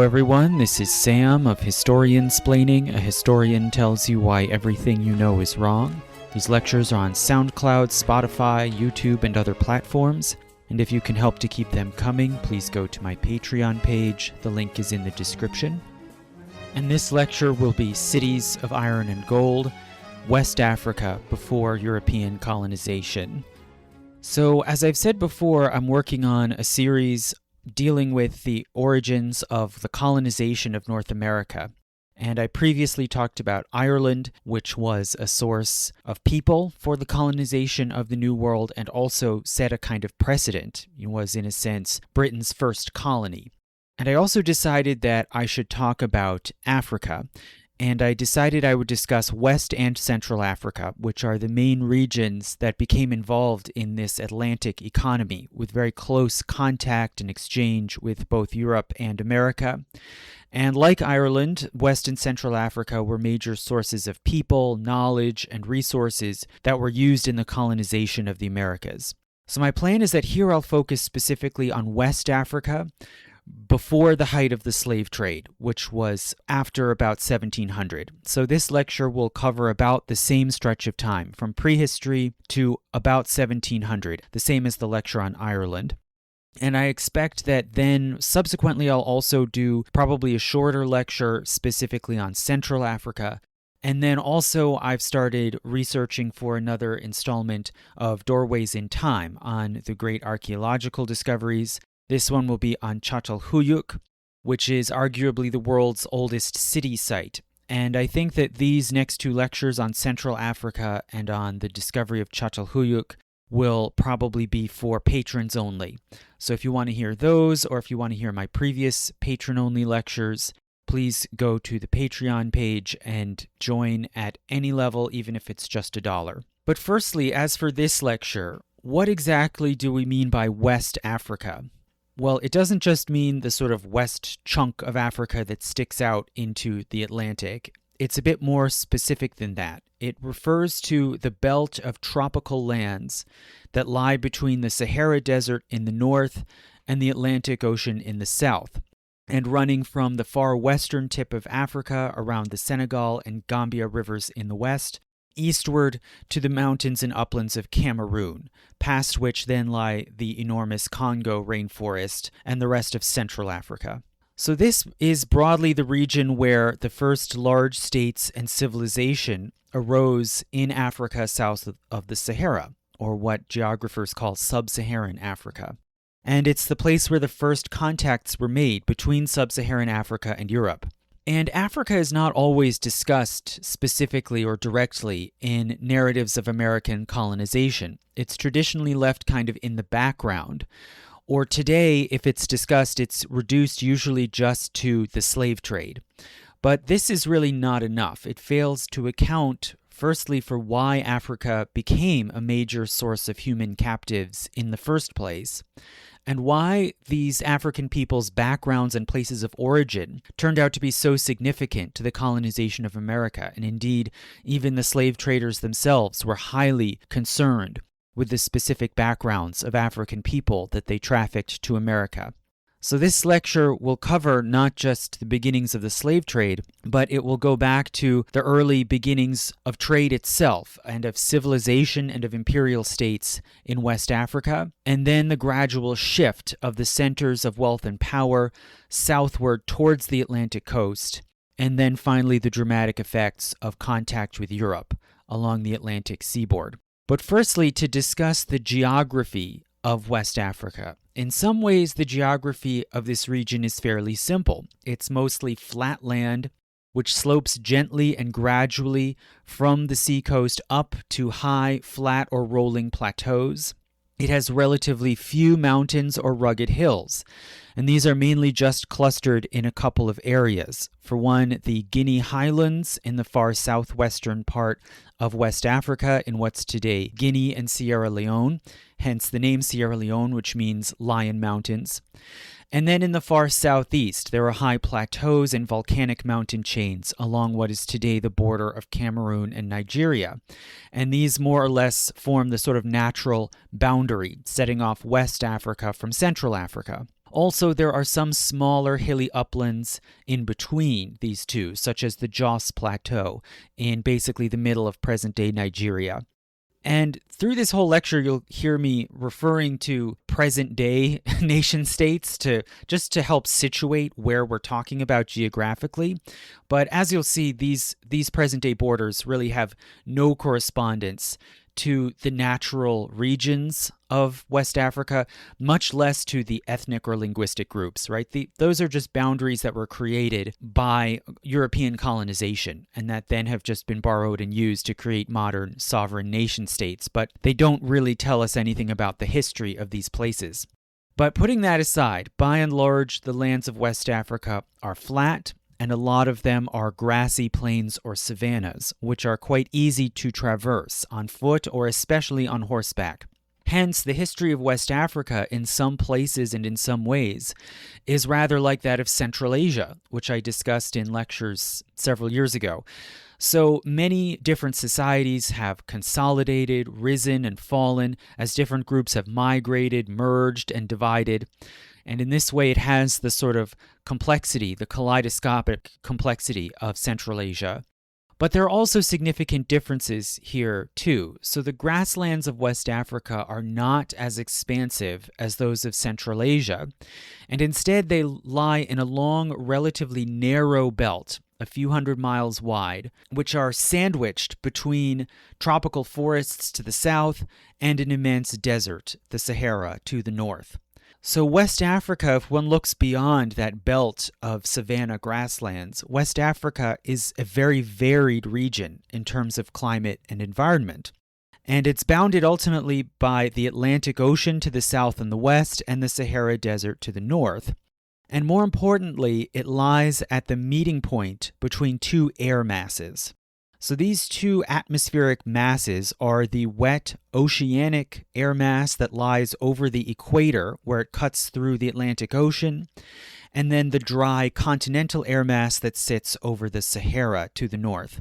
everyone, this is Sam of Historiansplaining. A historian tells you why everything you know is wrong. These lectures are on SoundCloud, Spotify, YouTube, and other platforms. And if you can help to keep them coming, please go to my Patreon page. The link is in the description. And this lecture will be Cities of Iron and Gold, West Africa before European colonization. So, as I've said before, I'm working on a series dealing with the origins of the colonization of North America. And I previously talked about Ireland, which was a source of people for the colonization of the New World and also set a kind of precedent. It was, in a sense, Britain's first colony. And I also decided that I should talk about Africa. And I decided I would discuss West and Central Africa, which are the main regions that became involved in this Atlantic economy, with very close contact and exchange with both Europe and America. And like Ireland, West and Central Africa were major sources of people, knowledge, and resources that were used in the colonization of the Americas. So my plan is that here I'll focus specifically on West Africa, before the height of the slave trade, which was after about 1700. So this lecture will cover about the same stretch of time, from prehistory to about 1700, the same as the lecture on Ireland. And I expect that then subsequently I'll also do probably a shorter lecture specifically on Central Africa. And then also I've started researching for another installment of Doorways in Time on the great archaeological discoveries. This one will be on Çatalhöyük, which is arguably the world's oldest city site. And I think that these next two lectures on Central Africa and on the discovery of Çatalhöyük will probably be for patrons only. So if you want to hear those, or if you want to hear my previous patron-only lectures, please go to the Patreon page and join at any level, even if it's just $1. But firstly, as for this lecture, what exactly do we mean by West Africa? Well, it doesn't just mean the sort of west chunk of Africa that sticks out into the Atlantic. It's a bit more specific than that. It refers to the belt of tropical lands that lie between the Sahara Desert in the north and the Atlantic Ocean in the south, and running from the far western tip of Africa around the Senegal and Gambia rivers in the west, eastward to the mountains and uplands of Cameroon, past which then lie the enormous Congo rainforest and the rest of Central Africa. So this is broadly the region where the first large states and civilization arose in Africa south of the Sahara, or what geographers call sub-Saharan Africa. And it's the place where the first contacts were made between sub-Saharan Africa and Europe. And Africa is not always discussed specifically or directly in narratives of American colonization. It's traditionally left kind of in the background. Or today, if it's discussed, it's reduced usually just to the slave trade. But this is really not enough. It fails to account, firstly, for why Africa became a major source of human captives in the first place, and why these African peoples' backgrounds and places of origin turned out to be so significant to the colonization of America. And indeed, even the slave traders themselves were highly concerned with the specific backgrounds of African people that they trafficked to America. So this lecture will cover not just the beginnings of the slave trade, but it will go back to the early beginnings of trade itself and of civilization and of imperial states in West Africa, and then the gradual shift of the centers of wealth and power southward towards the Atlantic coast, and then finally the dramatic effects of contact with Europe along the Atlantic seaboard. But firstly, to discuss the geography of West Africa. In some ways, the geography of this region is fairly simple. It's mostly flat land, which slopes gently and gradually from the seacoast up to high, flat, or rolling plateaus. It has relatively few mountains or rugged hills, and these are mainly just clustered in a couple of areas. For one, the Guinea highlands in the far southwestern part of West Africa in what's today Guinea and Sierra Leone, hence the name Sierra Leone, which means Lion Mountains. And then in the far southeast, there are high plateaus and volcanic mountain chains along what is today the border of Cameroon and Nigeria. And these more or less form the sort of natural boundary, setting off West Africa from Central Africa. Also, there are some smaller hilly uplands in between these two, such as the Jos Plateau in basically the middle of present-day Nigeria. And through this whole lecture, you'll hear me referring to present-day nation-states to help situate where we're talking about geographically. But as you'll see, these present-day borders really have no correspondence to the natural regions of West Africa, much less to the ethnic or linguistic groups, right? Those are just boundaries that were created by European colonization and that then have just been borrowed and used to create modern sovereign nation states, but they don't really tell us anything about the history of these places. But putting that aside, by and large, the lands of West Africa are flat, and a lot of them are grassy plains or savannas, which are quite easy to traverse on foot or especially on horseback. Hence, the history of West Africa in some places and in some ways is rather like that of Central Asia, which I discussed in lectures several years ago. So many different societies have consolidated, risen, and fallen as different groups have migrated, merged, and divided. And in this way, it has the sort of complexity, the kaleidoscopic complexity of Central Asia. But there are also significant differences here, too. So the grasslands of West Africa are not as expansive as those of Central Asia, and instead they lie in a long, relatively narrow belt, a few hundred miles wide, which are sandwiched between tropical forests to the south and an immense desert, the Sahara, to the north. So West Africa, if one looks beyond that belt of savanna grasslands, West Africa is a very varied region in terms of climate and environment. And it's bounded ultimately by the Atlantic Ocean to the south and the west and the Sahara Desert to the north. And more importantly, it lies at the meeting point between two air masses. So these two atmospheric masses are the wet oceanic air mass that lies over the equator where it cuts through the Atlantic Ocean, and then the dry continental air mass that sits over the Sahara to the north.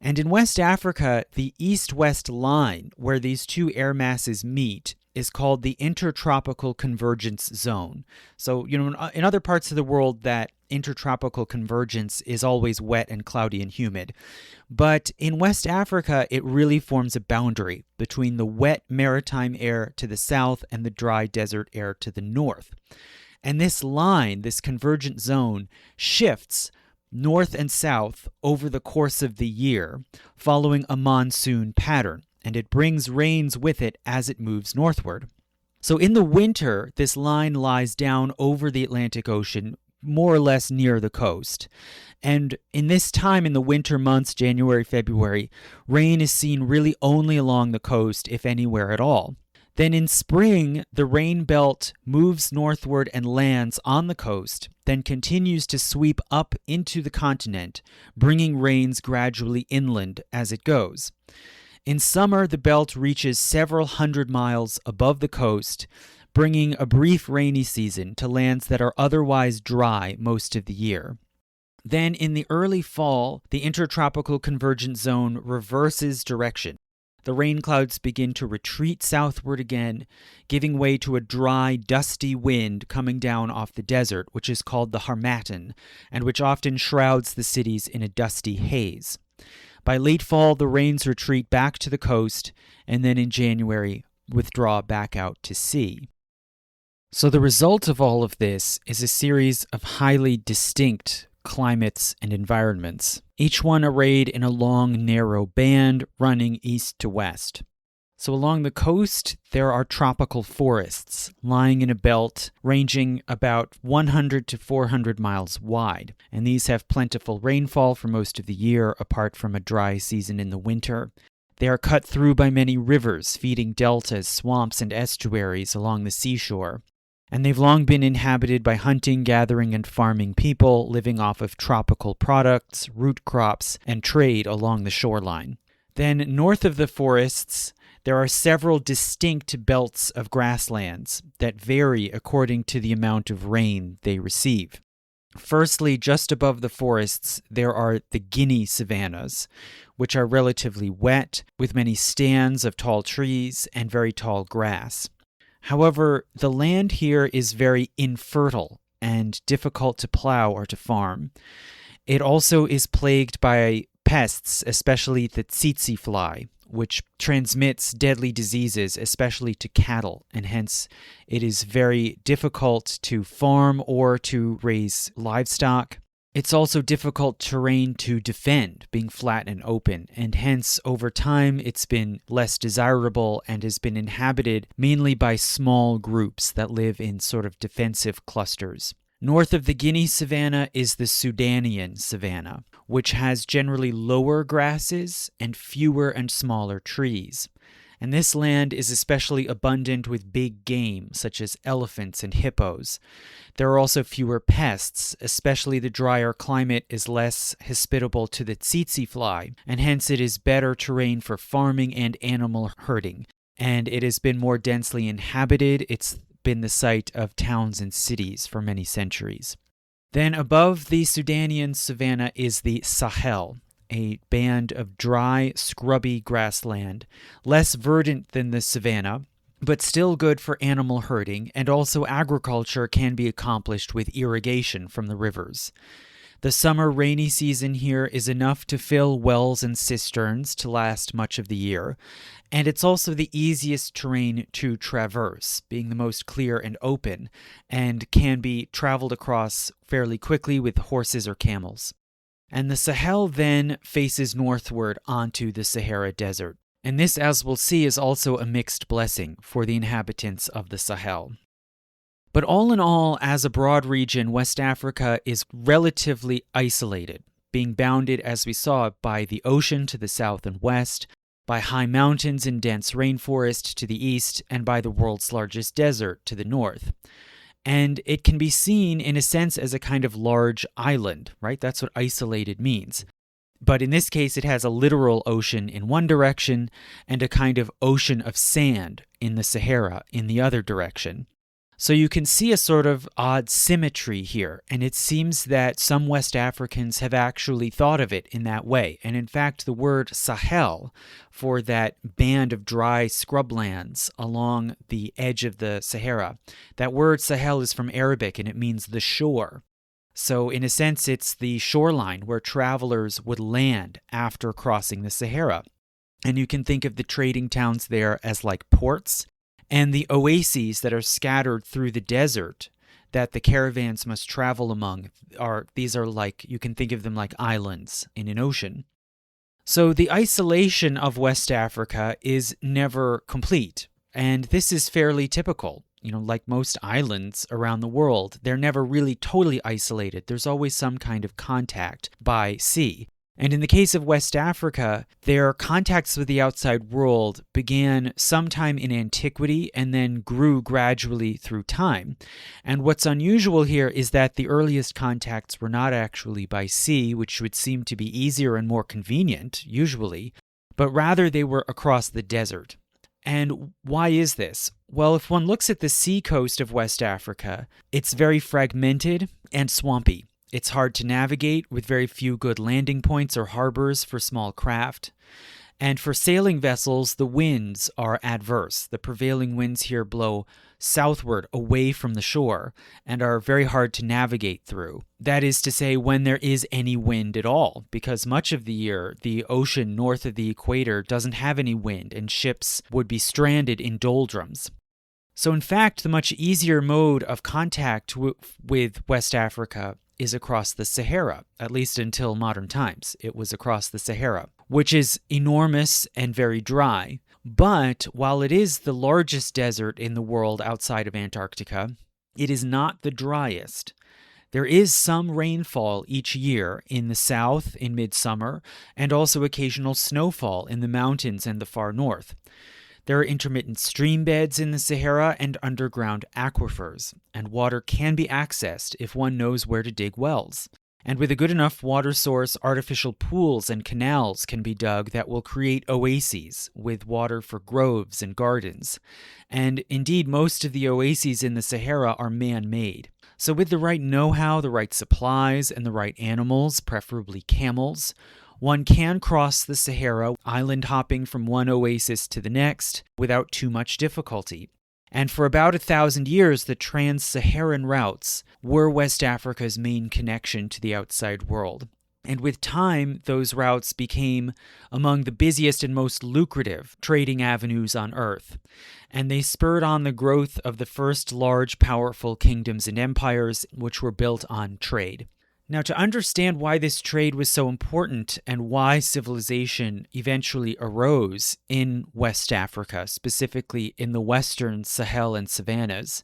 And in West Africa, the east-west line where these two air masses meet is called the intertropical convergence zone. So, in other parts of the world, that intertropical convergence is always wet and cloudy and humid. But in West Africa, it really forms a boundary between the wet maritime air to the south and the dry desert air to the north. And this line, this convergent zone, shifts north and south over the course of the year, following a monsoon pattern, and it brings rains with it as it moves northward. So in the winter, this line lies down over the Atlantic Ocean, more or less near the coast. And in this time, in the winter months, January, February, rain is seen really only along the coast, if anywhere at all. Then in spring, the rain belt moves northward and lands on the coast, then continues to sweep up into the continent, bringing rains gradually inland as it goes. In summer, the belt reaches several hundred miles above the coast, bringing a brief rainy season to lands that are otherwise dry most of the year. Then in the early fall, the intertropical convergence zone reverses direction. The rain clouds begin to retreat southward again, giving way to a dry, dusty wind coming down off the desert, which is called the harmattan, and which often shrouds the cities in a dusty haze. By late fall, the rains retreat back to the coast, and then in January, withdraw back out to sea. So the result of all of this is a series of highly distinct climates and environments, each one arrayed in a long, narrow band running east to west. So along the coast, there are tropical forests lying in a belt ranging about 100 to 400 miles wide, and these have plentiful rainfall for most of the year, apart from a dry season in the winter. They are cut through by many rivers, feeding deltas, swamps, and estuaries along the seashore. And they've long been inhabited by hunting, gathering, and farming people living off of tropical products, root crops, and trade along the shoreline. Then north of the forests, there are several distinct belts of grasslands that vary according to the amount of rain they receive. Firstly, just above the forests, there are the Guinea savannas, which are relatively wet, with many stands of tall trees and very tall grass. However, the land here is very infertile and difficult to plow or to farm. It also is plagued by pests, especially the tsetse fly, which transmits deadly diseases, especially to cattle, and hence it is very difficult to farm or to raise livestock. It's also difficult terrain to defend, being flat and open, and hence over time it's been less desirable and has been inhabited mainly by small groups that live in sort of defensive clusters. North of the Guinea savanna is the Sudanian savanna, which has generally lower grasses and fewer and smaller trees. And this land is especially abundant with big game, such as elephants and hippos. There are also fewer pests, especially the drier climate is less hospitable to the tsetse fly, and hence it is better terrain for farming and animal herding. And it has been more densely inhabited. It's been the site of towns and cities for many centuries. Then above the Sudanian savanna is the Sahel, a band of dry, scrubby grassland, less verdant than the savanna, but still good for animal herding, and also agriculture can be accomplished with irrigation from the rivers. The summer rainy season here is enough to fill wells and cisterns to last much of the year, and it's also the easiest terrain to traverse, being the most clear and open, and can be traveled across fairly quickly with horses or camels. And the Sahel then faces northward onto the Sahara Desert. And this, as we'll see, is also a mixed blessing for the inhabitants of the Sahel. But all in all, as a broad region, West Africa is relatively isolated, being bounded, as we saw, by the ocean to the south and west, by high mountains and dense rainforest to the east, and by the world's largest desert to the north. And it can be seen, in a sense, as a kind of large island, right? That's what isolated means. But in this case, it has a literal ocean in one direction and a kind of ocean of sand in the Sahara in the other direction. So you can see a sort of odd symmetry here, and it seems that some West Africans have actually thought of it in that way. And in fact, the word Sahel for that band of dry scrublands along the edge of the Sahara, that word Sahel is from Arabic and it means the shore. So in a sense, it's the shoreline where travelers would land after crossing the Sahara. And you can think of the trading towns there as like ports, and the oases that are scattered through the desert that the caravans must travel among these are like, you can think of them like islands in an ocean. So the isolation of West Africa is never complete, and this is fairly typical. Like most islands around the world, they're never really totally isolated. There's always some kind of contact by sea. And in the case of West Africa, their contacts with the outside world began sometime in antiquity and then grew gradually through time. And what's unusual here is that the earliest contacts were not actually by sea, which would seem to be easier and more convenient, usually, but rather they were across the desert. And why is this? Well, if one looks at the sea coast of West Africa, it's very fragmented and swampy. It's hard to navigate with very few good landing points or harbors for small craft. And for sailing vessels, the winds are adverse. The prevailing winds here blow southward away from the shore and are very hard to navigate through. That is to say, when there is any wind at all, because much of the year, the ocean north of the equator doesn't have any wind and ships would be stranded in doldrums. So in fact, the much easier mode of contact with West Africa is across the Sahara, at least until modern times. It was across the Sahara, which is enormous and very dry. But while it is the largest desert in the world outside of Antarctica, it is not the driest. There is some rainfall each year in the south in midsummer, and also occasional snowfall in the mountains and the far north. There are intermittent stream beds in the Sahara and underground aquifers, and water can be accessed if one knows where to dig wells. And with a good enough water source, artificial pools and canals can be dug that will create oases with water for groves and gardens. And indeed, most of the oases in the Sahara are man-made. So with the right know-how, the right supplies, and the right animals, preferably camels, one can cross the Sahara, island hopping from one oasis to the next, without too much difficulty. And for about 1,000 years, the trans-Saharan routes were West Africa's main connection to the outside world. And with time, those routes became among the busiest and most lucrative trading avenues on Earth. And they spurred on the growth of the first large, powerful kingdoms and empires, which were built on trade. Now, to understand why this trade was so important and why civilization eventually arose in West Africa, specifically in the western Sahel and savannas,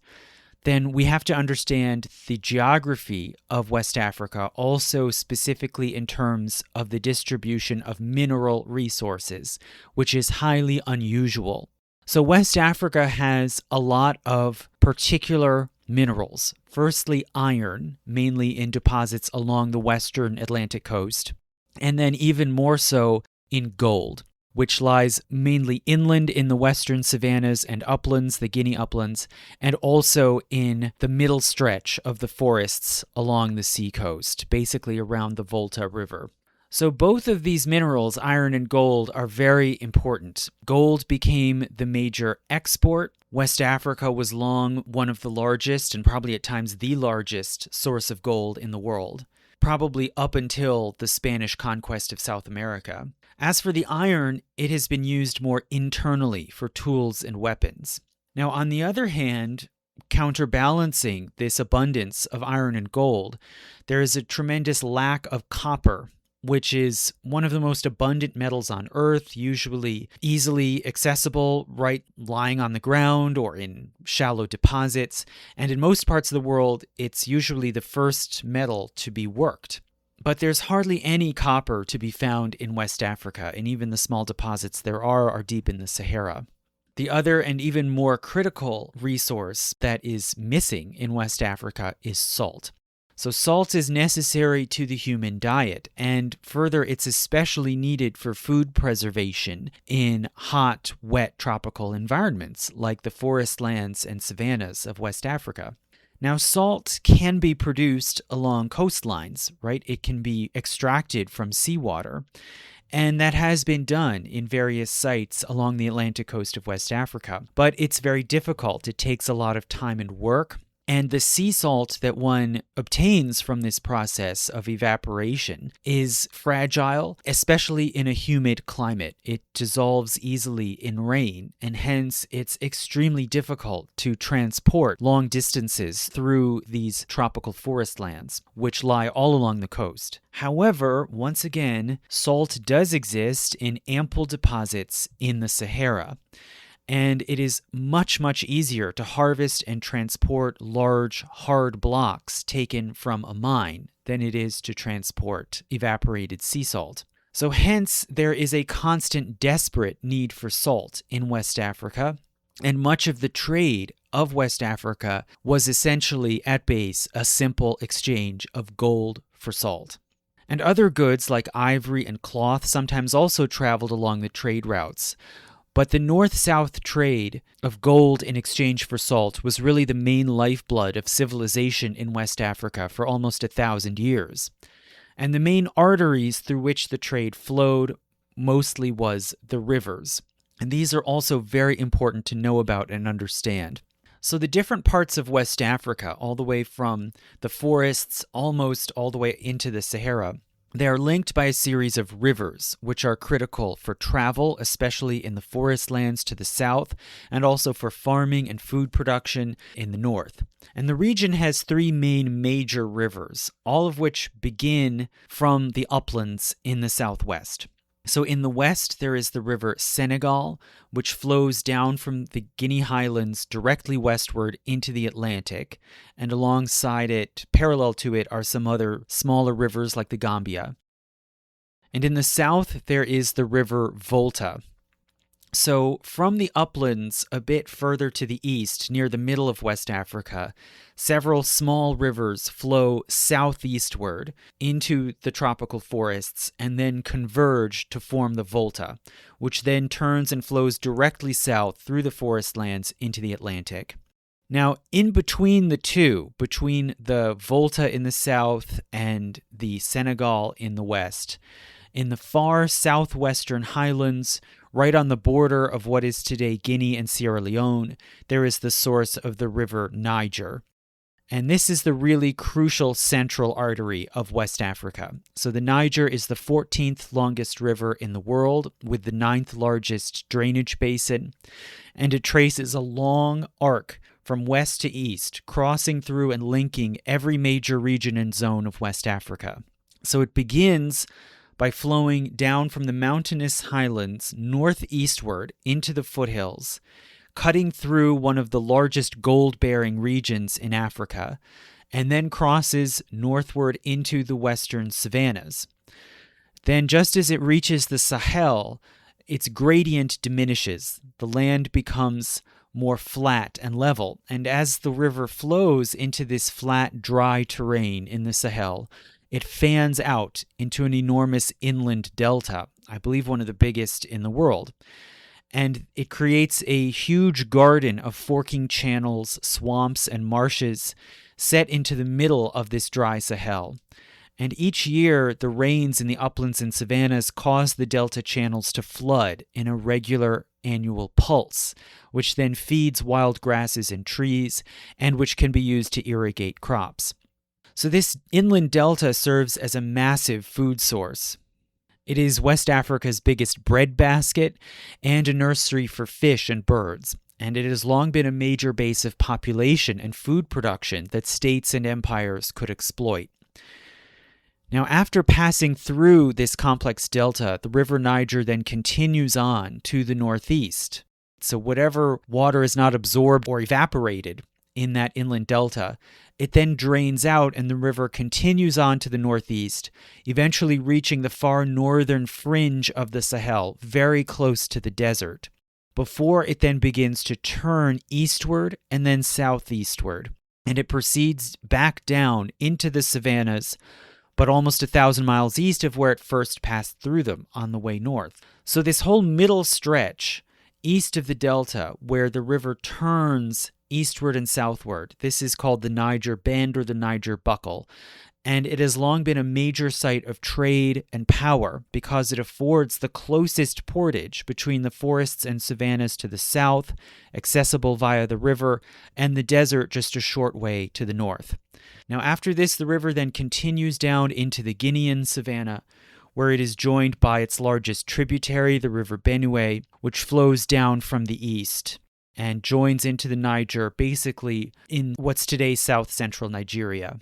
then we have to understand the geography of West Africa, also specifically in terms of the distribution of mineral resources, which is highly unusual. So West Africa has a lot of particular minerals. Firstly, iron, mainly in deposits along the western Atlantic coast, and then even more so in gold, which lies mainly inland in the western savannas and uplands, the Guinea uplands, and also in the middle stretch of the forests along the seacoast, basically around the Volta River. So both of these minerals, iron and gold, are very important. Gold became the major export. West Africa was long one of the largest, and probably at times the largest, source of gold in the world, probably up until the Spanish conquest of South America. As for the iron, it has been used more internally for tools and weapons. Now, on the other hand, counterbalancing this abundance of iron and gold, there is a tremendous lack of copper, which is one of the most abundant metals on Earth, usually easily accessible, right lying on the ground or in shallow deposits. And in most parts of the world, it's usually the first metal to be worked. But there's hardly any copper to be found in West Africa, and even the small deposits there are deep in the Sahara. The other and even more critical resource that is missing in West Africa is salt. So salt is necessary to the human diet, and further, it's especially needed for food preservation in hot, wet, tropical environments like the forest lands and savannas of West Africa. Now, salt can be produced along coastlines, right? It can be extracted from seawater, and that has been done in various sites along the Atlantic coast of West Africa. But it's very difficult. It takes a lot of time and work. And the sea salt that one obtains from this process of evaporation is fragile, especially in a humid climate. It dissolves easily in rain, and hence it's extremely difficult to transport long distances through these tropical forest lands, which lie all along the coast. However, once again, salt does exist in ample deposits in the Sahara. And it is much, much easier to harvest and transport large, hard blocks taken from a mine than it is to transport evaporated sea salt. So hence, there is a constant, desperate need for salt in West Africa, and much of the trade of West Africa was essentially, at base, a simple exchange of gold for salt. And other goods like ivory and cloth sometimes also traveled along the trade routes. But the north-south trade of gold in exchange for salt was really the main lifeblood of civilization in West Africa for almost 1,000 years. And the main arteries through which the trade flowed mostly was the rivers. And these are also very important to know about and understand. So the different parts of West Africa, all the way from the forests almost all the way into the Sahara, they are linked by a series of rivers, which are critical for travel, especially in the forest lands to the south, and also for farming and food production in the north. And the region has three main major rivers, all of which begin from the uplands in the southwest. So in the west, there is the river Senegal, which flows down from the Guinea highlands directly westward into the Atlantic, and alongside it, parallel to it, are some other smaller rivers like the Gambia. And in the south, there is the river Volta. So from the uplands a bit further to the east, near the middle of West Africa, several small rivers flow southeastward into the tropical forests and then converge to form the Volta, which then turns and flows directly south through the forest lands into the Atlantic. Now, in between the two, between the Volta in the south and the Senegal in the west, in the far southwestern highlands right on the border of what is today Guinea and Sierra Leone, there is the source of the river Niger. And this is the really crucial central artery of West Africa. So the Niger is the 14th longest river in the world, with the 9th largest drainage basin, and it traces a long arc from west to east, crossing through and linking every major region and zone of West Africa. So it begins by flowing down from the mountainous highlands northeastward into the foothills, cutting through one of the largest gold-bearing regions in Africa, and then crosses northward into the western savannas. Then, just as it reaches the Sahel, its gradient diminishes. The land becomes more flat and level, and as the river flows into this flat, dry terrain in the Sahel, it fans out into an enormous inland delta, I believe one of the biggest in the world. And it creates a huge garden of forking channels, swamps, and marshes set into the middle of this dry Sahel. And each year, the rains in the uplands and savannas cause the delta channels to flood in a regular annual pulse, which then feeds wild grasses and trees, and which can be used to irrigate crops. So this inland delta serves as a massive food source. It is West Africa's biggest breadbasket and a nursery for fish and birds, and it has long been a major base of population and food production that states and empires could exploit. Now, after passing through this complex delta, the river Niger then continues on to the northeast. So whatever water is not absorbed or evaporated in that inland delta, it then drains out and the river continues on to the northeast, eventually reaching the far northern fringe of the Sahel, very close to the desert, before it then begins to turn eastward and then southeastward. And it proceeds back down into the savannas, but almost 1,000 miles east of where it first passed through them on the way north. So this whole middle stretch east of the delta, where the river turns eastward and southward, this is called the Niger Bend or the Niger Buckle, and it has long been a major site of trade and power because it affords the closest portage between the forests and savannas to the south, accessible via the river, and the desert just a short way to the north. Now, after this, the river then continues down into the Guinean savanna, where it is joined by its largest tributary, the river Benue, which flows down from the east and joins into the Niger, basically in what's today south-central Nigeria.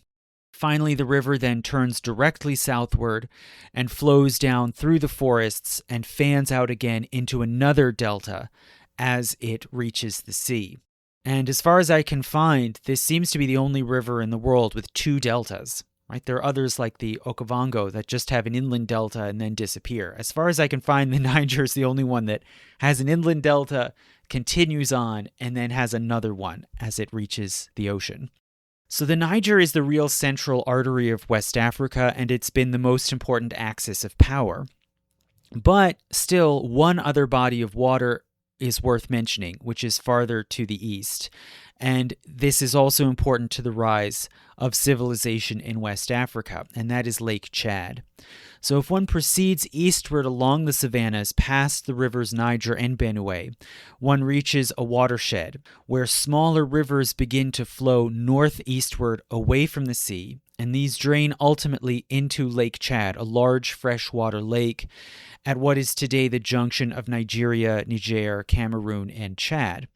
Finally, the river then turns directly southward and flows down through the forests and fans out again into another delta as it reaches the sea. And as far as I can find, this seems to be the only river in the world with two deltas. Right? There are others like the Okavango that just have an inland delta and then disappear. As far as I can find, the Niger is the only one that has an inland delta, continues on, and then has another one as it reaches the ocean. So the Niger is the real central artery of West Africa, and it's been the most important axis of power. But still, one other body of water is worth mentioning, which is farther to the east. And this is also important to the rise of civilization in West Africa, and that is Lake Chad. So if one proceeds eastward along the savannas past the rivers Niger and Benue, one reaches a watershed where smaller rivers begin to flow northeastward away from the sea, and these drain ultimately into Lake Chad, a large freshwater lake at what is today the junction of Nigeria, Niger, Cameroon, and Chad.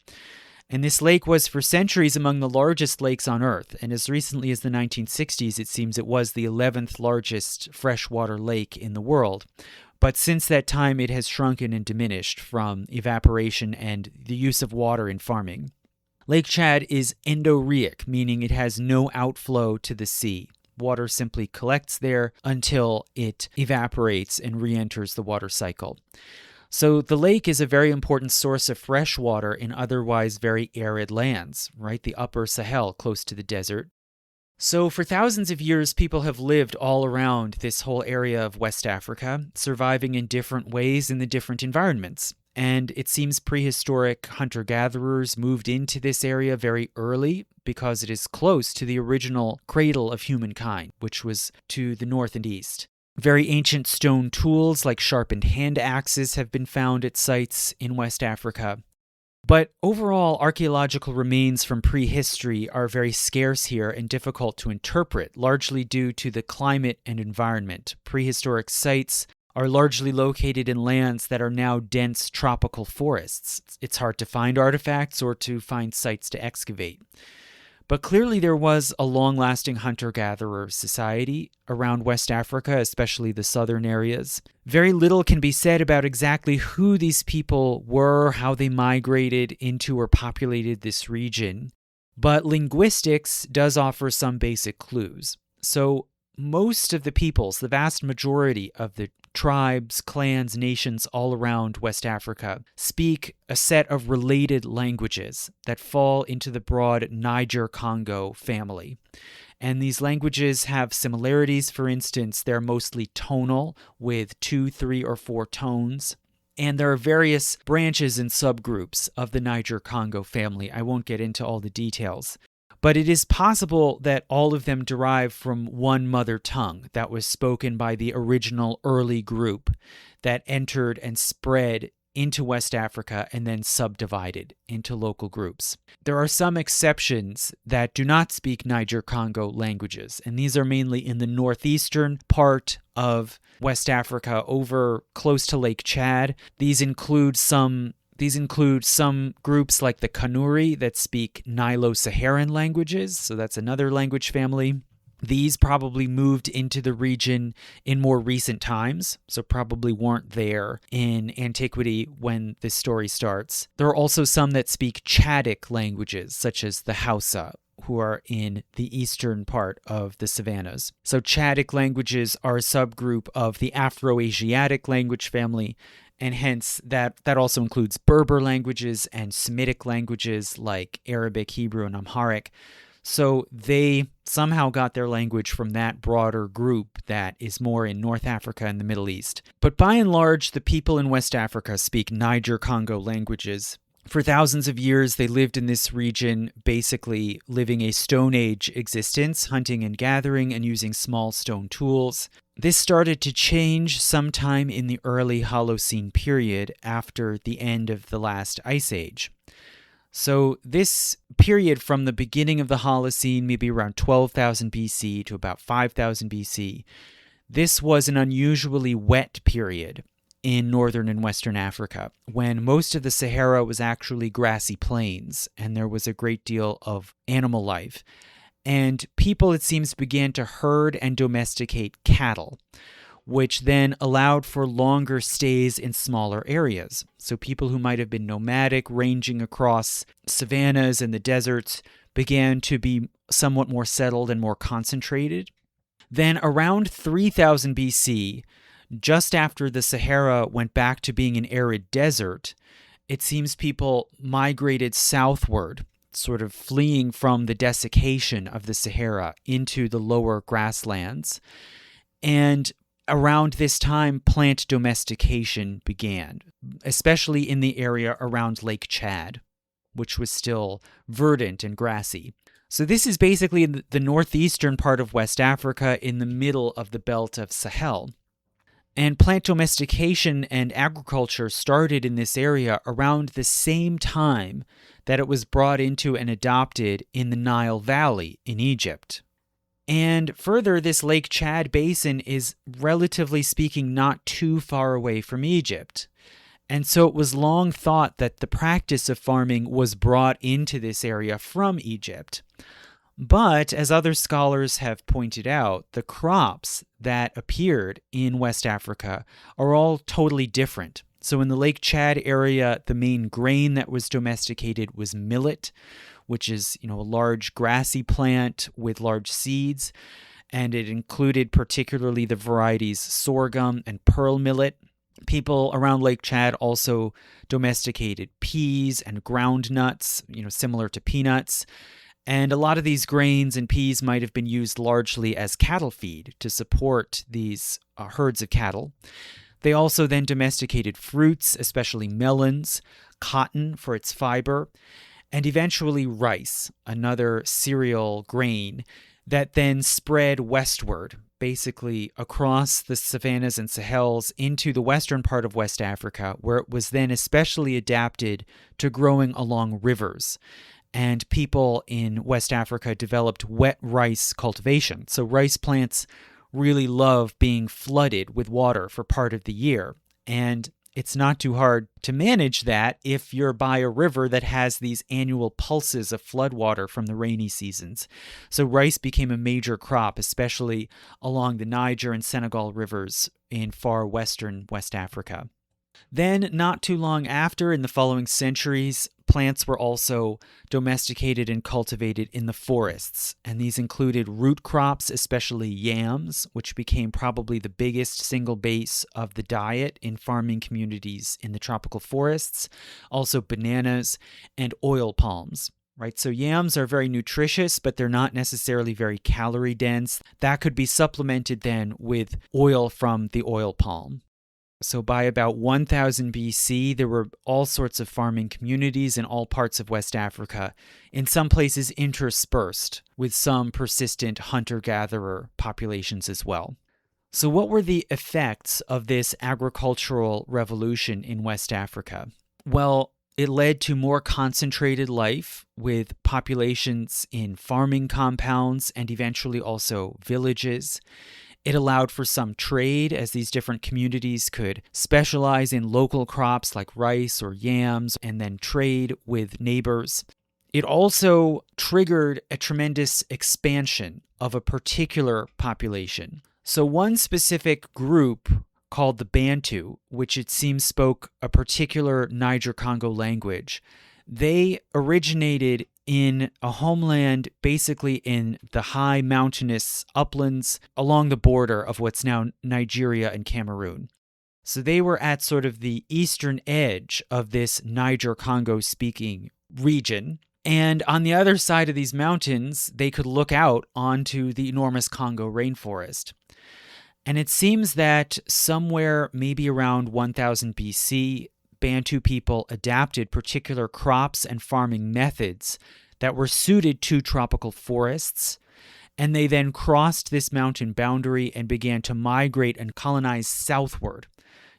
And this lake was for centuries among the largest lakes on Earth, and as recently as the 1960s, it seems it was the 11th largest freshwater lake in the world. But since that time, it has shrunken and diminished from evaporation and the use of water in farming. Lake Chad is endorheic, meaning it has no outflow to the sea. Water simply collects there until it evaporates and re-enters the water cycle. So the lake is a very important source of fresh water in otherwise very arid lands, right? The upper Sahel, close to the desert. So for thousands of years, people have lived all around this whole area of West Africa, surviving in different ways in the different environments. And it seems prehistoric hunter-gatherers moved into this area very early because it is close to the original cradle of humankind, which was to the north and east. Very ancient stone tools like sharpened hand axes have been found at sites in West Africa. But overall, archaeological remains from prehistory are very scarce here and difficult to interpret, largely due to the climate and environment. Prehistoric sites are largely located in lands that are now dense tropical forests. It's hard to find artifacts or to find sites to excavate. But clearly there was a long-lasting hunter-gatherer society around West Africa, especially the southern areas. Very little can be said about exactly who these people were, how they migrated into or populated this region, but linguistics does offer some basic clues. So most of the peoples, the vast majority of the tribes, clans, nations all around West Africa speak a set of related languages that fall into the broad Niger-Congo family. And these languages have similarities. For instance, they're mostly tonal with 2, 3, or 4 tones. And there are various branches and subgroups of the Niger-Congo family. I won't get into all the details. But it is possible that all of them derive from one mother tongue that was spoken by the original early group that entered and spread into West Africa and then subdivided into local groups. There are some exceptions that do not speak Niger-Congo languages, and these are mainly in the northeastern part of West Africa over close to Lake Chad. These include some groups like the Kanuri that speak Nilo-Saharan languages, so that's another language family. These probably moved into the region in more recent times, so probably weren't there in antiquity when this story starts. There are also some that speak Chadic languages, such as the Hausa, who are in the eastern part of the savannas. So Chadic languages are a subgroup of the Afro-Asiatic language family, and hence that also includes Berber languages and Semitic languages like Arabic, Hebrew, and Amharic. So they somehow got their language from that broader group that is more in North Africa and the Middle East. But by and large, the people in West Africa speak Niger-Congo languages. For thousands of years, they lived in this region, basically living a Stone Age existence, hunting and gathering and using small stone tools. This started to change sometime in the early Holocene period after the end of the last ice age. So this period from the beginning of the Holocene, maybe around 12,000 BC to about 5,000 BC, this was an unusually wet period in northern and western Africa, when most of the Sahara was actually grassy plains and there was a great deal of animal life. And people, it seems, began to herd and domesticate cattle, which then allowed for longer stays in smaller areas. So people who might have been nomadic, ranging across savannas and the deserts, began to be somewhat more settled and more concentrated. Then around 3000 BC, just after the Sahara went back to being an arid desert, it seems people migrated southward, sort of fleeing from the desiccation of the Sahara into the lower grasslands. And around this time, plant domestication began, especially in the area around Lake Chad, which was still verdant and grassy. So this is basically the northeastern part of West Africa in the middle of the belt of Sahel. And plant domestication and agriculture started in this area around the same time that it was brought into and adopted in the Nile Valley in Egypt. And further, this Lake Chad basin is, relatively speaking, not too far away from Egypt. And so it was long thought that the practice of farming was brought into this area from Egypt. But, as other scholars have pointed out, the crops that appeared in West Africa are all totally different. So in the Lake Chad area, the main grain that was domesticated was millet, which is, a large grassy plant with large seeds, and it included particularly the varieties sorghum and pearl millet. People around Lake Chad also domesticated peas and ground nuts, similar to peanuts. And a lot of these grains and peas might have been used largely as cattle feed to support these herds of cattle. They also then domesticated fruits, especially melons, cotton for its fiber, and eventually rice, another cereal grain that then spread westward, basically across the savannas and Sahels into the western part of West Africa, where it was then especially adapted to growing along rivers. And people in West Africa developed wet rice cultivation. So rice plants really love being flooded with water for part of the year. And it's not too hard to manage that if you're by a river that has these annual pulses of floodwater from the rainy seasons. So rice became a major crop, especially along the Niger and Senegal rivers in far western West Africa. Then, not too long after, in the following centuries, plants were also domesticated and cultivated in the forests, and these included root crops, especially yams, which became probably the biggest single base of the diet in farming communities in the tropical forests, also bananas and oil palms. Right, so yams are very nutritious, but they're not necessarily very calorie dense. That could be supplemented then with oil from the oil palm. So by about 1000 BC, there were all sorts of farming communities in all parts of West Africa, in some places interspersed with some persistent hunter-gatherer populations as well. So what were the effects of this agricultural revolution in West Africa? Well, it led to more concentrated life with populations in farming compounds and eventually also villages. It allowed for some trade, as these different communities could specialize in local crops like rice or yams and then trade with neighbors. It also triggered a tremendous expansion of a particular population. So one specific group called the Bantu, which it seems spoke a particular Niger-Congo language, they originated in a homeland basically in the high mountainous uplands along the border of what's now Nigeria and Cameroon. So they were at sort of the eastern edge of this Niger-Congo speaking region. And on the other side of these mountains, they could look out onto the enormous Congo rainforest. And it seems that somewhere maybe around 1000 BC, Bantu people adapted particular crops and farming methods that were suited to tropical forests, and they then crossed this mountain boundary and began to migrate and colonize southward.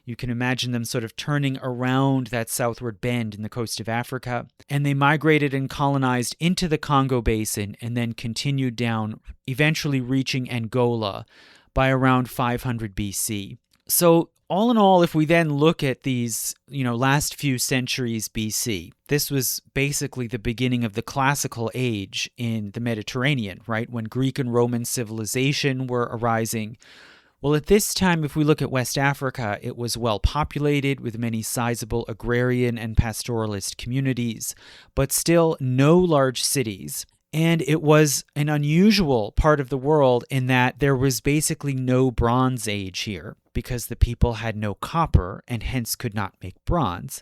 You can imagine them sort of turning around that southward bend in the coast of Africa, and they migrated and colonized into the Congo Basin and then continued down, eventually reaching Angola by around 500 BC. So all in all, if we then look at these, last few centuries BC, this was basically the beginning of the classical age in the Mediterranean, right? When Greek and Roman civilization were arising. Well, at this time, if we look at West Africa, it was well populated with many sizable agrarian and pastoralist communities, but still no large cities. And it was an unusual part of the world in that there was basically no Bronze Age here because the people had no copper and hence could not make bronze.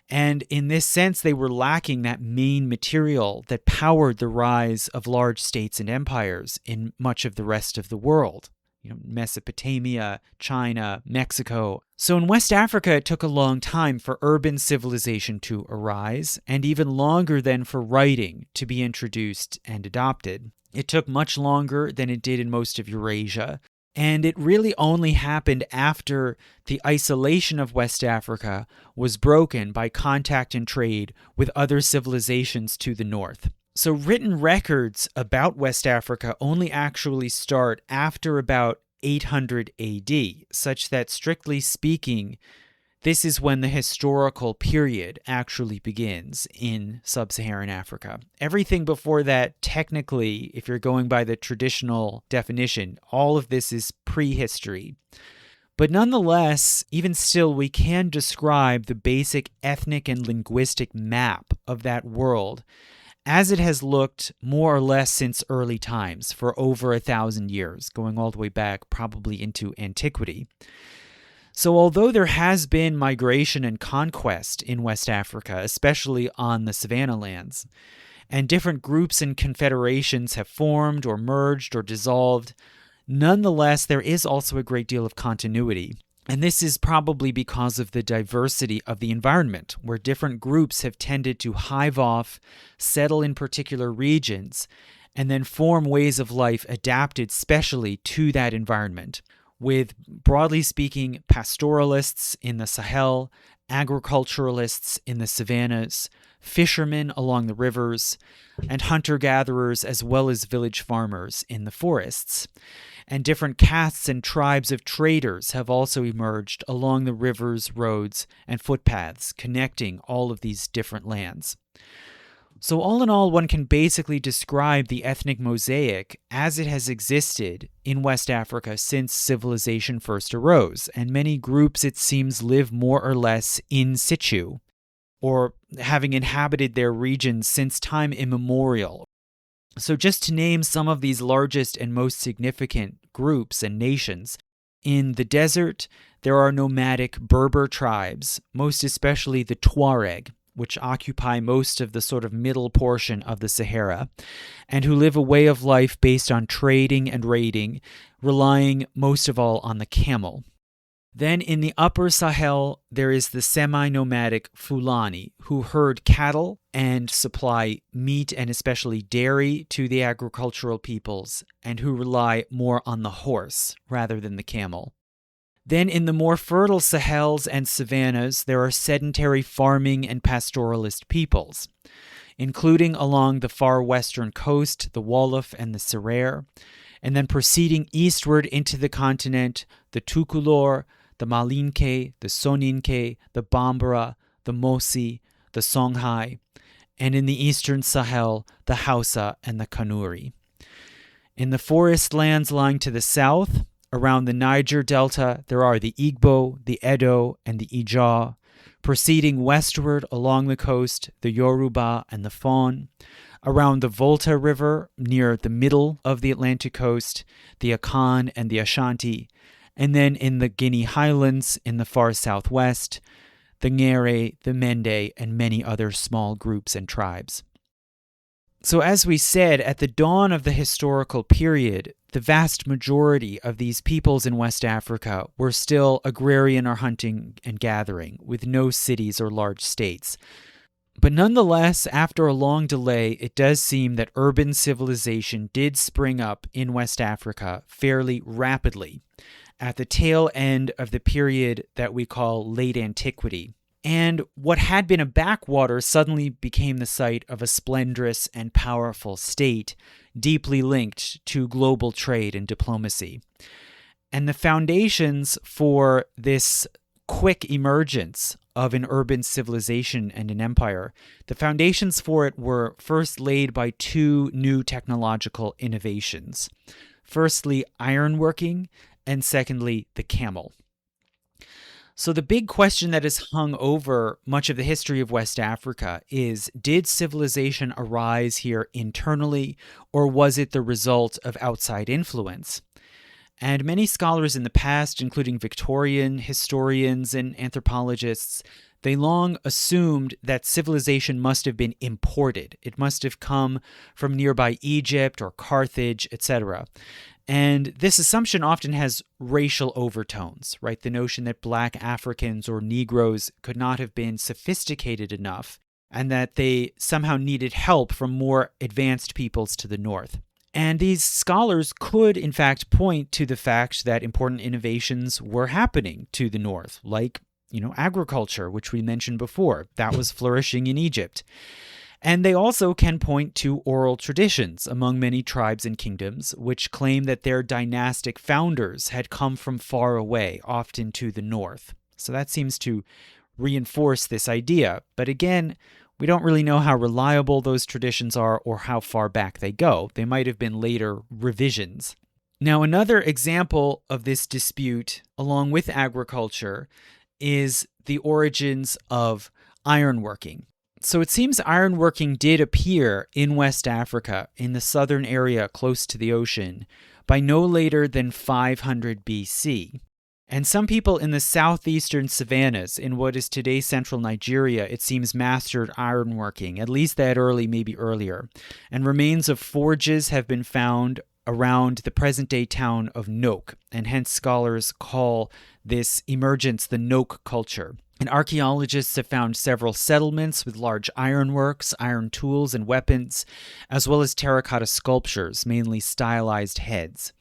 And in this sense, they were lacking that main material that powered the rise of large states and empires in much of the rest of the world. Mesopotamia, China, Mexico. So in West Africa, it took a long time for urban civilization to arise, and even longer than for writing to be introduced and adopted. It took much longer than it did in most of Eurasia, and it really only happened after the isolation of West Africa was broken by contact and trade with other civilizations to the north. So written records about West Africa only actually start after about 800 AD, such that strictly speaking, this is when the historical period actually begins in sub-Saharan Africa. Everything before that, technically, if you're going by the traditional definition, all of this is prehistory. But nonetheless, even still, we can describe the basic ethnic and linguistic map of that world as it has looked more or less since early times for over 1,000 years, going all the way back probably into antiquity. So although there has been migration and conquest in West Africa, especially on the savanna lands, and different groups and confederations have formed or merged or dissolved, nonetheless, there is also a great deal of continuity. And this is probably because of the diversity of the environment, where different groups have tended to hive off, settle in particular regions, and then form ways of life adapted specially to that environment, with, broadly speaking, pastoralists in the Sahel, agriculturalists in the savannas, fishermen along the rivers, and hunter-gatherers as well as village farmers in the forests. And different castes and tribes of traders have also emerged along the rivers, roads, and footpaths connecting all of these different lands. So all in all, one can basically describe the ethnic mosaic as it has existed in West Africa since civilization first arose, and many groups, it seems, live more or less in situ, or having inhabited their regions since time immemorial. So just to name some of these largest and most significant groups and nations, in the desert, there are nomadic Berber tribes, most especially the Tuareg, which occupy most of the sort of middle portion of the Sahara, and who live a way of life based on trading and raiding, relying most of all on the camel. Then in the upper Sahel, there is the semi-nomadic Fulani, who herd cattle and supply meat and especially dairy to the agricultural peoples, and who rely more on the horse rather than the camel. Then in the more fertile Sahels and savannas, there are sedentary farming and pastoralist peoples, including along the far western coast, the Wolof and the Serer, and then proceeding eastward into the continent, the Tukulor, the Malinke, the Soninke, the Bambara, the Mosi, the Songhai, and in the eastern Sahel, the Hausa and the Kanuri. In the forest lands lying to the south, around the Niger Delta, there are the Igbo, the Edo, and the Ija. Proceeding westward along the coast, the Yoruba and the Fon. Around the Volta River, near the middle of the Atlantic coast, the Akan and the Ashanti. And then in the Guinea highlands in the far southwest, the Ngere, the Mende, and many other small groups and tribes. So as we said, at the dawn of the historical period, the vast majority of these peoples in West Africa were still agrarian or hunting and gathering, with no cities or large states. But nonetheless, after a long delay, it does seem that urban civilization did spring up in West Africa fairly rapidly at the tail end of the period that we call late antiquity. And what had been a backwater suddenly became the site of a splendorous and powerful state, deeply linked to global trade and diplomacy. And the foundations for this quick emergence of an urban civilization and an empire, the foundations for it were first laid by two new technological innovations. Firstly, ironworking, and secondly, the camel. So the big question that has hung over much of the history of West Africa is, did civilization arise here internally, or was it the result of outside influence? And many scholars in the past, including Victorian historians and anthropologists, they long assumed that civilization must have been imported. It must have come from nearby Egypt or Carthage, etc. And this assumption often has racial overtones, right? The notion that Black Africans or Negroes could not have been sophisticated enough and that they somehow needed help from more advanced peoples to the north. And these scholars could, in fact, point to the fact that important innovations were happening to the north, like, agriculture, which we mentioned before. That was flourishing in Egypt. And they also can point to oral traditions among many tribes and kingdoms, which claim that their dynastic founders had come from far away, often to the north. So that seems to reinforce this idea. But again, we don't really know how reliable those traditions are or how far back they go. They might have been later revisions. Now, another example of this dispute, along with agriculture, is the origins of ironworking. So it seems ironworking did appear in West Africa, in the southern area close to the ocean, by no later than 500 BC. And some people in the southeastern savannas, in what is today central Nigeria, it seems mastered ironworking, at least that early, maybe earlier. And remains of forges have been found around the present-day town of Nok, and hence scholars call this emergence the Nok culture. And archaeologists have found several settlements with large ironworks, iron tools and weapons, as well as terracotta sculptures, mainly stylized heads.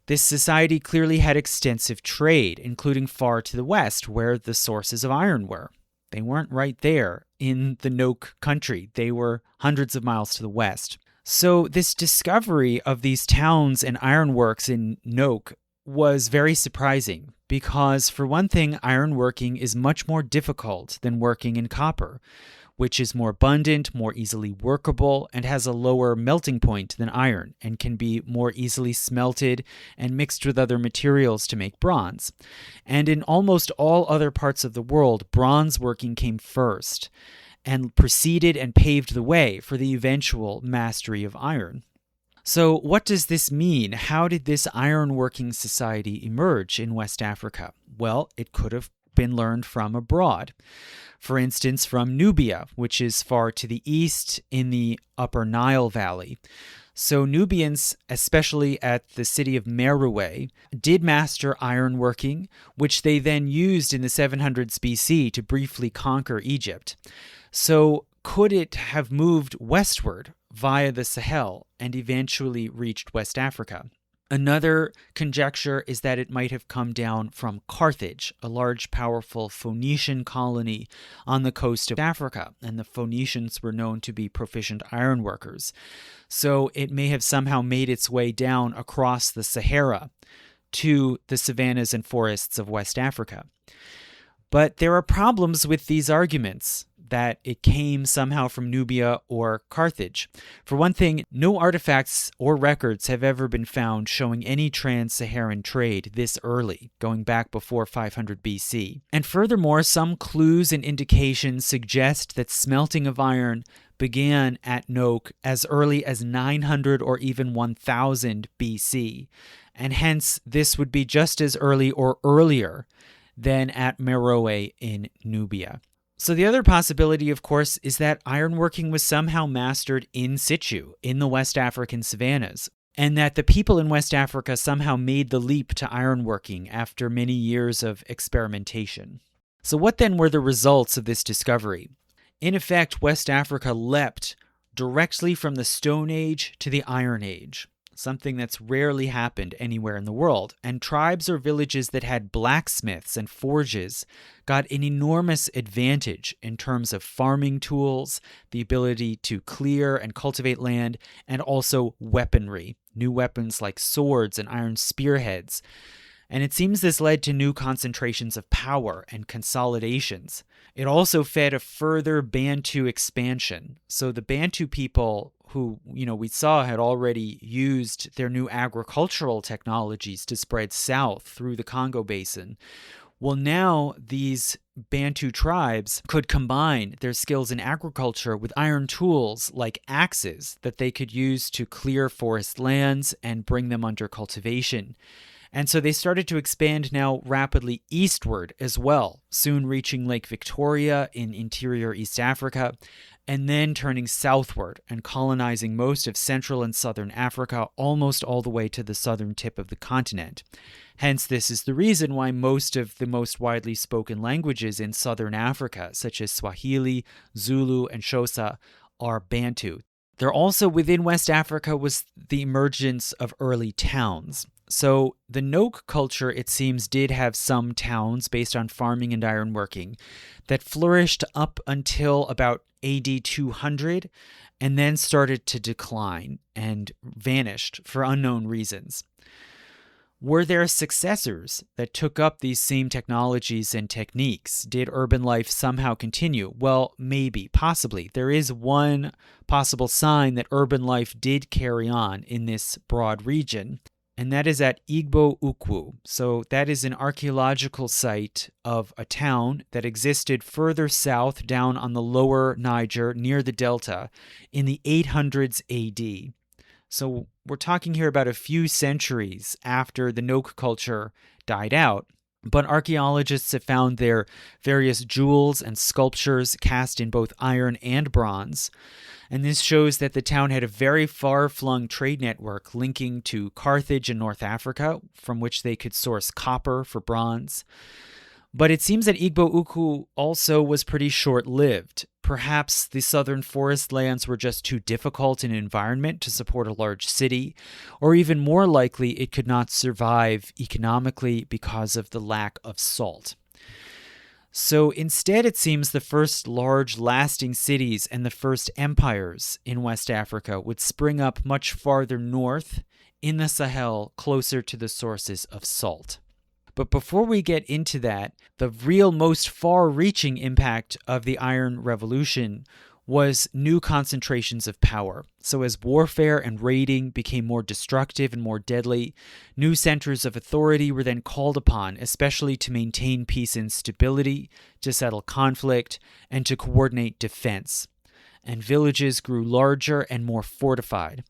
This society clearly had extensive trade, including far to the west, where the sources of iron were. They weren't right there in the Noke country. They were hundreds of miles to the west. So this discovery of these towns and ironworks in Noke was very surprising because, for one thing, ironworking is much more difficult than working in copper, which is more abundant, more easily workable, and has a lower melting point than iron, and can be more easily smelted and mixed with other materials to make bronze. And in almost all other parts of the world, bronze working came first, and preceded and paved the way for the eventual mastery of iron. So what does this mean? How did this ironworking society emerge in West Africa? Well, it could have been learned from abroad. For instance, from Nubia, which is far to the east in the Upper Nile Valley. So Nubians, especially at the city of Meroe, did master ironworking, which they then used in the 700s BC to briefly conquer Egypt. So could it have moved westward via the Sahel and eventually reached West Africa? Another conjecture is that it might have come down from Carthage, a large, powerful Phoenician colony on the coast of Africa, and the Phoenicians were known to be proficient ironworkers. So it may have somehow made its way down across the Sahara to the savannas and forests of West Africa. But there are problems with these arguments that it came somehow from Nubia or Carthage. For one thing, no artifacts or records have ever been found showing any trans-Saharan trade this early, going back before 500 BC. And furthermore, some clues and indications suggest that smelting of iron began at Noke as early as 900 or even 1000 BC, and hence this would be just as early or earlier than at Meroe in Nubia. So the other possibility, of course, is that ironworking was somehow mastered in situ, in the West African savannas, and that the people in West Africa somehow made the leap to ironworking after many years of experimentation. So what then were the results of this discovery? In effect, West Africa leapt directly from the Stone Age to the Iron Age, something that's rarely happened anywhere in the world. And tribes or villages that had blacksmiths and forges got an enormous advantage in terms of farming tools, the ability to clear and cultivate land, and also weaponry, new weapons like swords and iron spearheads. And it seems this led to new concentrations of power and consolidations. It also fed a further Bantu expansion. So the Bantu people who, we saw had already used their new agricultural technologies to spread south through the Congo Basin. Well, now these Bantu tribes could combine their skills in agriculture with iron tools like axes that they could use to clear forest lands and bring them under cultivation. And so they started to expand now rapidly eastward as well, soon reaching Lake Victoria in interior East Africa, and then turning southward and colonizing most of Central and Southern Africa, almost all the way to the southern tip of the continent. Hence, this is the reason why most of the most widely spoken languages in Southern Africa, such as Swahili, Zulu, and Xhosa, are Bantu. There also, within West Africa, was the emergence of early towns. So the Noke culture, it seems, did have some towns based on farming and ironworking that flourished up until about AD 200 and then started to decline and vanished for unknown reasons. Were there successors that took up these same technologies and techniques? Did urban life somehow continue? Well, maybe, possibly. There is one possible sign that urban life did carry on in this broad region, and that is at Igbo Ukwu. So that is an archaeological site of a town that existed further south down on the lower Niger near the delta in the 800s AD. So we're talking here about a few centuries after the Noke culture died out, but archaeologists have found there various jewels and sculptures cast in both iron and bronze. And this shows that the town had a very far-flung trade network linking to Carthage in North Africa, from which they could source copper for bronze. But it seems that Igbo Ukwu also was pretty short-lived. Perhaps the southern forest lands were just too difficult an environment to support a large city, or even more likely, it could not survive economically because of the lack of salt. So instead, it seems the first large lasting cities and the first empires in West Africa would spring up much farther north in the Sahel, closer to the sources of salt. But before we get into that, the real most far-reaching impact of the Iron Revolution was new concentrations of power. So as warfare and raiding became more destructive and more deadly, new centers of authority were then called upon, especially to maintain peace and stability, to settle conflict, and to coordinate defense. And villages grew larger and more fortified.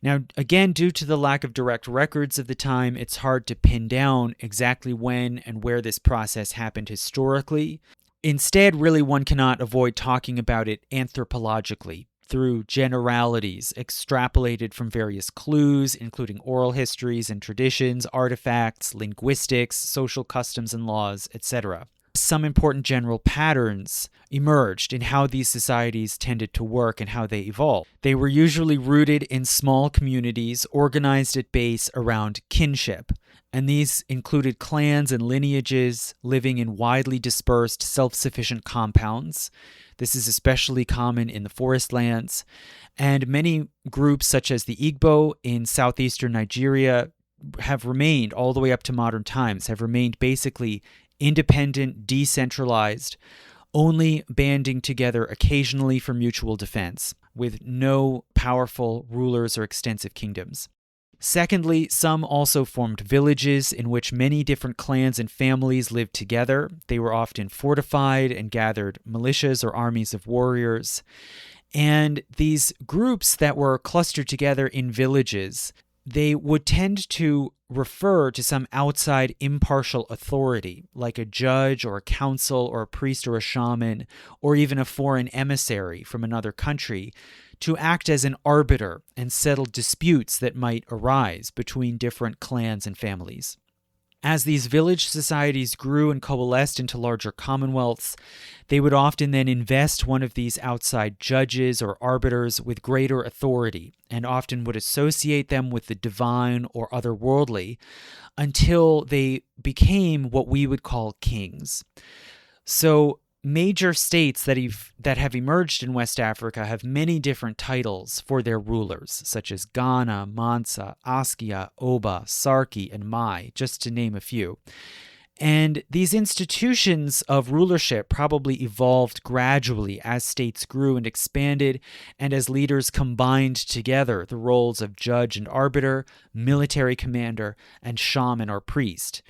Now, again, due to the lack of direct records of the time, it's hard to pin down exactly when and where this process happened historically. Instead, really, one cannot avoid talking about it anthropologically, through generalities extrapolated from various clues, including oral histories and traditions, artifacts, linguistics, social customs and laws, etc. Some important general patterns emerged in how these societies tended to work and how they evolved. They were usually rooted in small communities organized at base around kinship, and these included clans and lineages living in widely dispersed, self-sufficient compounds. This is especially common in the forest lands, and many groups such as the Igbo in southeastern Nigeria have remained, all the way up to modern times, have remained basically independent, decentralized, only banding together occasionally for mutual defense, with no powerful rulers or extensive kingdoms. Secondly, some also formed villages in which many different clans and families lived together. They were often fortified and gathered militias or armies of warriors. And these groups that were clustered together in villages, they would tend to refer to some outside impartial authority, like a judge or a council or a priest or a shaman, or even a foreign emissary from another country, to act as an arbiter and settle disputes that might arise between different clans and families. As these village societies grew and coalesced into larger commonwealths, they would often then invest one of these outside judges or arbiters with greater authority, and often would associate them with the divine or otherworldly until they became what we would call kings. So major states that have emerged in West Africa have many different titles for their rulers, such as Ghana, Mansa, Askia, Oba, Sarki, and Mai, just to name a few. And these institutions of rulership probably evolved gradually as states grew and expanded, and as leaders combined together the roles of judge and arbiter, military commander, and shaman or priest.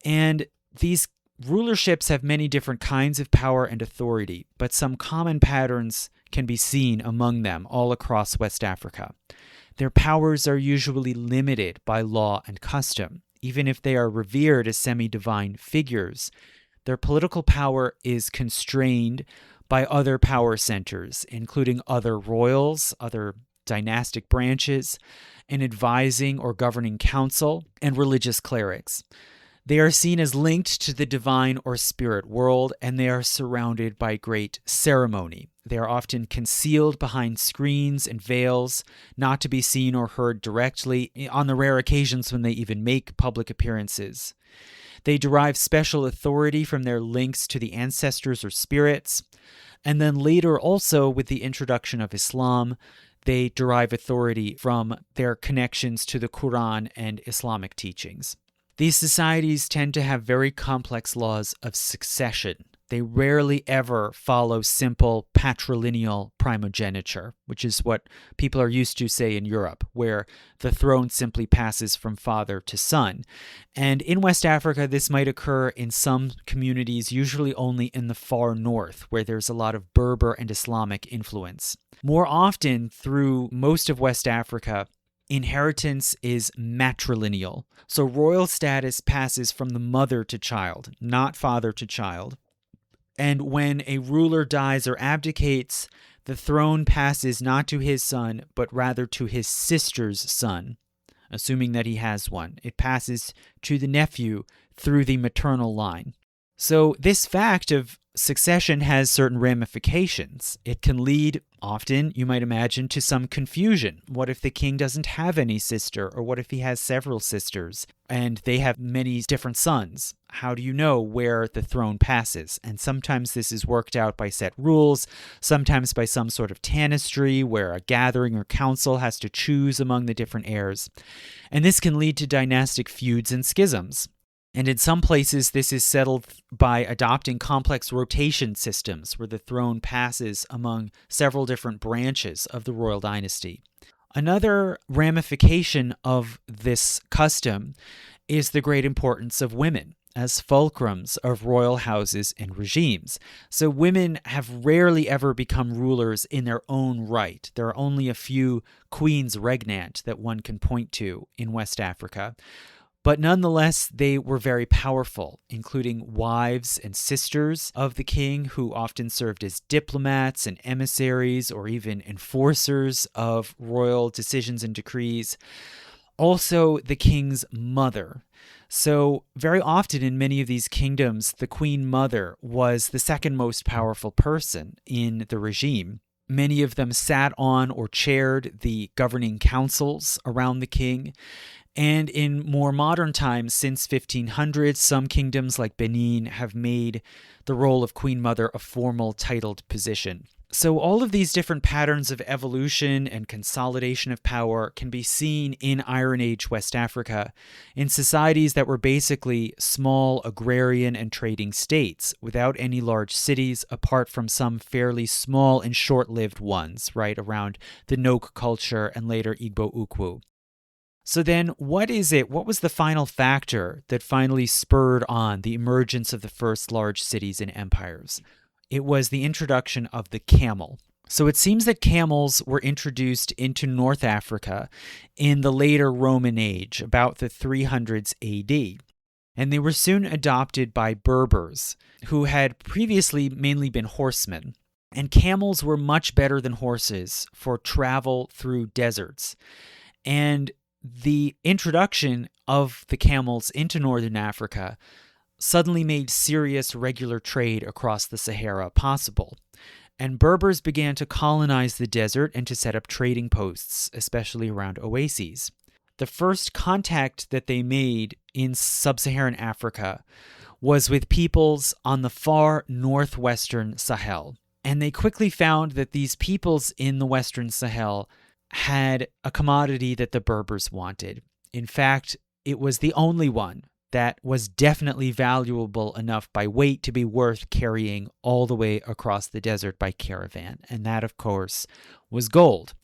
And these rulerships have many different kinds of power and authority, but some common patterns can be seen among them all across West Africa. Their powers are usually limited by law and custom. Even if they are revered as semi-divine figures, their political power is constrained by other power centers, including other royals, other dynastic branches, an advising or governing council, and religious clerics. They are seen as linked to the divine or spirit world, and they are surrounded by great ceremony. They are often concealed behind screens and veils, not to be seen or heard directly, on the rare occasions when they even make public appearances. They derive special authority from their links to the ancestors or spirits, and then later also with the introduction of Islam, they derive authority from their connections to the Quran and Islamic teachings. These societies tend to have very complex laws of succession. They rarely ever follow simple patrilineal primogeniture, which is what people are used to, say, in Europe, where the throne simply passes from father to son. And in West Africa, this might occur in some communities, usually only in the far north, where there's a lot of Berber and Islamic influence. More often, through most of West Africa, inheritance is matrilineal. So royal status passes from the mother to child, not father to child. And when a ruler dies or abdicates, the throne passes not to his son, but rather to his sister's son, assuming that he has one. It passes to the nephew through the maternal line. So this fact of succession has certain ramifications. It can lead, often, you might imagine, to some confusion. What if the king doesn't have any sister? Or what if he has several sisters and they have many different sons? How do you know where the throne passes? And sometimes this is worked out by set rules, sometimes by some sort of tanistry where a gathering or council has to choose among the different heirs. And this can lead to dynastic feuds and schisms. And in some places, this is settled by adopting complex rotation systems where the throne passes among several different branches of the royal dynasty. Another ramification of this custom is the great importance of women as fulcrums of royal houses and regimes. So women have rarely ever become rulers in their own right. There are only a few queens regnant that one can point to in West Africa. But nonetheless, they were very powerful, including wives and sisters of the king who often served as diplomats and emissaries or even enforcers of royal decisions and decrees. Also, the king's mother. So very often in many of these kingdoms, the queen mother was the second most powerful person in the regime. Many of them sat on or chaired the governing councils around the king. And in more modern times, since 1500, some kingdoms like Benin have made the role of Queen Mother a formal titled position. So all of these different patterns of evolution and consolidation of power can be seen in Iron Age West Africa, in societies that were basically small agrarian and trading states, without any large cities, apart from some fairly small and short-lived ones, right around the Nok culture and later Igbo Ukwu. So then, what was the final factor that finally spurred on the emergence of the first large cities and empires? It was the introduction of the camel. So it seems that camels were introduced into North Africa in the later Roman age, about the 300s AD. And they were soon adopted by Berbers, who had previously mainly been horsemen. And camels were much better than horses for travel through deserts. And the introduction of the camels into northern Africa suddenly made serious regular trade across the Sahara possible. And Berbers began to colonize the desert and to set up trading posts, especially around oases. The first contact that they made in sub-Saharan Africa was with peoples on the far northwestern Sahel. And they quickly found that these peoples in the western Sahel had a commodity that the Berbers wanted. In fact, it was the only one that was definitely valuable enough by weight to be worth carrying all the way across the desert by caravan. And that, of course, was gold.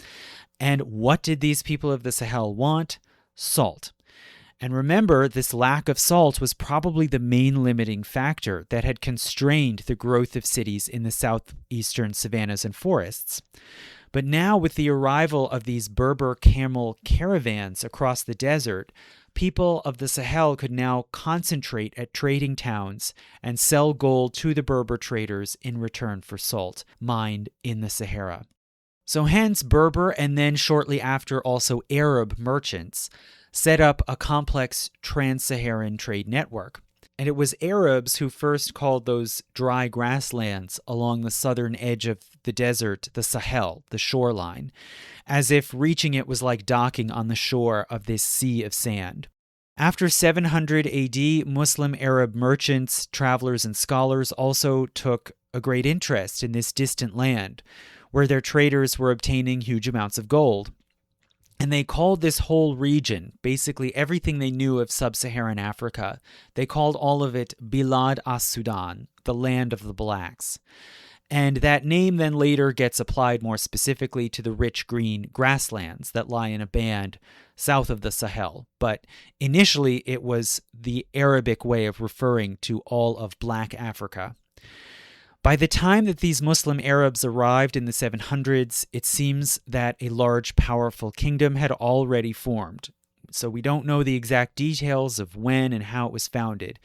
And what did these people of the Sahel want? Salt. And remember, this lack of salt was probably the main limiting factor that had constrained the growth of cities in the southeastern savannas and forests. But now, with the arrival of these Berber camel caravans across the desert, people of the Sahel could now concentrate at trading towns and sell gold to the Berber traders in return for salt mined in the Sahara. So hence, Berber and then shortly after also Arab merchants set up a complex trans-Saharan trade network. And it was Arabs who first called those dry grasslands along the southern edge of the desert the Sahel, the shoreline, as if reaching it was like docking on the shore of this sea of sand. After 700 AD, Muslim Arab merchants, travelers, and scholars also took a great interest in this distant land, where their traders were obtaining huge amounts of gold. And they called this whole region, basically everything they knew of sub-Saharan Africa, they called all of it Bilad as-Sudan, the land of the blacks. And that name then later gets applied more specifically to the rich green grasslands that lie in a band south of the Sahel. But initially it was the Arabic way of referring to all of black Africa. By the time that these Muslim Arabs arrived in the 700s, it seems that a large, powerful kingdom had already formed. So we don't know the exact details of when and how it was founded.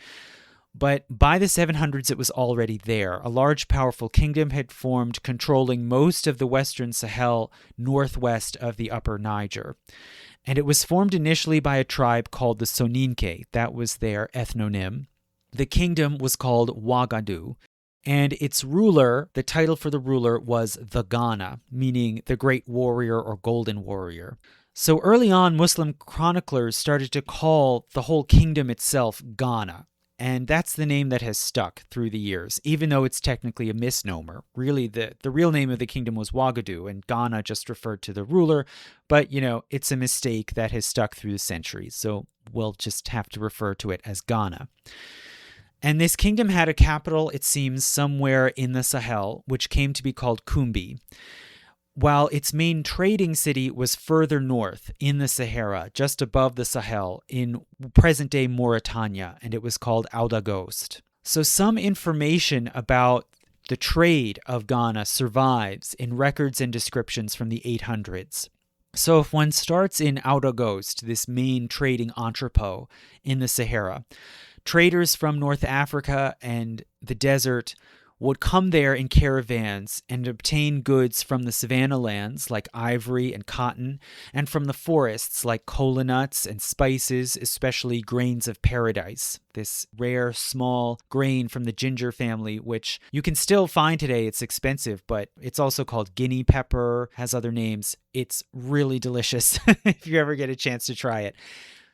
But by the 700s, it was already there. A large, powerful kingdom had formed, controlling most of the western Sahel northwest of the upper Niger. And it was formed initially by a tribe called the Soninke. That was their ethnonym. The kingdom was called Wagadu, and its ruler, the title for the ruler was the Ghana, meaning the great warrior or golden warrior. So early on, Muslim chroniclers started to call the whole kingdom itself Ghana, and that's the name that has stuck through the years, even though it's technically a misnomer. Really, the real name of the kingdom was Wagadu, and Ghana just referred to the ruler, but, it's a mistake that has stuck through the centuries, so we'll just have to refer to it as Ghana. And this kingdom had a capital, it seems, somewhere in the Sahel, which came to be called Kumbi, while its main trading city was further north in the Sahara, just above the Sahel, in present-day Mauritania, and it was called Oudagost. So some information about the trade of Ghana survives in records and descriptions from the 800s. So if one starts in Oudagost, this main trading entrepot in the Sahara, traders from North Africa and the desert would come there in caravans and obtain goods from the savanna lands like ivory and cotton, and from the forests like kola nuts and spices, especially grains of paradise, this rare small grain from the ginger family, which you can still find today. It's expensive, but it's also called Guinea pepper, has other names. It's really delicious if you ever get a chance to try it.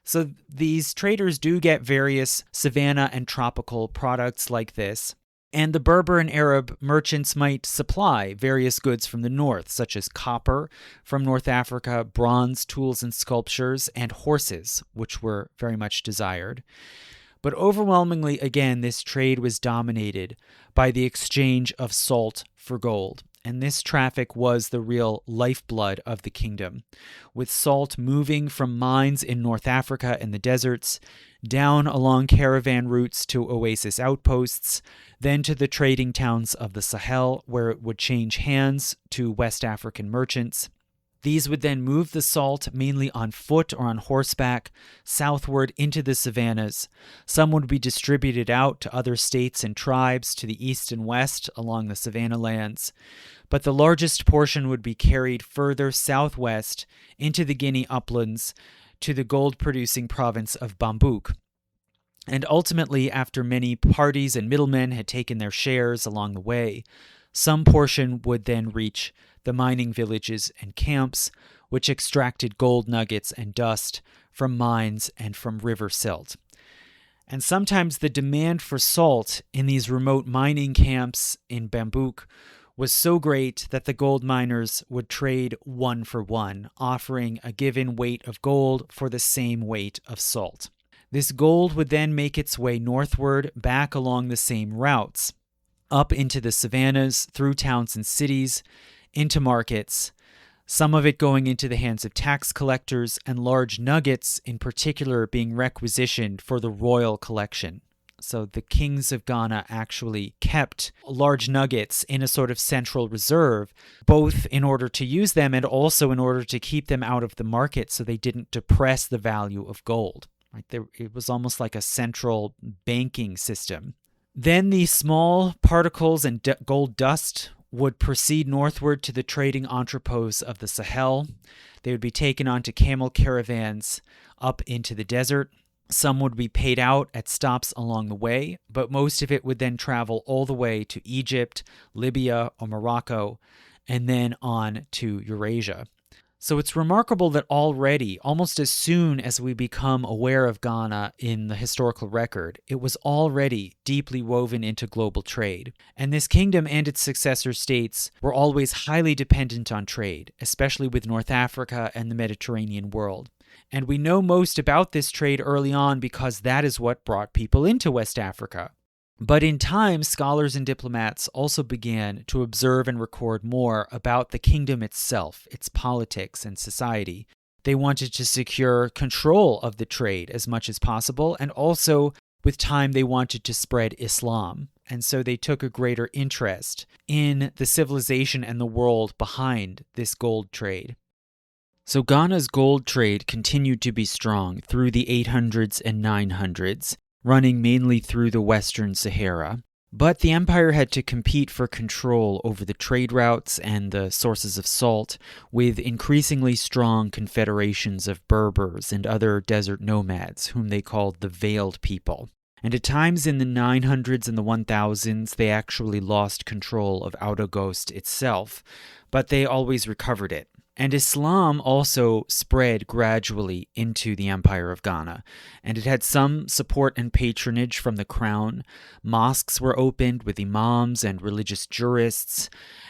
So these traders do get various savanna and tropical products like this. And the Berber and Arab merchants might supply various goods from the north, such as copper from North Africa, bronze tools and sculptures, and horses, which were very much desired. But overwhelmingly, again, this trade was dominated by the exchange of salt for gold. And this traffic was the real lifeblood of the kingdom, with salt moving from mines in North Africa and the deserts, down along caravan routes to oasis outposts, then to the trading towns of the Sahel, where it would change hands to West African merchants. These would then move the salt, mainly on foot or on horseback, southward into the savannas. Some would be distributed out to other states and tribes to the east and west along the savanna lands. But the largest portion would be carried further southwest into the Guinea uplands to the gold-producing province of Bambouk. And ultimately, after many parties and middlemen had taken their shares along the way, some portion would then reach the mining villages and camps, which extracted gold nuggets and dust from mines and from river silt. And sometimes the demand for salt in these remote mining camps in Bambouk was so great that the gold miners would trade 1 for 1, offering a given weight of gold for the same weight of salt. This gold would then make its way northward back along the same routes, up into the savannas, through towns and cities, into markets, some of it going into the hands of tax collectors, and large nuggets in particular being requisitioned for the royal collection. So the kings of Ghana actually kept large nuggets in a sort of central reserve, both in order to use them and also in order to keep them out of the market so they didn't depress the value of gold. Right? It was almost like a central banking system. Then these small particles and gold dust would proceed northward to the trading entrepôts of the Sahel. They would be taken onto camel caravans up into the desert. Some would be paid out at stops along the way, but most of it would then travel all the way to Egypt, Libya, or Morocco, and then on to Eurasia. So it's remarkable that already, almost as soon as we become aware of Ghana in the historical record, it was already deeply woven into global trade. And this kingdom and its successor states were always highly dependent on trade, especially with North Africa and the Mediterranean world. And we know most about this trade early on because that is what brought people into West Africa. But in time, scholars and diplomats also began to observe and record more about the kingdom itself, its politics and society. They wanted to secure control of the trade as much as possible, and also, with time, they wanted to spread Islam. And so they took a greater interest in the civilization and the world behind this gold trade. So Ghana's gold trade continued to be strong through the 800s and 900s, running mainly through the Western Sahara. But the empire had to compete for control over the trade routes and the sources of salt with increasingly strong confederations of Berbers and other desert nomads, whom they called the Veiled People. And at times in the 900s and the 1000s, they actually lost control of Outer Ghost itself, but they always recovered it. And Islam also spread gradually into the Empire of Ghana, and it had some support and patronage from the crown. Mosques were opened with imams and religious jurists,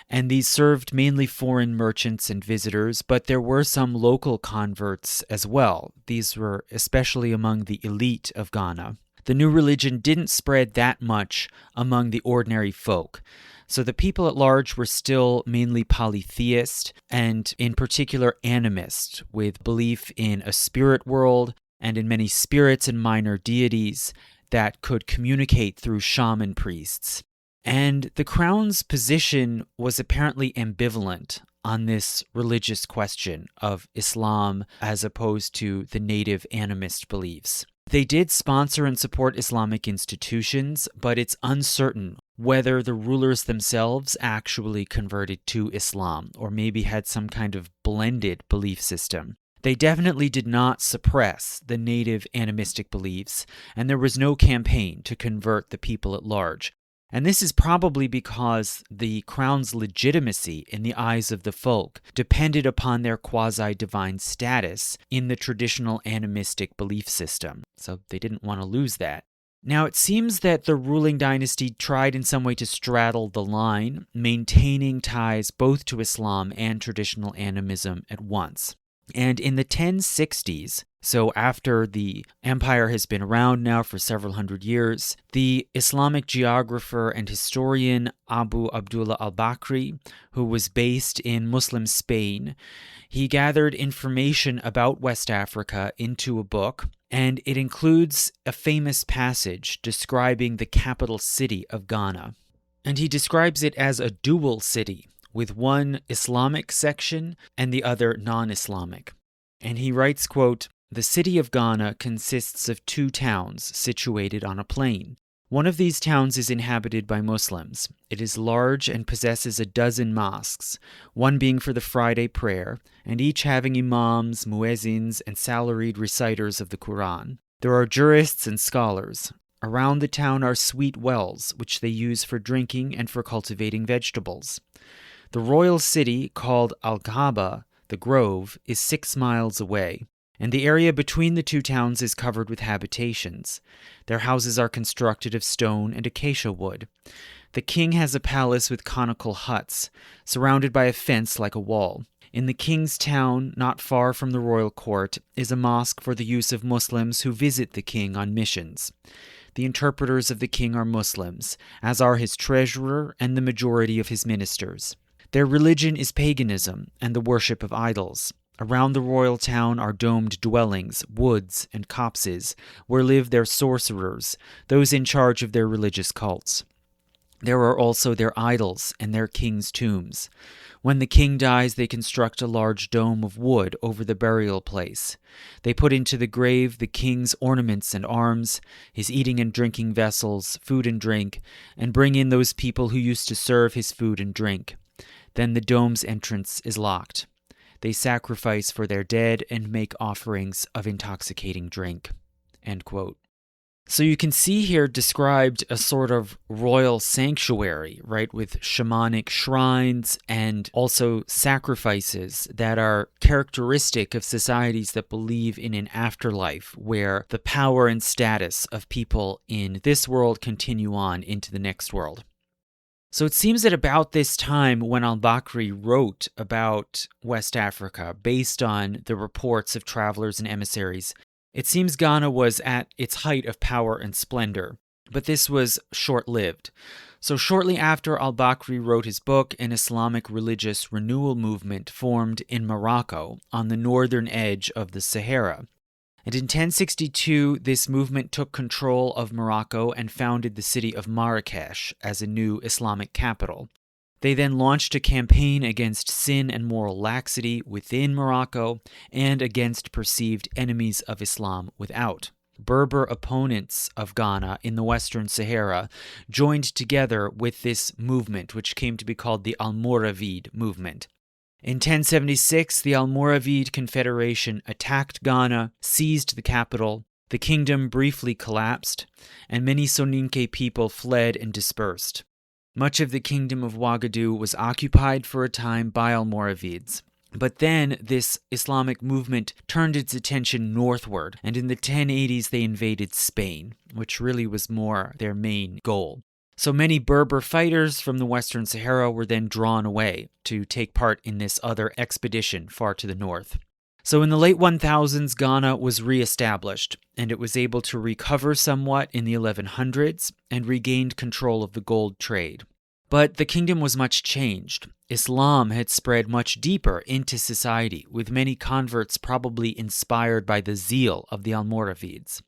and these served mainly foreign merchants and visitors, but there were some local converts as well. These were especially among the elite of Ghana. The new religion didn't spread that much among the ordinary folk. So the people at large were still mainly polytheist and in particular animist, with belief in a spirit world and in many spirits and minor deities that could communicate through shaman priests. And the crown's position was apparently ambivalent on this religious question of Islam as opposed to the native animist beliefs. They did sponsor and support Islamic institutions, but it's uncertain whether the rulers themselves actually converted to Islam or maybe had some kind of blended belief system. They definitely did not suppress the native animistic beliefs, and there was no campaign to convert the people at large. And this is probably because the crown's legitimacy in the eyes of the folk depended upon their quasi-divine status in the traditional animistic belief system. So they didn't want to lose that. Now, it seems that the ruling dynasty tried in some way to straddle the line, maintaining ties both to Islam and traditional animism at once. And in the 1060s, so after the empire has been around now for several hundred years, the Islamic geographer and historian Abu Abdullah al-Bakri, who was based in Muslim Spain, he gathered information about West Africa into a book, and it includes a famous passage describing the capital city of Ghana. And he describes it as a dual city, with one Islamic section and the other non-Islamic. And he writes, quote, "The city of Ghana consists of 2 towns situated on a plain. One of these towns is inhabited by Muslims. It is large and possesses a dozen mosques, one being for the Friday prayer, and each having imams, muezzins, and salaried reciters of the Quran. There are jurists and scholars. Around the town are sweet wells, which they use for drinking and for cultivating vegetables. The royal city, called Al-Kaaba, the Grove, is 6 miles away, and the area between the 2 towns is covered with habitations. Their houses are constructed of stone and acacia wood. The king has a palace with conical huts, surrounded by a fence like a wall. In the king's town, not far from the royal court, is a mosque for the use of Muslims who visit the king on missions. The interpreters of the king are Muslims, as are his treasurer and the majority of his ministers. Their religion is paganism and the worship of idols. Around the royal town are domed dwellings, woods, and copses, where live their sorcerers, those in charge of their religious cults. There are also their idols and their king's tombs. When the king dies, they construct a large dome of wood over the burial place. They put into the grave the king's ornaments and arms, his eating and drinking vessels, food and drink, and bring in those people who used to serve his food and drink. Then the dome's entrance is locked. They sacrifice for their dead and make offerings of intoxicating drink." End quote. So you can see here described a sort of royal sanctuary, right, with shamanic shrines and also sacrifices that are characteristic of societies that believe in an afterlife where the power and status of people in this world continue on into the next world. So it seems that about this time when al-Bakri wrote about West Africa, based on the reports of travelers and emissaries, it seems Ghana was at its height of power and splendor, but this was short-lived. So shortly after al-Bakri wrote his book, an Islamic religious renewal movement formed in Morocco on the northern edge of the Sahara. And in 1062, this movement took control of Morocco and founded the city of Marrakesh as a new Islamic capital. They then launched a campaign against sin and moral laxity within Morocco and against perceived enemies of Islam without. Berber opponents of Ghana in the Western Sahara joined together with this movement, which came to be called the Almoravid movement. In 1076, the Almoravid Confederation attacked Ghana, seized the capital, The kingdom briefly collapsed, and many Soninke people fled and dispersed. Much of the kingdom of Ouagadougou was occupied for a time by Almoravids. But then this Islamic movement turned its attention northward, and in the 1080s they invaded Spain, which really was more their main goal. So many Berber fighters from the Western Sahara were then drawn away to take part in this other expedition far to the north. So in the late 1000s, Ghana was re-established, and it was able to recover somewhat in the 1100s and regained control of the gold trade. But the kingdom was much changed. Islam had spread much deeper into society, with many converts probably inspired by the zeal of the Almoravids.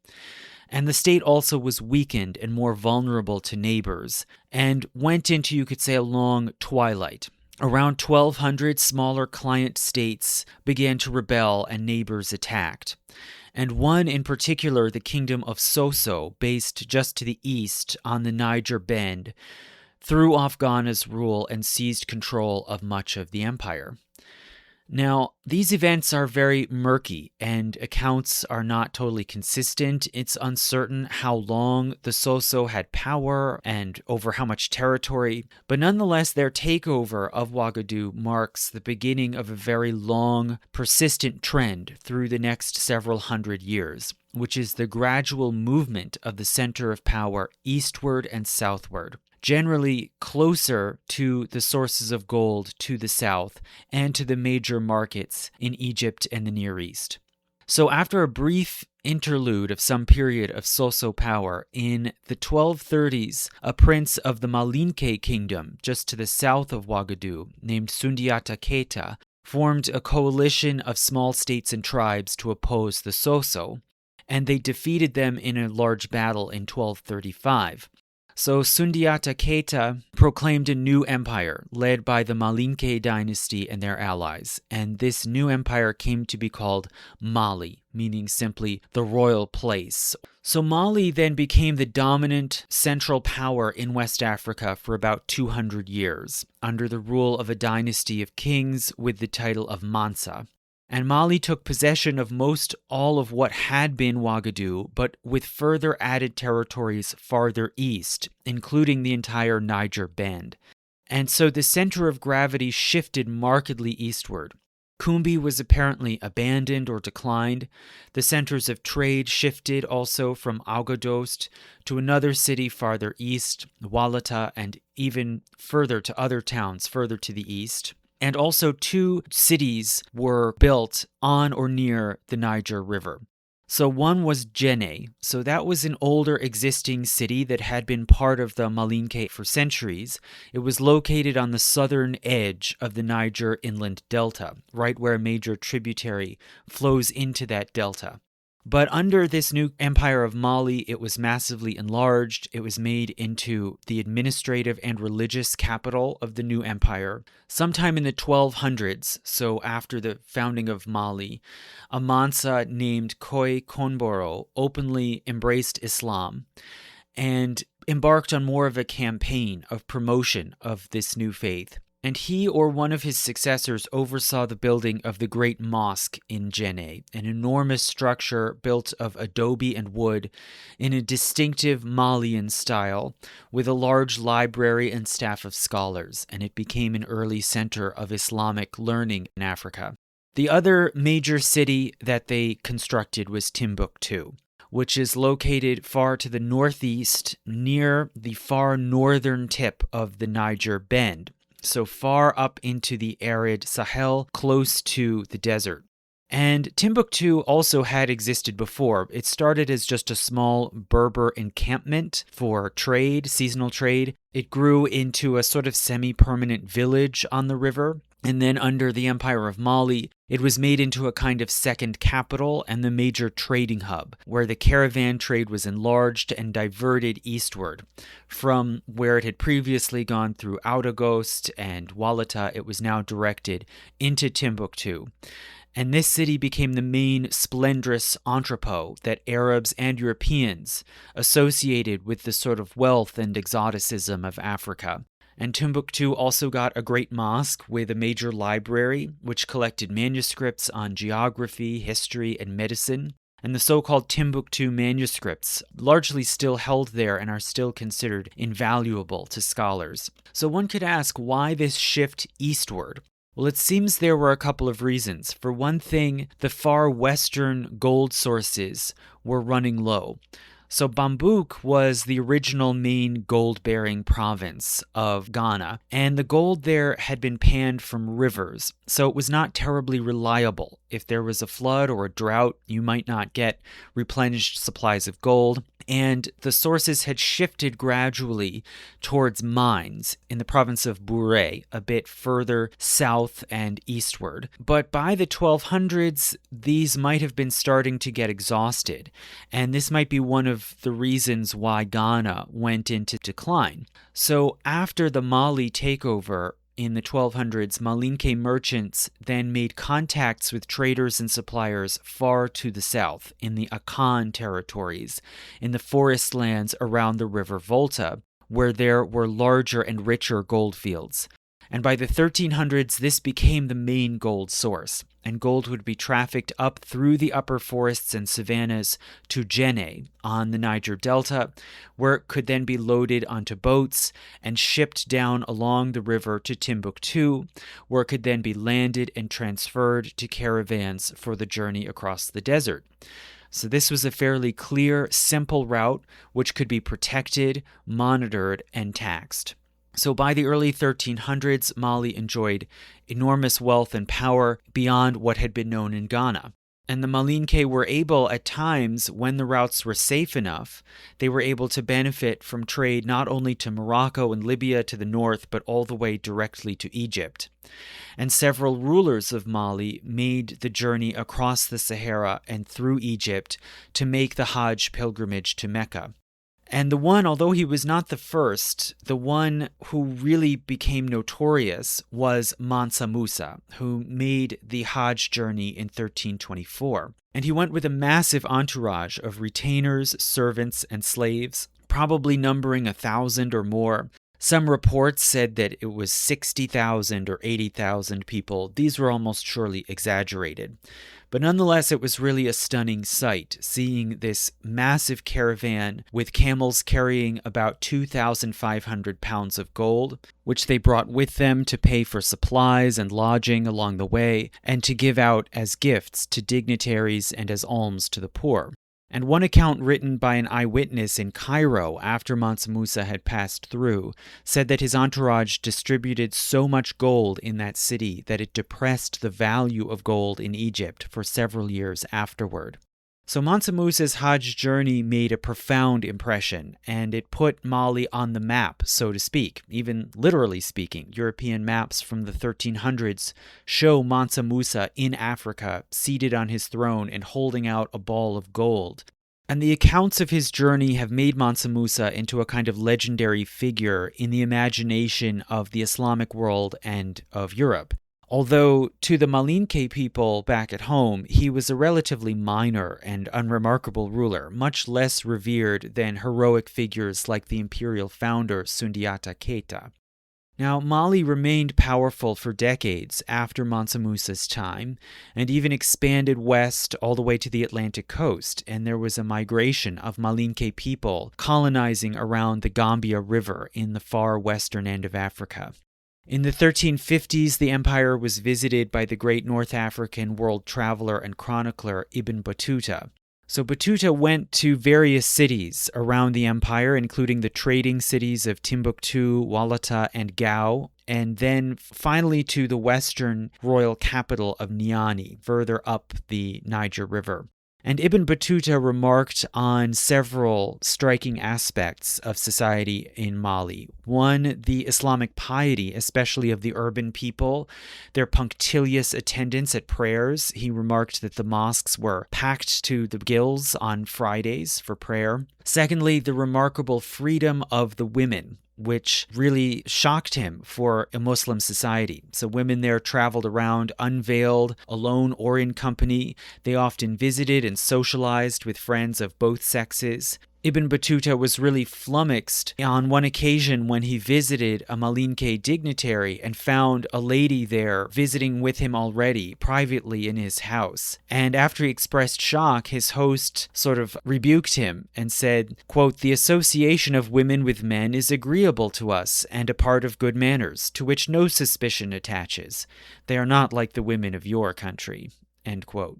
And the state also was weakened and more vulnerable to neighbors, and went into, you could say, a long twilight. Around 1200, smaller client states began to rebel and neighbors attacked. And one in particular, the kingdom of Soso, based just to the east on the Niger Bend, threw off Ghana's rule and seized control of much of the empire. Now, these events are very murky and accounts are not totally consistent. It's uncertain how long the Soso had power and over how much territory, but nonetheless, their takeover of Ouagadougou marks the beginning of a very long, persistent trend through the next several hundred years, which is the gradual movement of the center of power eastward and southward, generally closer to the sources of gold to the south and to the major markets in Egypt and the Near East. So after a brief interlude of some period of Soso power, in the 1230s, a prince of the Malinke kingdom, just to the south of Ouagadougou, named Sundiata Keita, formed a coalition of small states and tribes to oppose the Soso, and they defeated them in a large battle in 1235. So Sundiata Keita proclaimed a new empire led by the Malinke dynasty and their allies, and this new empire came to be called Mali, meaning simply the royal place. So Mali then became the dominant central power in West Africa for about 200 years, under the rule of a dynasty of kings with the title of Mansa. And Mali took possession of most all of what had been Ouagadougou, but with further added territories farther east, including the entire Niger Bend. And so the center of gravity shifted markedly eastward. Kumbi was apparently abandoned or declined. The centers of trade shifted also from Ouagadougou to another city farther east, Walata, and even further to other towns further to the east. And also 2 cities were built on or near the Niger River. So one was Guinea. So that was an older existing city that had been part of the Malinke for centuries. It was located on the southern edge of the Niger inland delta, right where a major tributary flows into that delta. But under this new empire of Mali, it was massively enlarged. It was made into the administrative and religious capital of the new empire. Sometime in the 1200s, so after the founding of Mali, a Mansa named Koi Konboro openly embraced Islam and embarked on more of a campaign of promotion of this new faith. And he or one of his successors oversaw the building of the Great Mosque in Guinea, an enormous structure built of adobe and wood in a distinctive Malian style, with a large library and staff of scholars, and it became an early center of Islamic learning in Africa. The other major city that they constructed was Timbuktu, which is located far to the northeast near the far northern tip of the Niger Bend, so far up into the arid Sahel, close to the desert. And Timbuktu also had existed before. It started as just a small Berber encampment for trade, seasonal trade. It grew into a sort of semi-permanent village on the river. And then under the Empire of Mali, it was made into a kind of second capital and the major trading hub, where the caravan trade was enlarged and diverted eastward. From where it had previously gone through Ouagadougou and Walata, it was now directed into Timbuktu. And this city became the main splendorous entrepot that Arabs and Europeans associated with the sort of wealth and exoticism of Africa. And Timbuktu also got a great mosque with a major library, which collected manuscripts on geography, history, and medicine. and the so-called Timbuktu manuscripts largely still held there and are still considered invaluable to scholars. So one could ask, why this shift eastward? Well, it seems there were a couple of reasons. For one thing, the far western gold sources were running low. So Bambouk was the original main gold-bearing province of Ghana, and the gold there had been panned from rivers, so it was not terribly reliable. If there was a flood or a drought, you might not get replenished supplies of gold, and the sources had shifted gradually towards mines in the province of Bouré, a bit further south and eastward. But by the 1200s, these might have been starting to get exhausted, and this might be one of the reasons why Ghana went into decline. So after the Mali takeover in the 1200s, Malinke merchants then made contacts with traders and suppliers far to the south in the Akan territories, in the forest lands around the river Volta, where there were larger and richer gold fields. And by the 1300s, this became the main gold source, and gold would be trafficked up through the upper forests and savannas to Guinea on the Niger Delta, where it could then be loaded onto boats and shipped down along the river to Timbuktu, where it could then be landed and transferred to caravans for the journey across the desert. So this was a fairly clear, simple route which could be protected, monitored, and taxed. So by the early 1300s, Mali enjoyed enormous wealth and power beyond what had been known in Ghana. And the Malinke were able, at times, when the routes were safe enough, they were able to benefit from trade not only to Morocco and Libya to the north, but all the way directly to Egypt. And several rulers of Mali made the journey across the Sahara and through Egypt to make the Hajj pilgrimage to Mecca. And the one, although he was not the first, the one who really became notorious was Mansa Musa, who made the Hajj journey in 1324. And he went with a massive entourage of retainers, servants, and slaves, probably numbering 1,000 or more. Some reports said that it was 60,000 or 80,000 people. These were almost surely exaggerated. But nonetheless, it was really a stunning sight, seeing this massive caravan with camels carrying about 2,500 pounds of gold, which they brought with them to pay for supplies and lodging along the way, and to give out as gifts to dignitaries and as alms to the poor. And one account written by an eyewitness in Cairo after Mansa Musa had passed through said that his entourage distributed so much gold in that city that it depressed the value of gold in Egypt for several years afterward. So Mansa Musa's Hajj journey made a profound impression, and it put Mali on the map, so to speak, even literally speaking. European maps from the 1300s show Mansa Musa in Africa, seated on his throne and holding out a ball of gold. And the accounts of his journey have made Mansa Musa into a kind of legendary figure in the imagination of the Islamic world and of Europe. Although to the Malinke people back at home, he was a relatively minor and unremarkable ruler, much less revered than heroic figures like the imperial founder Sundiata Keita. Now, Mali remained powerful for decades after Mansa Musa's time, and even expanded west all the way to the Atlantic coast, and there was a migration of Malinke people colonizing around the Gambia River in the far western end of Africa. In the 1350s, the empire was visited by the great North African world traveler and chronicler Ibn Battuta. So Battuta went to various cities around the empire, including the trading cities of Timbuktu, Wallata, and Gao, and then finally to the western royal capital of Niani, further up the Niger River. And Ibn Battuta remarked on several striking aspects of society in Mali. One, the Islamic piety, especially of the urban people, their punctilious attendance at prayers. He remarked that the mosques were packed to the gills on Fridays for prayer. Secondly, the remarkable freedom of the women, which really shocked him for a Muslim society. So women there traveled around unveiled, alone or in company. They often visited and socialized with friends of both sexes. Ibn Battuta was really flummoxed on one occasion when he visited a Malinke dignitary and found a lady there visiting with him already, privately in his house. And after he expressed shock, his host sort of rebuked him and said, quote, "The association of women with men is agreeable to us and a part of good manners, to which no suspicion attaches. They are not like the women of your country," end quote.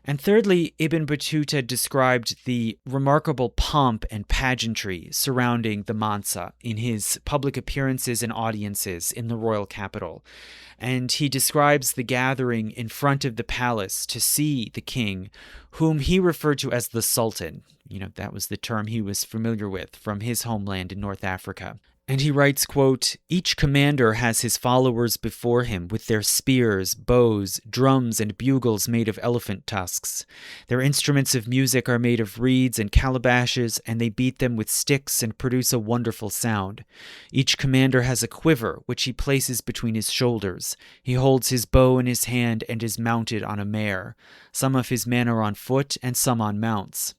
And thirdly, Ibn Battuta described the remarkable pomp and pageantry surrounding the Mansa in his public appearances and audiences in the royal capital. And he describes the gathering in front of the palace to see the king, whom he referred to as the Sultan. That was the term he was familiar with from his homeland in North Africa. And he writes, quote, "Each commander has his followers before him with their spears, bows, drums, and bugles made of elephant tusks. Their instruments of music are made of reeds and calabashes, and they beat them with sticks and produce a wonderful sound. Each commander has a quiver, which he places between his shoulders. He holds his bow in his hand and is mounted on a mare. Some of his men are on foot and some on mounts.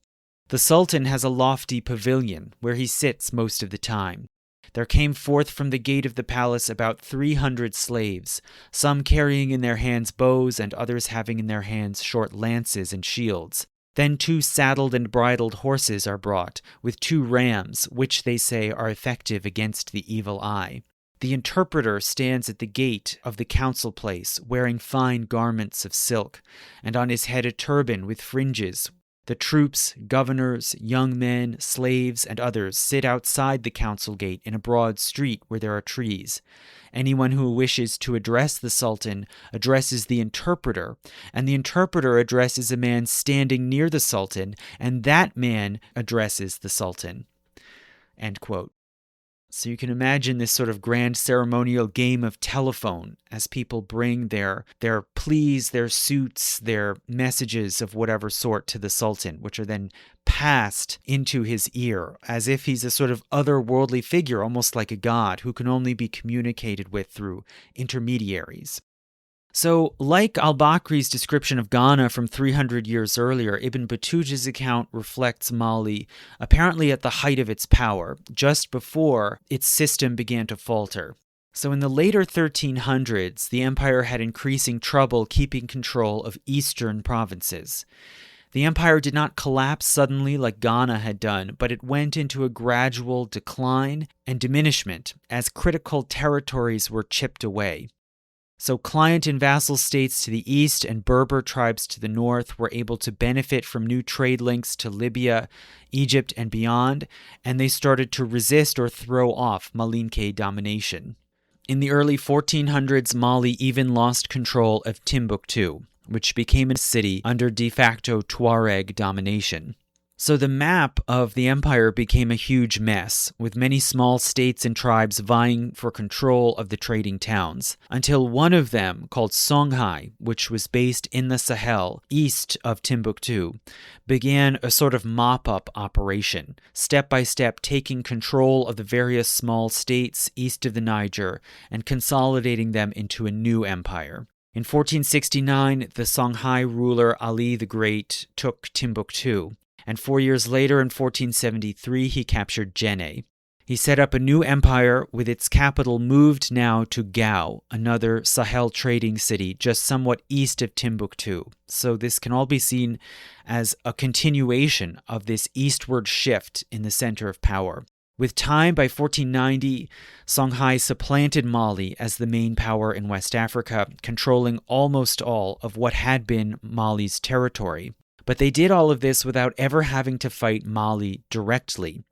The Sultan has a lofty pavilion where he sits most of the time. There came forth from the gate of the palace about 300 slaves, some carrying in their hands bows and others having in their hands short lances and shields. Then 2 saddled and bridled horses are brought, with 2 rams, which they say are effective against the evil eye. The interpreter stands at the gate of the council place, wearing fine garments of silk, and on his head a turban with fringes. The troops, governors, young men, slaves, and others sit outside the council gate in a broad street where there are trees. Anyone who wishes to address the Sultan addresses the interpreter, and the interpreter addresses a man standing near the Sultan, and that man addresses the Sultan." End quote. So you can imagine this sort of grand ceremonial game of telephone as people bring their pleas, their suits, their messages of whatever sort to the Sultan, which are then passed into his ear as if he's a sort of otherworldly figure, almost like a god who can only be communicated with through intermediaries. So, like al-Bakri's description of Ghana from 300 years earlier, Ibn Battuta's account reflects Mali apparently at the height of its power, just before its system began to falter. So in the later 1300s, the empire had increasing trouble keeping control of eastern provinces. The empire did not collapse suddenly like Ghana had done, but it went into a gradual decline and diminishment as critical territories were chipped away. So client and vassal states to the east and Berber tribes to the north were able to benefit from new trade links to Libya, Egypt, and beyond, and they started to resist or throw off Malinke domination. In the early 1400s, Mali even lost control of Timbuktu, which became a city under de facto Tuareg domination. So the map of the empire became a huge mess, with many small states and tribes vying for control of the trading towns, until one of them, called Songhai, which was based in the Sahel, east of Timbuktu, began a sort of mop-up operation, step by step taking control of the various small states east of the Niger and consolidating them into a new empire. In 1469, the Songhai ruler Ali the Great took Timbuktu, and 4 years later, in 1473, he captured Guinea. He set up a new empire with its capital moved now to Gao, another Sahel trading city just somewhat east of Timbuktu. So this can all be seen as a continuation of this eastward shift in the center of power. With time, by 1490, Songhai supplanted Mali as the main power in West Africa, controlling almost all of what had been Mali's territory. But they did all of this without ever having to fight Mali directly.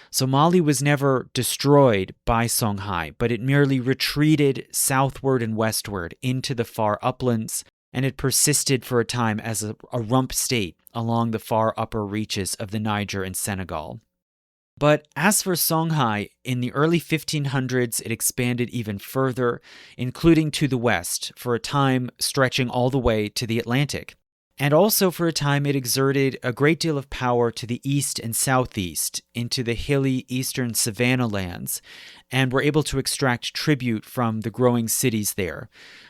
So Mali was never destroyed by Songhai, but it merely retreated southward and westward into the far uplands, and it persisted for a time as a rump state along the far upper reaches of the Niger and Senegal. But as for Songhai, in the early 1500s, it expanded even further, including to the west, for a time stretching all the way to the Atlantic. And also for a time it exerted a great deal of power to the east and southeast, into the hilly eastern savanna lands, and were able to extract tribute from the growing cities there.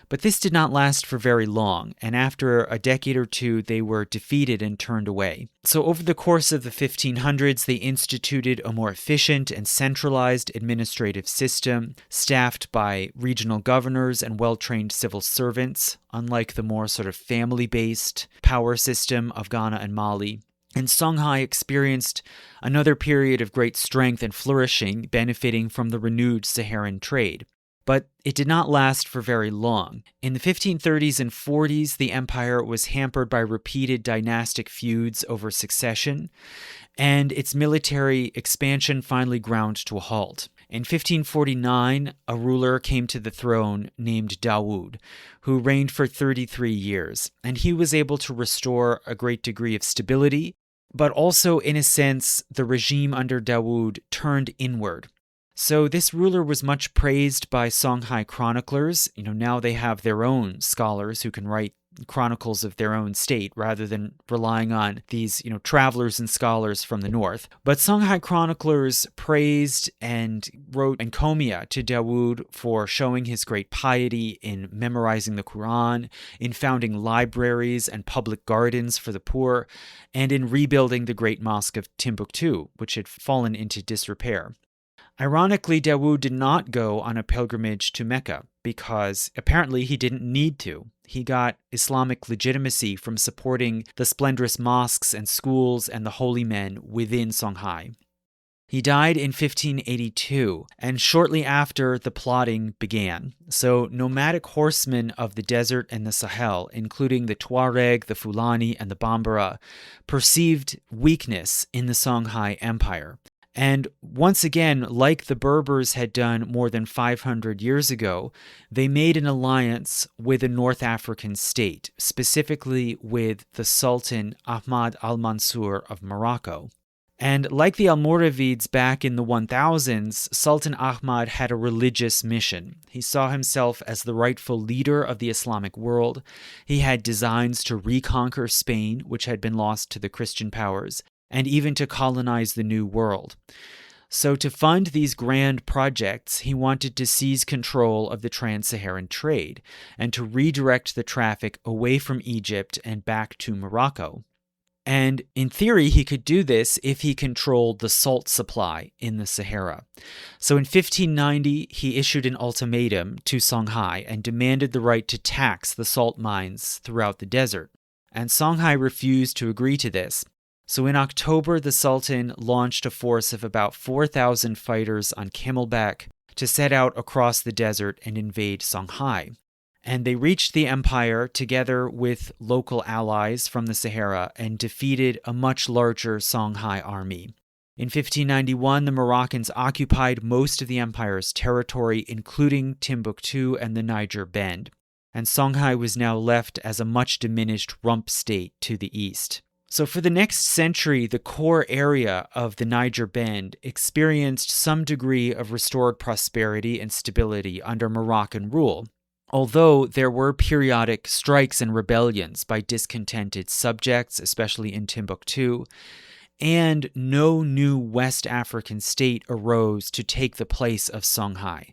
But this did not last for very long, and after a decade or two, they were defeated and turned away. So over the course of the 1500s, they instituted a more efficient and centralized administrative system, staffed by regional governors and well-trained civil servants, unlike the more sort of family-based power system of Ghana and Mali. And Songhai experienced another period of great strength and flourishing, benefiting from the renewed Saharan trade. But it did not last for very long. In the 1530s and 40s, the empire was hampered by repeated dynastic feuds over succession, and its military expansion finally ground to a halt. In 1549, a ruler came to the throne named Dawood, who reigned for 33 years, and he was able to restore a great degree of stability, but also, in a sense, the regime under Dawood turned inward. So this ruler was much praised by Songhai chroniclers. Now they have their own scholars who can write chronicles of their own state rather than relying on these, travelers and scholars from the north. But Songhai chroniclers praised and wrote encomium to Dawood for showing his great piety in memorizing the Quran, in founding libraries and public gardens for the poor, and in rebuilding the great mosque of Timbuktu, which had fallen into disrepair. Ironically, Dawood did not go on a pilgrimage to Mecca because apparently he didn't need to. He got Islamic legitimacy from supporting the splendorous mosques and schools and the holy men within Songhai. He died in 1582, and shortly after, the plotting began. So nomadic horsemen of the desert and the Sahel, including the Tuareg, the Fulani, and the Bambara, perceived weakness in the Songhai Empire. And once again, like the Berbers had done more than 500 years ago, they made an alliance with a North African state, specifically with the Sultan Ahmad al-Mansur of Morocco. And like the Almoravids back in the 1000s, Sultan Ahmad had a religious mission. He saw himself as the rightful leader of the Islamic world. He had designs to reconquer Spain, which had been lost to the Christian powers, and even to colonize the New World. So to fund these grand projects, he wanted to seize control of the trans-Saharan trade and to redirect the traffic away from Egypt and back to Morocco. And in theory, he could do this if he controlled the salt supply in the Sahara. So in 1590, he issued an ultimatum to Songhai and demanded the right to tax the salt mines throughout the desert. And Songhai refused to agree to this. So in October, the Sultan launched a force of about 4,000 fighters on camelback to set out across the desert and invade Songhai. And they reached the empire together with local allies from the Sahara and defeated a much larger Songhai army. In 1591, the Moroccans occupied most of the empire's territory, including Timbuktu and the Niger Bend. And Songhai was now left as a much diminished rump state to the east. So for the next century, the core area of the Niger Bend experienced some degree of restored prosperity and stability under Moroccan rule, although there were periodic strikes and rebellions by discontented subjects, especially in Timbuktu, and no new West African state arose to take the place of Songhai.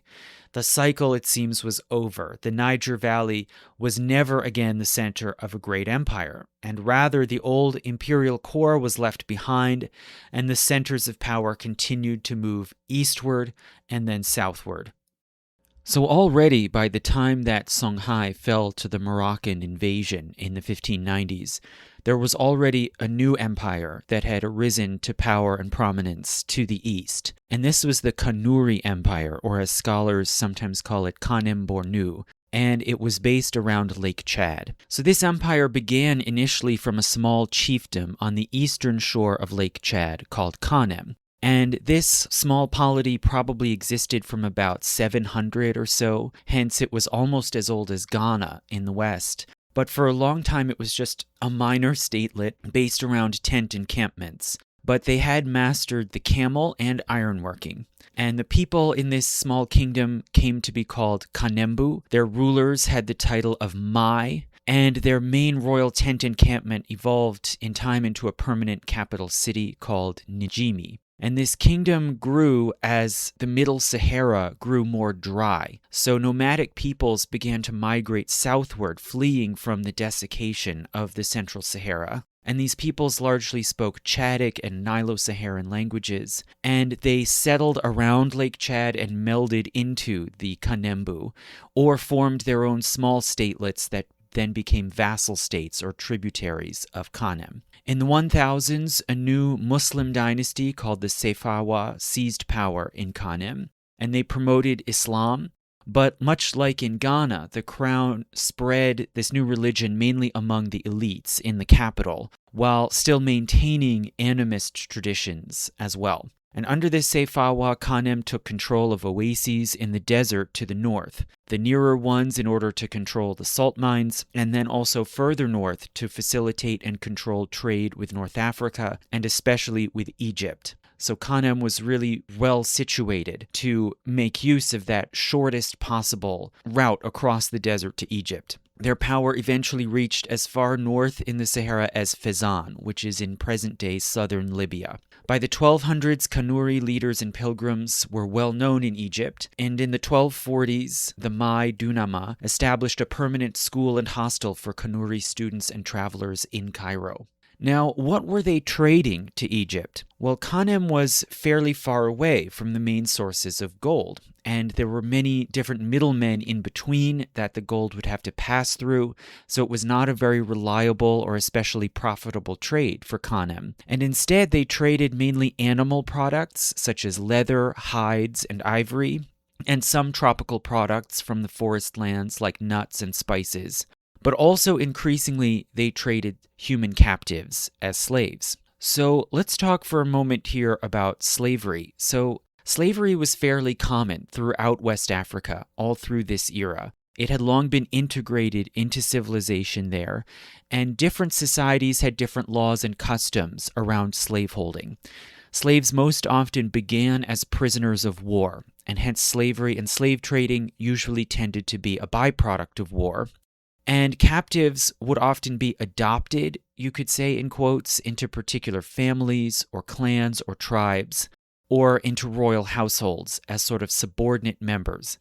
The cycle, it seems, was over. The Niger Valley was never again the center of a great empire, and rather the old imperial core was left behind, and the centers of power continued to move eastward and then southward. So already by the time that Songhai fell to the Moroccan invasion in the 1590s, there was already a new empire that had arisen to power and prominence to the east. And this was the Kanuri Empire, or as scholars sometimes call it, Kanem Bornu, and it was based around Lake Chad. So this empire began initially from a small chiefdom on the eastern shore of Lake Chad called Kanem. And this small polity probably existed from about 700 or so, hence it was almost as old as Ghana in the west. But for a long time it was just a minor statelet based around tent encampments. But they had mastered the camel and ironworking. And the people in this small kingdom came to be called Kanembu. Their rulers had the title of Mai, and their main royal tent encampment evolved in time into a permanent capital city called Njimi. And this kingdom grew as the Middle Sahara grew more dry. So nomadic peoples began to migrate southward, fleeing from the desiccation of the Central Sahara. And these peoples largely spoke Chadic and Nilo-Saharan languages, and they settled around Lake Chad and melded into the Kanembu, or formed their own small statelets that then became vassal states or tributaries of Kanem. In the 1000s, a new Muslim dynasty called the Safawa seized power in Kanem, and they promoted Islam. But much like in Ghana, the crown spread this new religion mainly among the elites in the capital, while still maintaining animist traditions as well. And under this Safawa, Kanem took control of oases in the desert to the north, the nearer ones in order to control the salt mines, and then also further north to facilitate and control trade with North Africa, and especially with Egypt. So Kanem was really well situated to make use of that shortest possible route across the desert to Egypt. Their power eventually reached as far north in the Sahara as Fezzan, which is in present-day southern Libya. By the 1200s, Kanuri leaders and pilgrims were well known in Egypt, and in the 1240s, the Mai Dunama established a permanent school and hostel for Kanuri students and travelers in Cairo. Now, what were they trading to Egypt? Well, Kanem was fairly far away from the main sources of gold, and there were many different middlemen in between that the gold would have to pass through, so it was not a very reliable or especially profitable trade for Kanem. And instead, they traded mainly animal products such as leather, hides, and ivory, and some tropical products from the forest lands like nuts and spices. But also increasingly, they traded human captives as slaves. So let's talk for a moment here about slavery. So slavery was fairly common throughout West Africa, all through this era. It had long been integrated into civilization there, and different societies had different laws and customs around slaveholding. Slaves most often began as prisoners of war, and hence slavery and slave trading usually tended to be a byproduct of war. And captives would often be adopted, you could say in quotes, into particular families or clans or tribes, or into royal households as sort of subordinate members.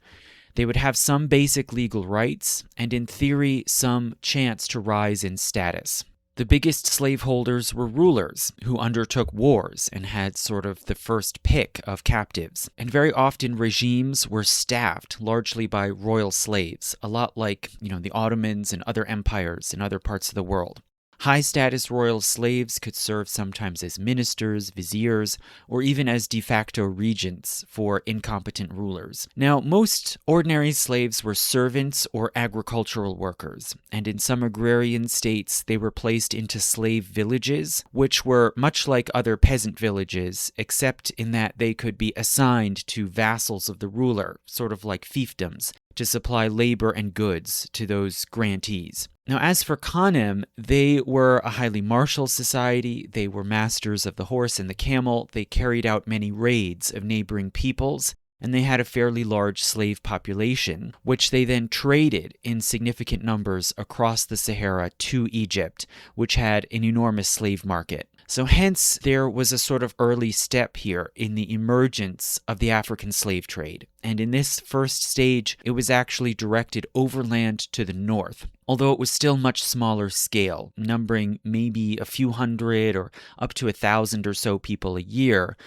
They would have some basic legal rights, and in theory, some chance to rise in status. The biggest slaveholders were rulers who undertook wars and had sort of the first pick of captives. And very often regimes were staffed largely by royal slaves, a lot like, the Ottomans and other empires in other parts of the world. High-status royal slaves could serve sometimes as ministers, viziers, or even as de facto regents for incompetent rulers. Now, most ordinary slaves were servants or agricultural workers, and in some agrarian states, they were placed into slave villages, which were much like other peasant villages, except in that they could be assigned to vassals of the ruler, sort of like fiefdoms, to supply labor and goods to those grantees. Now, as for Kanem, they were a highly martial society. They were masters of the horse and the camel. They carried out many raids of neighboring peoples, and they had a fairly large slave population, which they then traded in significant numbers across the Sahara to Egypt, which had an enormous slave market. So hence, there was a sort of early step here in the emergence of the African slave trade. And in this first stage, it was actually directed overland to the north, although it was still much smaller scale, numbering maybe a few hundred or up to 1,000 or so people a year.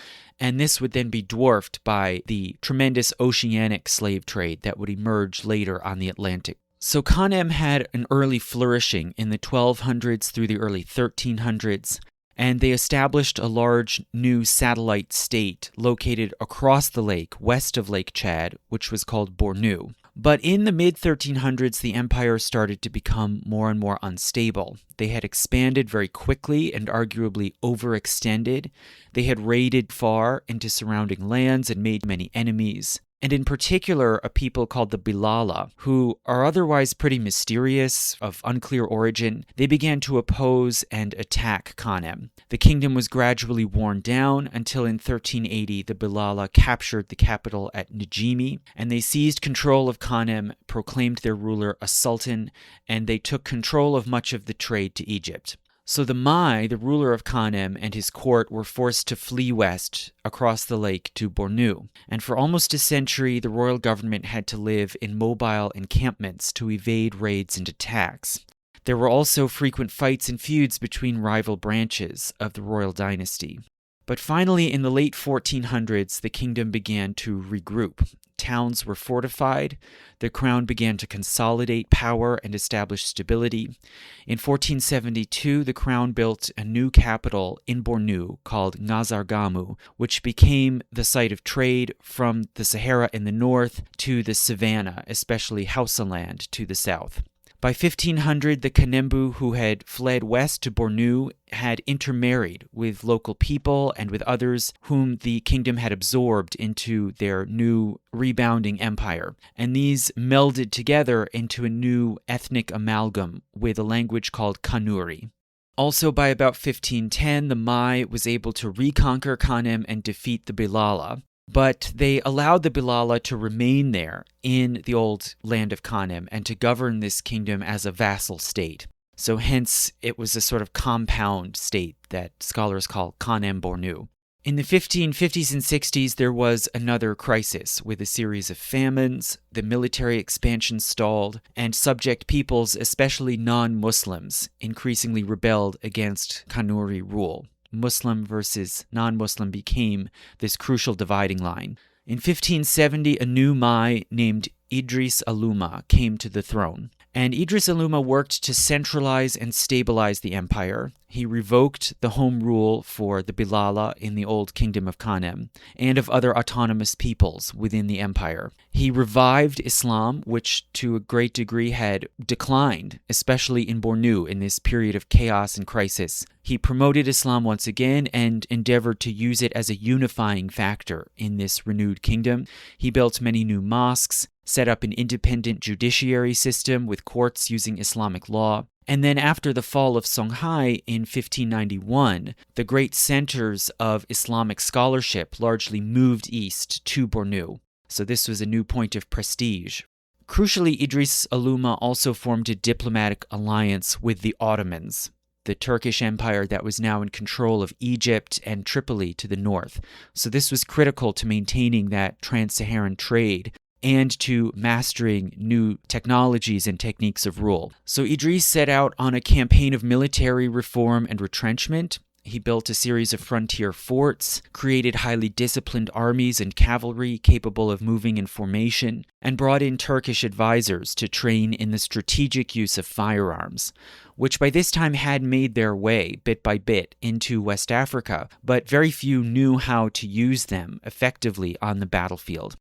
And this would then be dwarfed by the tremendous oceanic slave trade that would emerge later on the Atlantic. So Kanem had an early flourishing in the 1200s through the early 1300s. And they established a large new satellite state located across the lake, west of Lake Chad, which was called Bornu. But in the mid-1300s, the empire started to become more and more unstable. They had expanded very quickly and arguably overextended. They had raided far into surrounding lands and made many enemies. And in particular, a people called the Bilala, who are otherwise pretty mysterious, of unclear origin, they began to oppose and attack Kanem. The kingdom was gradually worn down until in 1380 the Bilala captured the capital at Njimi, and they seized control of Kanem, proclaimed their ruler a sultan, and they took control of much of the trade to Egypt. So the Mai, the ruler of Kanem, and his court were forced to flee west across the lake to Bornu. And for almost a century, the royal government had to live in mobile encampments to evade raids and attacks. There were also frequent fights and feuds between rival branches of the royal dynasty. But finally, in the late 1400s, the kingdom began to regroup. Towns were fortified, the crown began to consolidate power and establish stability. In 1472, the crown built a new capital in Bornu called Ngazargamu, which became the site of trade from the Sahara in the north to the savannah, especially Hausaland to the south. By 1500, the Kanembu who had fled west to Bornu had intermarried with local people and with others whom the kingdom had absorbed into their new rebounding empire. And these melded together into a new ethnic amalgam with a language called Kanuri. Also, by about 1510, the Mai was able to reconquer Kanem and defeat the Bilala. But they allowed the Bilala to remain there in the old land of Kanem and to govern this kingdom as a vassal state. So hence, it was a sort of compound state that scholars call Kanem Bornu. In the 1550s and 60s, there was another crisis with a series of famines, the military expansion stalled, and subject peoples, especially non-Muslims, increasingly rebelled against Kanuri rule. Muslim versus non-Muslim became this crucial dividing line. In 1570, a new Mai named Idris Aluma came to the throne. And Idris Aluma worked to centralize and stabilize the empire. He revoked the home rule for the Bilala in the old kingdom of Kanem and of other autonomous peoples within the empire. He revived Islam, which to a great degree had declined, especially in Bornu in this period of chaos and crisis. He promoted Islam once again and endeavored to use it as a unifying factor in this renewed kingdom. He built many new mosques, set up an independent judiciary system with courts using Islamic law. And then after the fall of Songhai in 1591, the great centers of Islamic scholarship largely moved east to Bornu. So this was a new point of prestige. Crucially, Idris Aluma also formed a diplomatic alliance with the Ottomans, the Turkish Empire that was now in control of Egypt and Tripoli to the north. So this was critical to maintaining that trans-Saharan trade and to mastering new technologies and techniques of rule. So Idris set out on a campaign of military reform and retrenchment. He built a series of frontier forts, created highly disciplined armies and cavalry capable of moving in formation, and brought in Turkish advisors to train in the strategic use of firearms, which by this time had made their way, bit by bit, into West Africa, but very few knew how to use them effectively on the battlefield.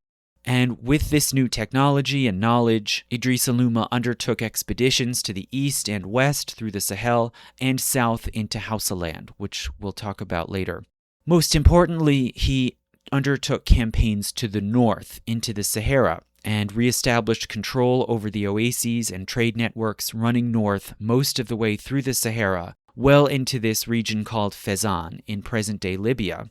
And with this new technology and knowledge, Idris Aluma undertook expeditions to the east and west through the Sahel and south into Hausaland, which we'll talk about later. Most importantly, he undertook campaigns to the north into the Sahara and reestablished control over the oases and trade networks running north most of the way through the Sahara, well into this region called Fezzan in present-day Libya.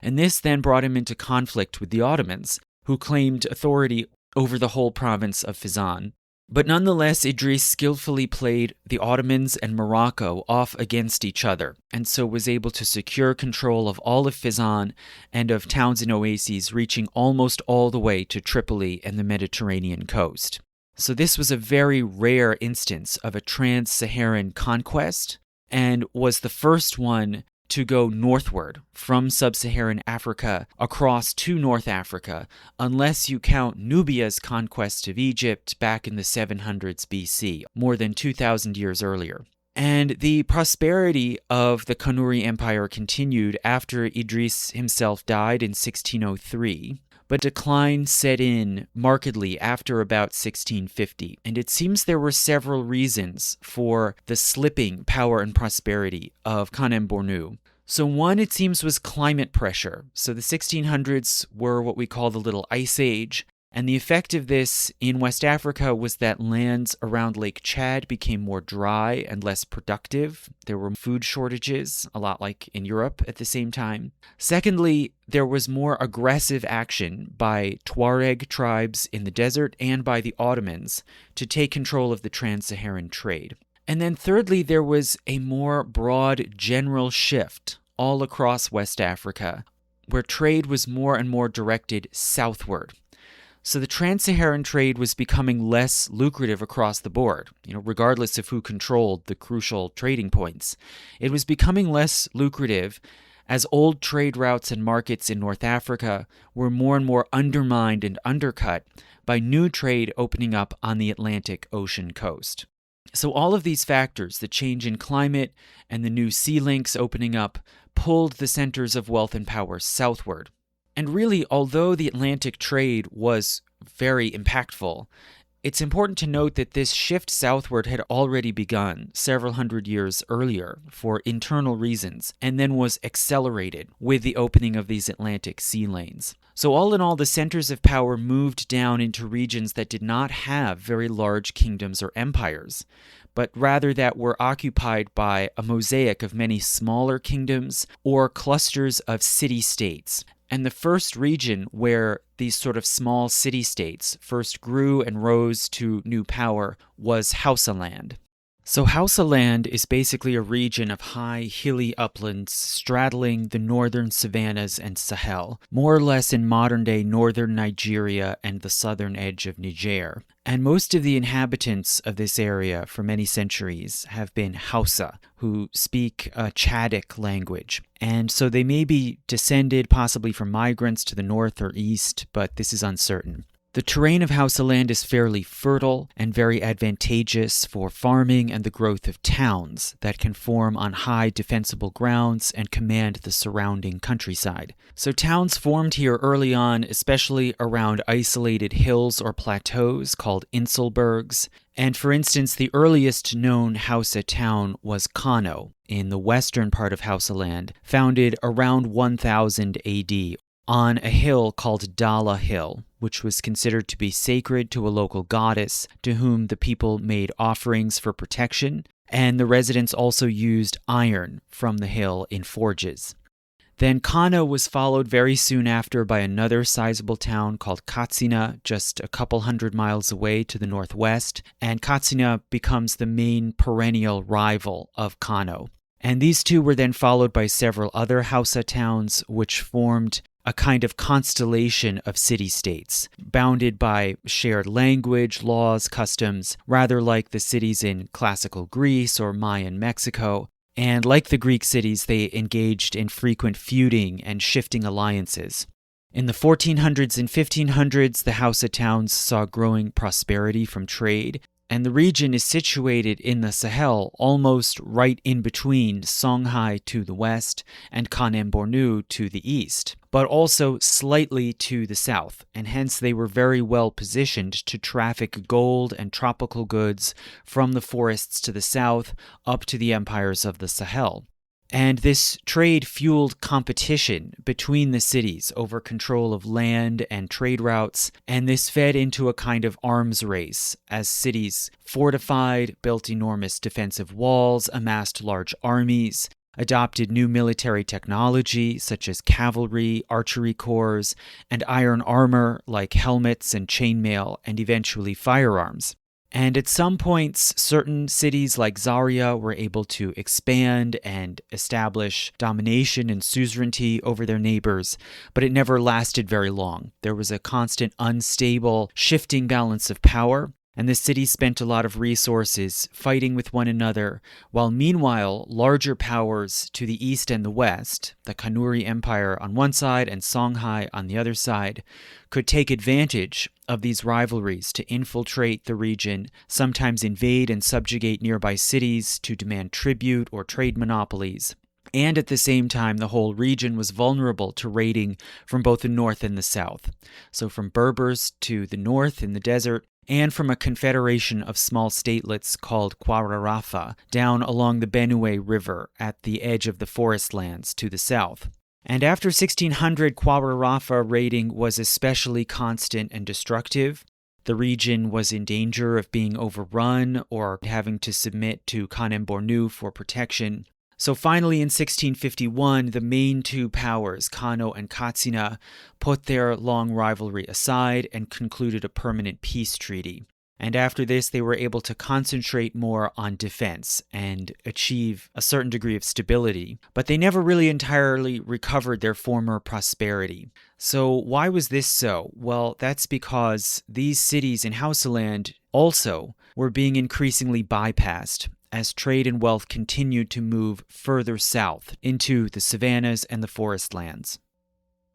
And this then brought him into conflict with the Ottomans, who claimed authority over the whole province of Fezzan. But nonetheless, Idris skillfully played the Ottomans and Morocco off against each other, and so was able to secure control of all of Fezzan and of towns and oases reaching almost all the way to Tripoli and the Mediterranean coast. So this was a very rare instance of a trans-Saharan conquest, and was the first one to go northward from sub-Saharan Africa across to North Africa, unless you count Nubia's conquest of Egypt back in the 700s BC, more than 2,000 years earlier. And the prosperity of the Kanuri Empire continued after Idris himself died in 1603, but decline set in markedly after about 1650. And it seems there were several reasons for the slipping power and prosperity of Kanem Bornu. So one, it seems, was climate pressure. So the 1600s were what we call the Little Ice Age. And the effect of this in West Africa was that lands around Lake Chad became more dry and less productive. There were food shortages, a lot like in Europe at the same time. Secondly, there was more aggressive action by Tuareg tribes in the desert and by the Ottomans to take control of the trans-Saharan trade. And then thirdly, there was a more broad general shift all across West Africa, where trade was more and more directed southward. So the trans-Saharan trade was becoming less lucrative across the board, regardless of who controlled the crucial trading points. It was becoming less lucrative as old trade routes and markets in North Africa were more and more undermined and undercut by new trade opening up on the Atlantic Ocean coast. So all of these factors, the change in climate and the new sea links opening up, pulled the centers of wealth and power southward. And really, although the Atlantic trade was very impactful, it's important to note that this shift southward had already begun several hundred years earlier for internal reasons, and then was accelerated with the opening of these Atlantic sea lanes. So all in all, the centers of power moved down into regions that did not have very large kingdoms or empires, but rather that were occupied by a mosaic of many smaller kingdoms or clusters of city-states. And the first region where these sort of small city-states first grew and rose to new power was Hausa land. So Hausa land is basically a region of high, hilly uplands straddling the northern savannas and Sahel, more or less in modern-day northern Nigeria and the southern edge of Niger. And most of the inhabitants of this area for many centuries have been Hausa, who speak a Chadic language. And so they may be descended possibly from migrants to the north or east, but this is uncertain. The terrain of Hausa land is fairly fertile and very advantageous for farming and the growth of towns that can form on high defensible grounds and command the surrounding countryside. So towns formed here early on, especially around isolated hills or plateaus called Inselbergs. And for instance, the earliest known Hausa town was Kano in the western part of Hausa land, founded around 1000 AD. On a hill called Dala Hill, which was considered to be sacred to a local goddess to whom the people made offerings for protection, and the residents also used iron from the hill in forges. Then Kano was followed very soon after by another sizable town called Katsina, just a couple hundred miles away to the northwest, and Katsina becomes the main perennial rival of Kano. And these two were then followed by several other Hausa towns, which formed a kind of constellation of city-states, bounded by shared language, laws, customs, rather like the cities in classical Greece or Mayan Mexico. And like the Greek cities, they engaged in frequent feuding and shifting alliances. In the 1400s and 1500s, the Hausa towns saw growing prosperity from trade, and the region is situated in the Sahel, almost right in between Songhai to the west and Kanem Bornu to the east, but also slightly to the south, and hence they were very well positioned to traffic gold and tropical goods from the forests to the south up to the empires of the Sahel. And this trade fueled competition between the cities over control of land and trade routes, and this fed into a kind of arms race as cities fortified, built enormous defensive walls, amassed large armies, adopted new military technology such as cavalry, archery corps, and iron armor like helmets and chainmail, and eventually firearms. And at some points, certain cities like Zaria were able to expand and establish domination and suzerainty over their neighbors, but it never lasted very long. There was a constant unstable, shifting balance of power, and the cities spent a lot of resources fighting with one another, while meanwhile, larger powers to the east and the west, the Kanuri Empire on one side and Songhai on the other side, could take advantage of these rivalries to infiltrate the region, sometimes invade and subjugate nearby cities to demand tribute or trade monopolies. And at the same time, the whole region was vulnerable to raiding from both the north and the south. So from Berbers to the north in the desert, and from a confederation of small statelets called Kwararafa down along the Benue River at the edge of the forest lands to the south. And after 1600, Kwararafa raiding was especially constant and destructive. The region was in danger of being overrun or having to submit to Kanem Bornu for protection. So finally, in 1651, the main two powers, Kano and Katsina, put their long rivalry aside and concluded a permanent peace treaty. And after this, they were able to concentrate more on defense and achieve a certain degree of stability. But they never really entirely recovered their former prosperity. So why was this so? Well, that's because these cities in Hausaland also were being increasingly bypassed as trade and wealth continued to move further south into the savannas and the forest lands.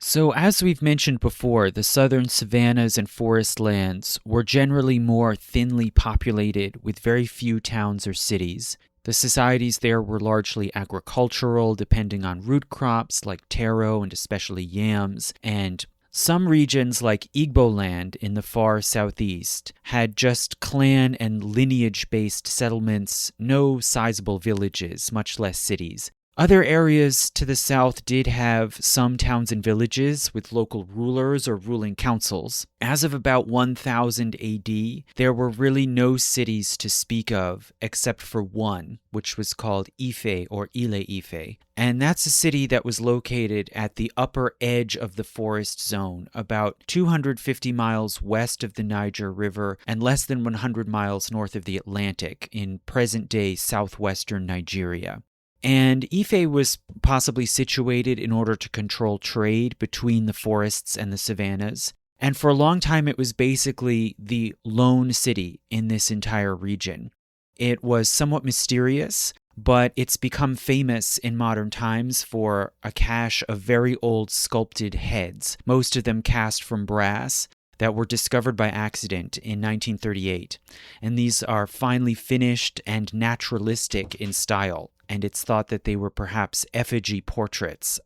So, as we've mentioned before, the southern savannas and forest lands were generally more thinly populated with very few towns or cities. The societies there were largely agricultural, depending on root crops like taro and especially yams, and some regions like Igbo land in the far southeast had just clan and lineage-based settlements, no sizable villages, much less cities. Other areas to the south did have some towns and villages with local rulers or ruling councils. As of about 1000 AD, there were really no cities to speak of except for one, which was called Ife or Ile Ife. And that's a city that was located at the upper edge of the forest zone, about 250 miles west of the Niger River and less than 100 miles north of the Atlantic in present-day southwestern Nigeria. And Ife was possibly situated in order to control trade between the forests and the savannas. And for a long time, it was basically the lone city in this entire region. It was somewhat mysterious, but it's become famous in modern times for a cache of very old sculpted heads, most of them cast from brass, that were discovered by accident in 1938. And these are finely finished and naturalistic in style, and it's thought that they were perhaps effigy portraits.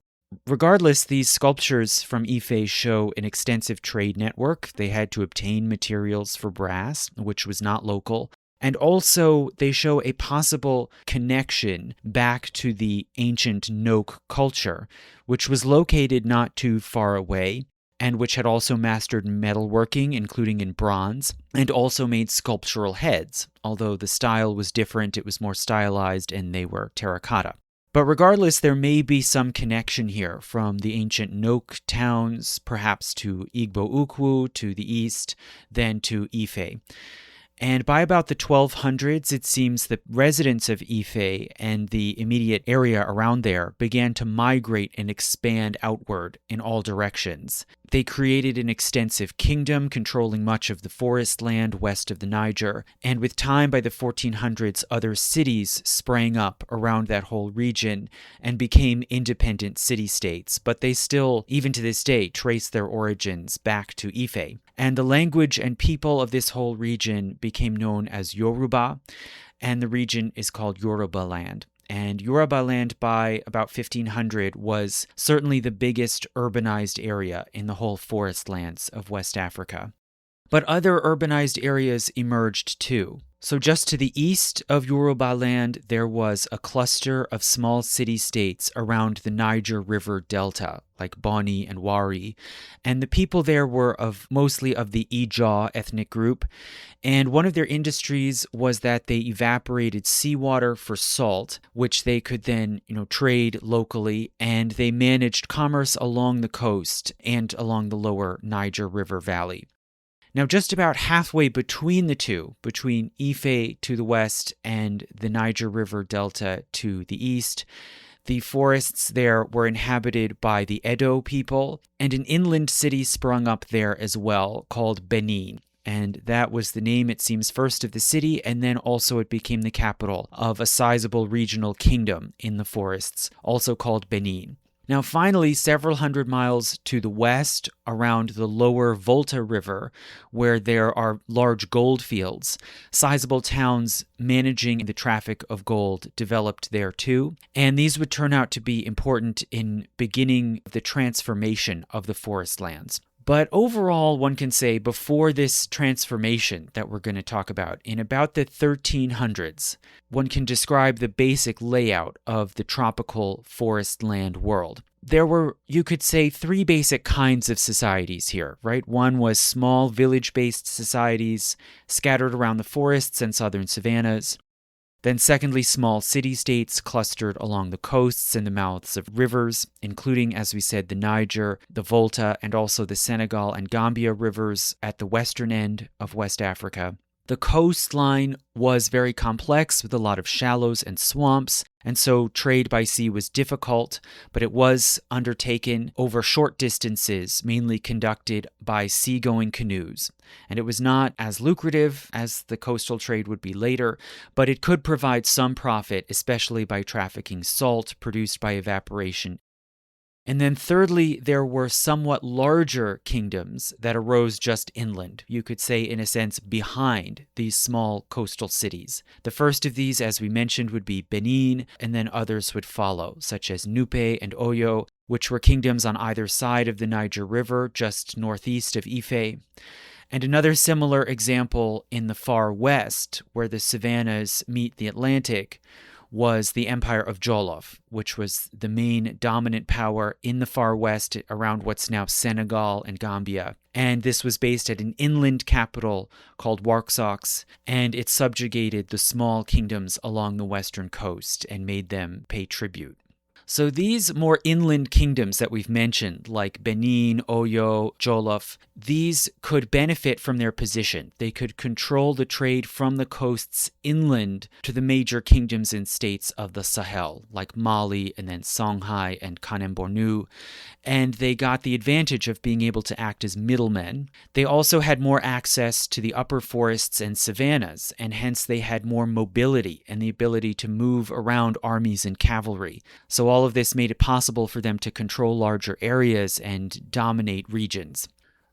Regardless, these sculptures from Ife show an extensive trade network. They had to obtain materials for brass, which was not local. And also, they show a possible connection back to the ancient Nok culture, which was located not too far away, and which had also mastered metalworking, including in bronze, and also made sculptural heads. Although the style was different, it was more stylized, and they were terracotta. But regardless, there may be some connection here from the ancient Nok towns, perhaps to Igbo Ukwu to the east, then to Ife. And by about the 1200s, it seems the residents of Ife and the immediate area around there began to migrate and expand outward in all directions. They created an extensive kingdom controlling much of the forest land west of the Niger, and with time by the 1400s, other cities sprang up around that whole region and became independent city-states, but they still, even to this day, trace their origins back to Ife. And the language and people of this whole region became known as Yoruba, and the region is called Yoruba land. And Yoruba land by about 1500 was certainly the biggest urbanized area in the whole forest lands of West Africa. But other urbanized areas emerged too. So just to the east of Yoruba land, there was a cluster of small city-states around the Niger River Delta, like Boni and Wari. And the people there were mostly of the Ijaw ethnic group. And one of their industries was that they evaporated seawater for salt, which they could then, trade locally. And they managed commerce along the coast and along the lower Niger River Valley. Now, just about halfway between the two, between Ife to the west and the Niger River Delta to the east, the forests there were inhabited by the Edo people, and an inland city sprung up there as well called Benin. And that was the name, it seems, first of the city, and then also it became the capital of a sizable regional kingdom in the forests, also called Benin. Now, finally, several hundred miles to the west, around the lower Volta River, where there are large gold fields, sizable towns managing the traffic of gold developed there too, and these would turn out to be important in beginning the transformation of the forest lands. But overall, one can say before this transformation that we're going to talk about, in about the 1300s, one can describe the basic layout of the tropical forest land world. There were, you could say, three basic kinds of societies here, right? One was small village-based societies scattered around the forests and southern savannas. Then secondly, small city-states clustered along the coasts and the mouths of rivers, including, as we said, the Niger, the Volta, and also the Senegal and Gambia rivers at the western end of West Africa. The coastline was very complex with a lot of shallows and swamps, and so trade by sea was difficult, but it was undertaken over short distances, mainly conducted by seagoing canoes. And it was not as lucrative as the coastal trade would be later, but it could provide some profit, especially by trafficking salt produced by evaporation. And then thirdly, there were somewhat larger kingdoms that arose just inland, you could say in a sense behind these small coastal cities. The first of these, as we mentioned, would be Benin, and then others would follow, such as Nupe and Oyo, which were kingdoms on either side of the Niger River, just northeast of Ife. And another similar example in the far west, where the savannas meet the Atlantic, was the Empire of Jolof, which was the main dominant power in the far west around what's now Senegal and Gambia. And this was based at an inland capital called Warxox, and it subjugated the small kingdoms along the western coast and made them pay tribute. So these more inland kingdoms that we've mentioned, like Benin, Oyo, Jolof, these could benefit from their position. They could control the trade from the coasts inland to the major kingdoms and states of the Sahel, like Mali and then Songhai and Kanem Bornu, and they got the advantage of being able to act as middlemen. They also had more access to the upper forests and savannas, and hence they had more mobility and the ability to move around armies and cavalry. So all of this made it possible for them to control larger areas and dominate regions.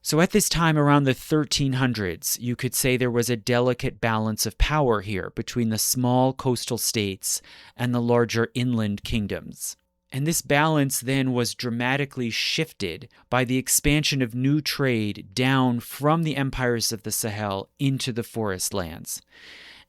So at this time, around the 1300s, you could say there was a delicate balance of power here between the small coastal states and the larger inland kingdoms. And this balance then was dramatically shifted by the expansion of new trade down from the empires of the Sahel into the forest lands.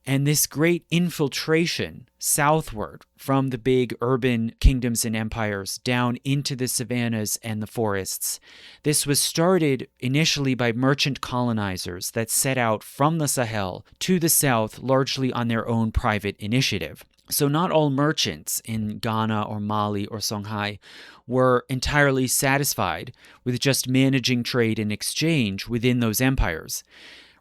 And this great infiltration southward from the big urban kingdoms and empires down into the savannas and the forests, this was started initially by merchant colonizers that set out from the Sahel to the south largely on their own private initiative. So not all merchants in Ghana or Mali or Songhai were entirely satisfied with just managing trade and exchange within those empires.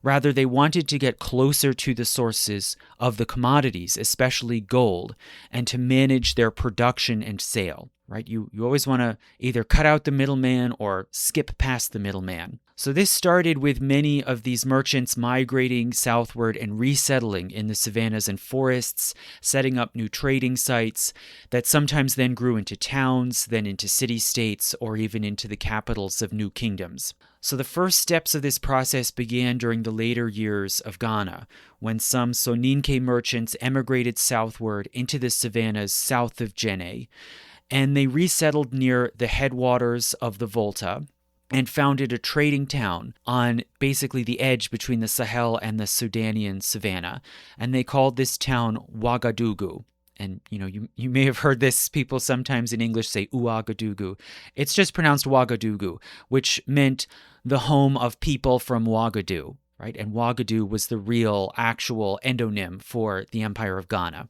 Rather, they wanted to get closer to the sources of the commodities, especially gold, and to manage their production and sale, right? You always want to either cut out the middleman or skip past the middleman. So this started with many of these merchants migrating southward and resettling in the savannas and forests, setting up new trading sites that sometimes then grew into towns, then into city-states, or even into the capitals of new kingdoms. So the first steps of this process began during the later years of Ghana, when some Soninke merchants emigrated southward into the savannas south of Guinea, and they resettled near the headwaters of the Volta and founded a trading town on basically the edge between the Sahel and the Sudanian savanna, and they called this town Ouagadougou. And, you may have heard this, people sometimes in English say Ouagadougou. It's just pronounced Ouagadougou, which meant the home of people from Ouagadou, right? And Ouagadou was the real, actual endonym for the Empire of Ghana.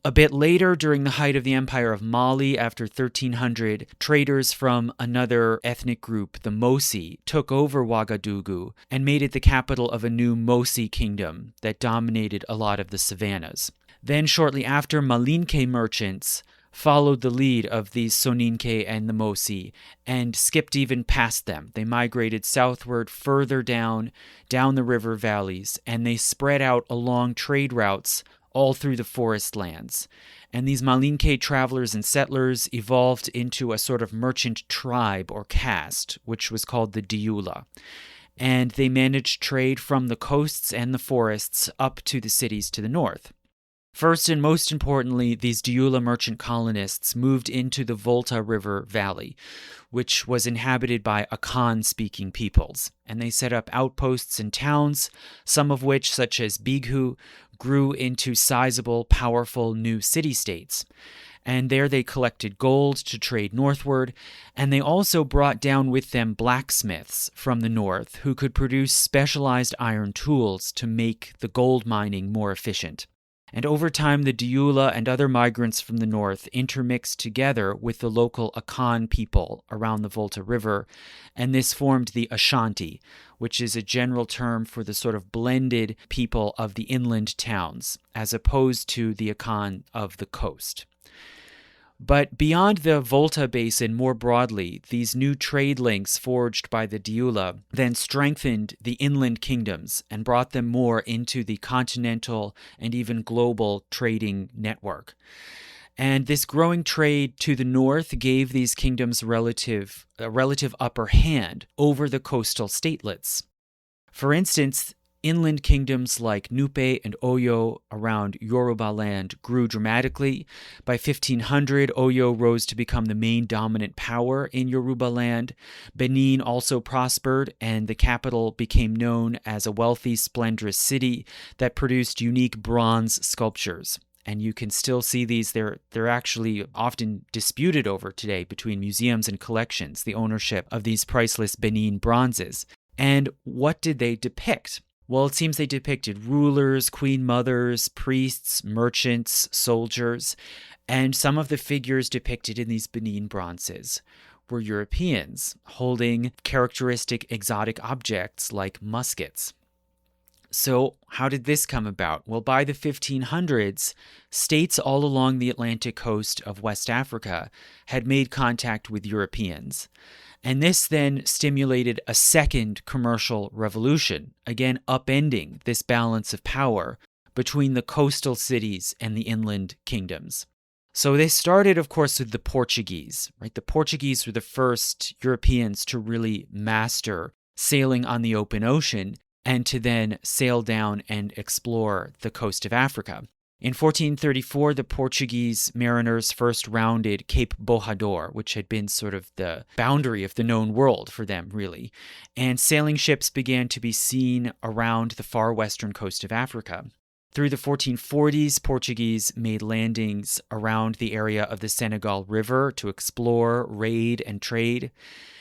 A bit later, during the height of the Empire of Mali, after 1300, traders from another ethnic group, the Mosi, took over Ouagadougou and made it the capital of a new Mosi kingdom that dominated a lot of the savannas. Then shortly after, Malinke merchants followed the lead of these Soninke and the Mosi and skipped even past them. They migrated southward further down the river valleys, and they spread out along trade routes all through the forest lands. And these Malinke travelers and settlers evolved into a sort of merchant tribe or caste, which was called the Dioula. And they managed trade from the coasts and the forests up to the cities to the north. First and most importantly, these Dioula merchant colonists moved into the Volta River Valley, which was inhabited by Akan-speaking peoples, and they set up outposts and towns, some of which, such as Bighu, grew into sizable, powerful new city-states. And there they collected gold to trade northward, and they also brought down with them blacksmiths from the north who could produce specialized iron tools to make the gold mining more efficient. And over time, the Diula and other migrants from the north intermixed together with the local Akan people around the Volta River, and this formed the Ashanti, which is a general term for the sort of blended people of the inland towns, as opposed to the Akan of the coast. But beyond the Volta Basin more broadly, these new trade links forged by the Diula then strengthened the inland kingdoms and brought them more into the continental and even global trading network. And this growing trade to the north gave these kingdoms a relative upper hand over the coastal statelets. For instance, inland kingdoms like Nupe and Oyo around Yoruba land grew dramatically. By 1500, Oyo rose to become the main dominant power in Yoruba land. Benin also prospered, and the capital became known as a wealthy, splendorous city that produced unique bronze sculptures. And you can still see these. They're actually often disputed over today between museums and collections, the ownership of these priceless Benin bronzes. And what did they depict? Well, it seems they depicted rulers, queen mothers, priests, merchants, soldiers, and some of the figures depicted in these Benin bronzes were Europeans holding characteristic exotic objects like muskets. So how did this come about? Well, by the 1500s, states all along the Atlantic coast of West Africa had made contact with Europeans. And this then stimulated a second commercial revolution, again upending this balance of power between the coastal cities and the inland kingdoms. So this started, of course, with the Portuguese, right? The Portuguese were the first Europeans to really master sailing on the open ocean and to then sail down and explore the coast of Africa. In 1434, the Portuguese mariners first rounded Cape Bojador, which had been sort of the boundary of the known world for them, really. And sailing ships began to be seen around the far western coast of Africa. Through the 1440s, Portuguese made landings around the area of the Senegal River to explore, raid, and trade.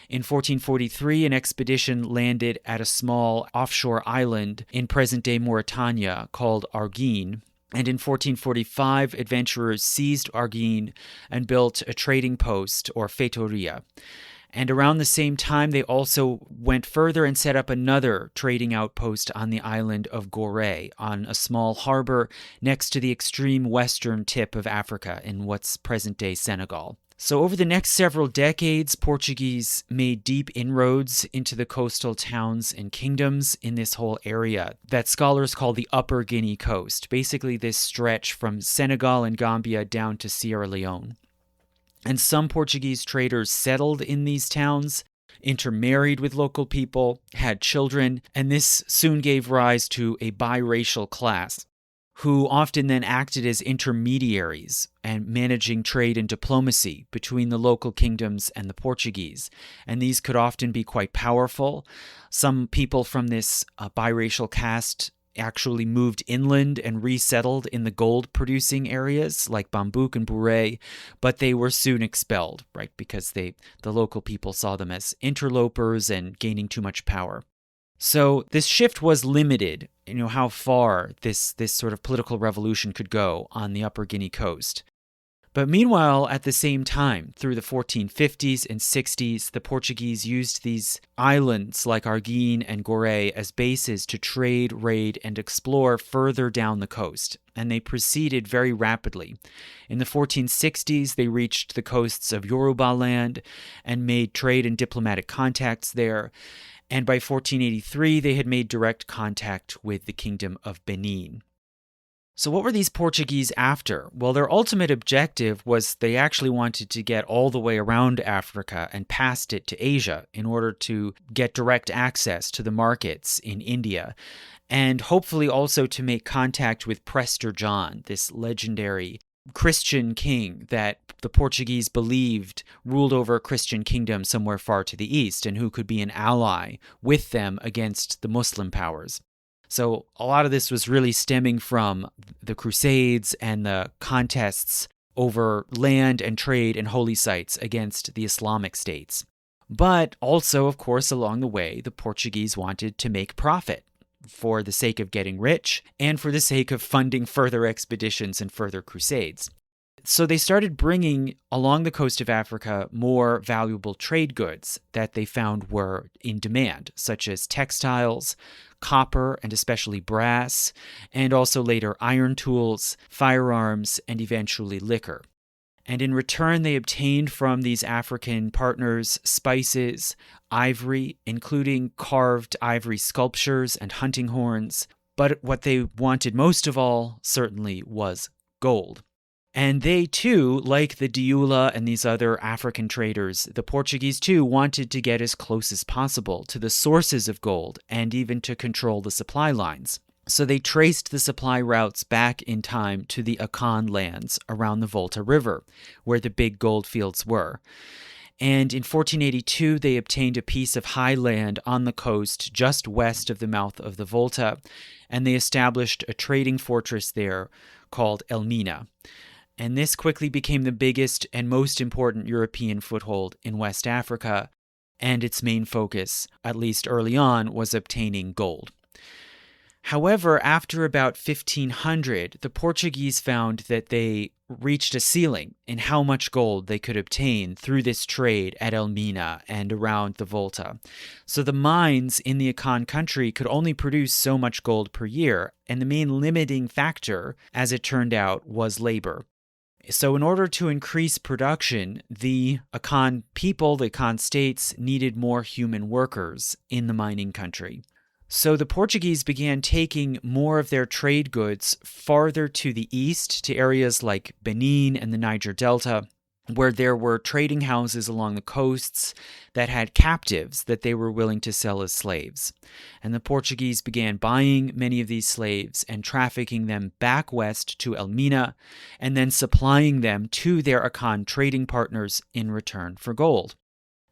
In 1443, an expedition landed at a small offshore island in present-day Mauritania called Arguin. And in 1445, adventurers seized Arguin and built a trading post, or feitoria. And around the same time, they also went further and set up another trading outpost on the island of Gorée, on a small harbor next to the extreme western tip of Africa in what's present-day Senegal. So over the next several decades, Portuguese made deep inroads into the coastal towns and kingdoms in this whole area that scholars call the Upper Guinea coast, basically this stretch from Senegal and Gambia down to Sierra Leone. And some Portuguese traders settled in these towns, intermarried with local people, had children, and this soon gave rise to a biracial class, who often then acted as intermediaries and managing trade and diplomacy between the local kingdoms and the Portuguese. And these could often be quite powerful. Some people from this biracial caste actually moved inland and resettled in the gold-producing areas like Bambouk and Bouré, but they were soon expelled, right, because the local people saw them as interlopers and gaining too much power. So this shift was limited, how far this sort of political revolution could go on the Upper Guinea coast. But meanwhile, at the same time, through the 1450s and 60s, the Portuguese used these islands like Arguin and Gorée as bases to trade, raid, and explore further down the coast, and they proceeded very rapidly. In the 1460s, they reached the coasts of Yoruba land and made trade and diplomatic contacts there. And by 1483, they had made direct contact with the Kingdom of Benin. So what were these Portuguese after? Well, their ultimate objective was they actually wanted to get all the way around Africa and past it to Asia in order to get direct access to the markets in India, and hopefully also to make contact with Prester John, this legendary Christian king that the Portuguese believed ruled over a Christian kingdom somewhere far to the east and who could be an ally with them against the Muslim powers. So a lot of this was really stemming from the Crusades and the contests over land and trade and holy sites against the Islamic states. But also, of course, along the way, the Portuguese wanted to make profit. for the sake of getting rich and for the sake of funding further expeditions and further crusades. So they started bringing along the coast of Africa more valuable trade goods that they found were in demand, such as textiles, copper, and especially brass, and also later iron tools, firearms, and eventually liquor. And in return, they obtained from these African partners spices, ivory, including carved ivory sculptures and hunting horns. But what they wanted most of all, certainly, was gold. And they too, like the Diula and these other African traders, the Portuguese too wanted to get as close as possible to the sources of gold and even to control the supply lines. So they traced the supply routes back in time to the Akan lands around the Volta River, where the big gold fields were. And in 1482, they obtained a piece of high land on the coast just west of the mouth of the Volta, and they established a trading fortress there called Elmina. And this quickly became the biggest and most important European foothold in West Africa, and its main focus, at least early on, was obtaining gold. However, after about 1500, the Portuguese found that they reached a ceiling in how much gold they could obtain through this trade at Elmina and around the Volta. So the mines in the Akan country could only produce so much gold per year, and the main limiting factor, as it turned out, was labor. So in order to increase production, the Akan people, the Akan states, needed more human workers in the mining country. So the Portuguese began taking more of their trade goods farther to the east, to areas like Benin and the Niger Delta, where there were trading houses along the coasts that had captives that they were willing to sell as slaves. And the Portuguese began buying many of these slaves and trafficking them back west to Elmina, and then supplying them to their Akan trading partners in return for gold.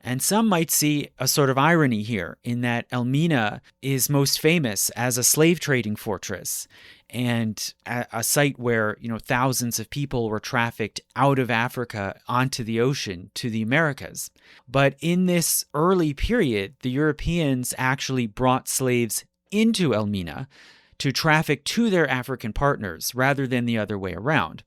And some might see a sort of irony here in that Elmina is most famous as a slave trading fortress and a site where, thousands of people were trafficked out of Africa onto the ocean to the Americas. But in this early period, the Europeans actually brought slaves into Elmina to traffic to their African partners rather than the other way around.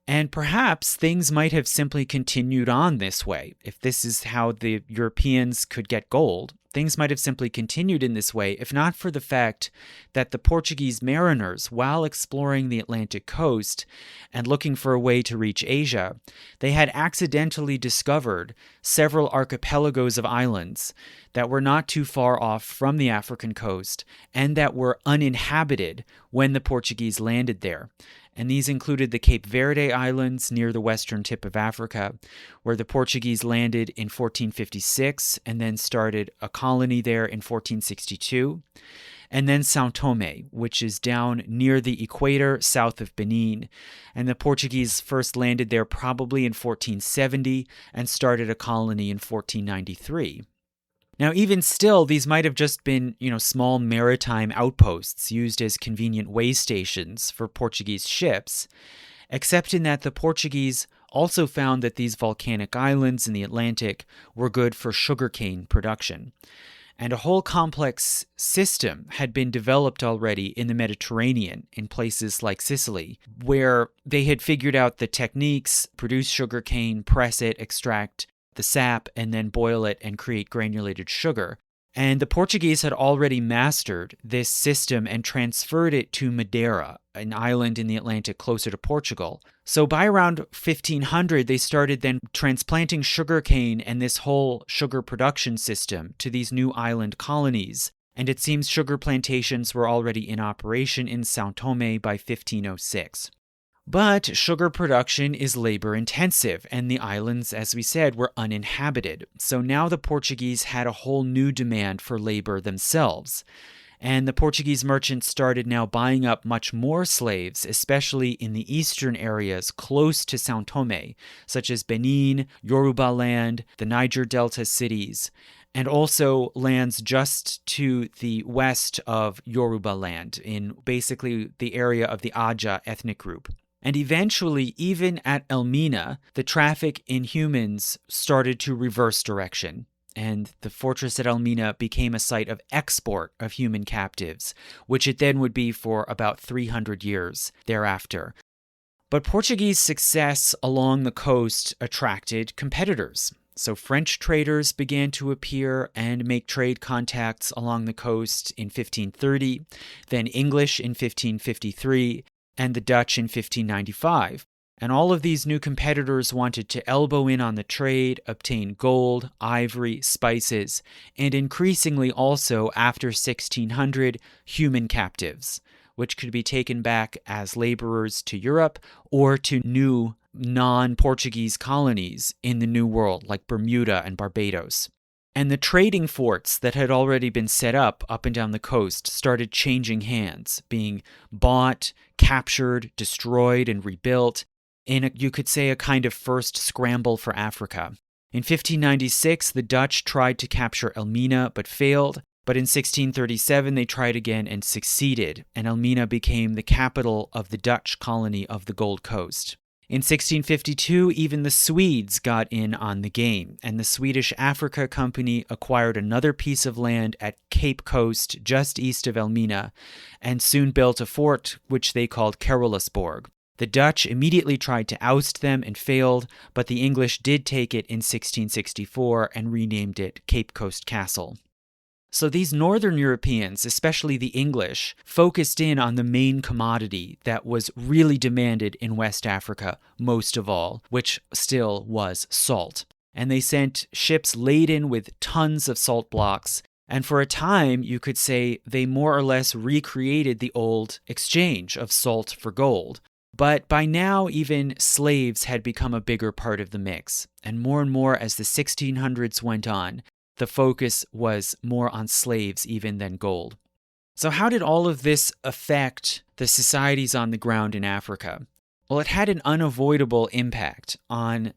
And perhaps things might have simply continued on this way. If this is how the Europeans could get gold, things might have simply continued in this way, if not for the fact that the Portuguese mariners, while exploring the Atlantic coast and looking for a way to reach Asia, they had accidentally discovered several archipelagos of islands that were not too far off from the African coast and that were uninhabited when the Portuguese landed there. And these included the Cape Verde Islands near the western tip of Africa, where the Portuguese landed in 1456 and then started a colony there in 1462. And then São Tomé, which is down near the equator south of Benin. And the Portuguese first landed there probably in 1470 and started a colony in 1493. Now, even still, these might have just been, small maritime outposts used as convenient way stations for Portuguese ships, except in that the Portuguese also found that these volcanic islands in the Atlantic were good for sugarcane production. And a whole complex system had been developed already in the Mediterranean in places like Sicily, where they had figured out the techniques, produce sugarcane, press it, extract the sap, and then boil it and create granulated sugar. And the Portuguese had already mastered this system and transferred it to Madeira, an island in the Atlantic closer to Portugal. So by around 1500, they started then transplanting sugarcane and this whole sugar production system to these new island colonies. And it seems sugar plantations were already in operation in São Tomé by 1506. But sugar production is labor-intensive, and the islands, as we said, were uninhabited. So now the Portuguese had a whole new demand for labor themselves. And the Portuguese merchants started now buying up much more slaves, especially in the eastern areas close to São Tomé, such as Benin, Yoruba land, the Niger Delta cities, and also lands just to the west of Yoruba land, in basically the area of the Ajayi ethnic group. And eventually, even at Elmina, the traffic in humans started to reverse direction. and the fortress at Elmina became a site of export of human captives, which it then would be for about 300 years thereafter. But Portuguese success along the coast attracted competitors. So French traders began to appear and make trade contacts along the coast in 1530, then English in 1553, and the Dutch in 1595. And all of these new competitors wanted to elbow in on the trade, obtain gold, ivory, spices, and increasingly also, after 1600, human captives, which could be taken back as laborers to Europe or to new non-Portuguese colonies in the New World, like Bermuda and Barbados. And the trading forts that had already been set up and down the coast started changing hands, being bought, captured, destroyed, and rebuilt in, you could say, a kind of first scramble for Africa. In 1596, the Dutch tried to capture Elmina but failed, but in 1637 they tried again and succeeded, and Elmina became the capital of the Dutch colony of the Gold Coast. In 1652, even the Swedes got in on the game, and the Swedish Africa Company acquired another piece of land at Cape Coast just east of Elmina, and soon built a fort which they called Carolusborg. The Dutch immediately tried to oust them and failed, but the English did take it in 1664 and renamed it Cape Coast Castle. So these northern Europeans, especially the English, focused in on the main commodity that was really demanded in West Africa most of all, which still was salt. And they sent ships laden with tons of salt blocks, and for a time, you could say they more or less recreated the old exchange of salt for gold. But by now, even slaves had become a bigger part of the mix, and more as the 1600s went on, the focus was more on slaves even than gold. So how did all of this affect the societies on the ground in Africa? Well, it had an unavoidable impact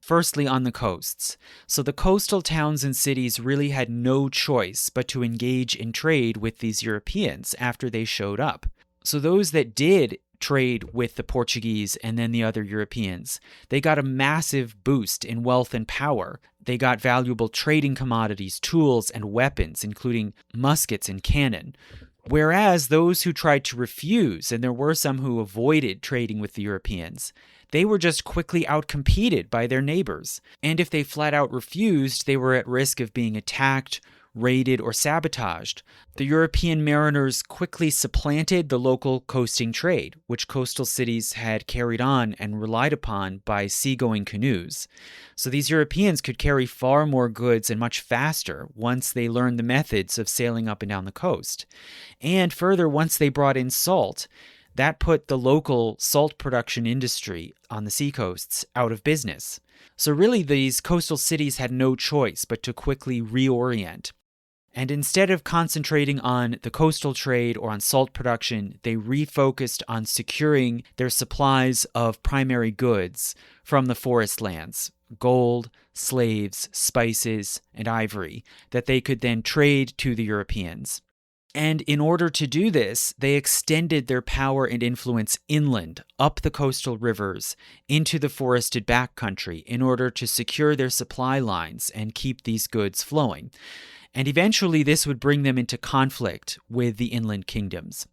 firstly on the coasts. So the coastal towns and cities really had no choice but to engage in trade with these Europeans after they showed up. So those that did trade with the Portuguese and then the other Europeans, they got a massive boost in wealth and power. They got valuable trading commodities, tools, and weapons, including muskets and cannon. Whereas those who tried to refuse, and there were some who avoided trading with the Europeans, they were just quickly outcompeted by their neighbors. And if they flat out refused, they were at risk of being attacked, raided, or sabotaged. The European mariners quickly supplanted the local coasting trade, which coastal cities had carried on and relied upon by seagoing canoes. So these Europeans could carry far more goods and much faster once they learned the methods of sailing up and down the coast. And further, once they brought in salt, that put the local salt production industry on the seacoasts out of business. So really, these coastal cities had no choice but to quickly reorient. And instead of concentrating on the coastal trade or on salt production, they refocused on securing their supplies of primary goods from the forest lands, gold, slaves, spices, and ivory, that they could then trade to the Europeans. And in order to do this, they extended their power and influence inland, up the coastal rivers, into the forested backcountry in order to secure their supply lines and keep these goods flowing. And eventually this would bring them into conflict with the inland kingdoms.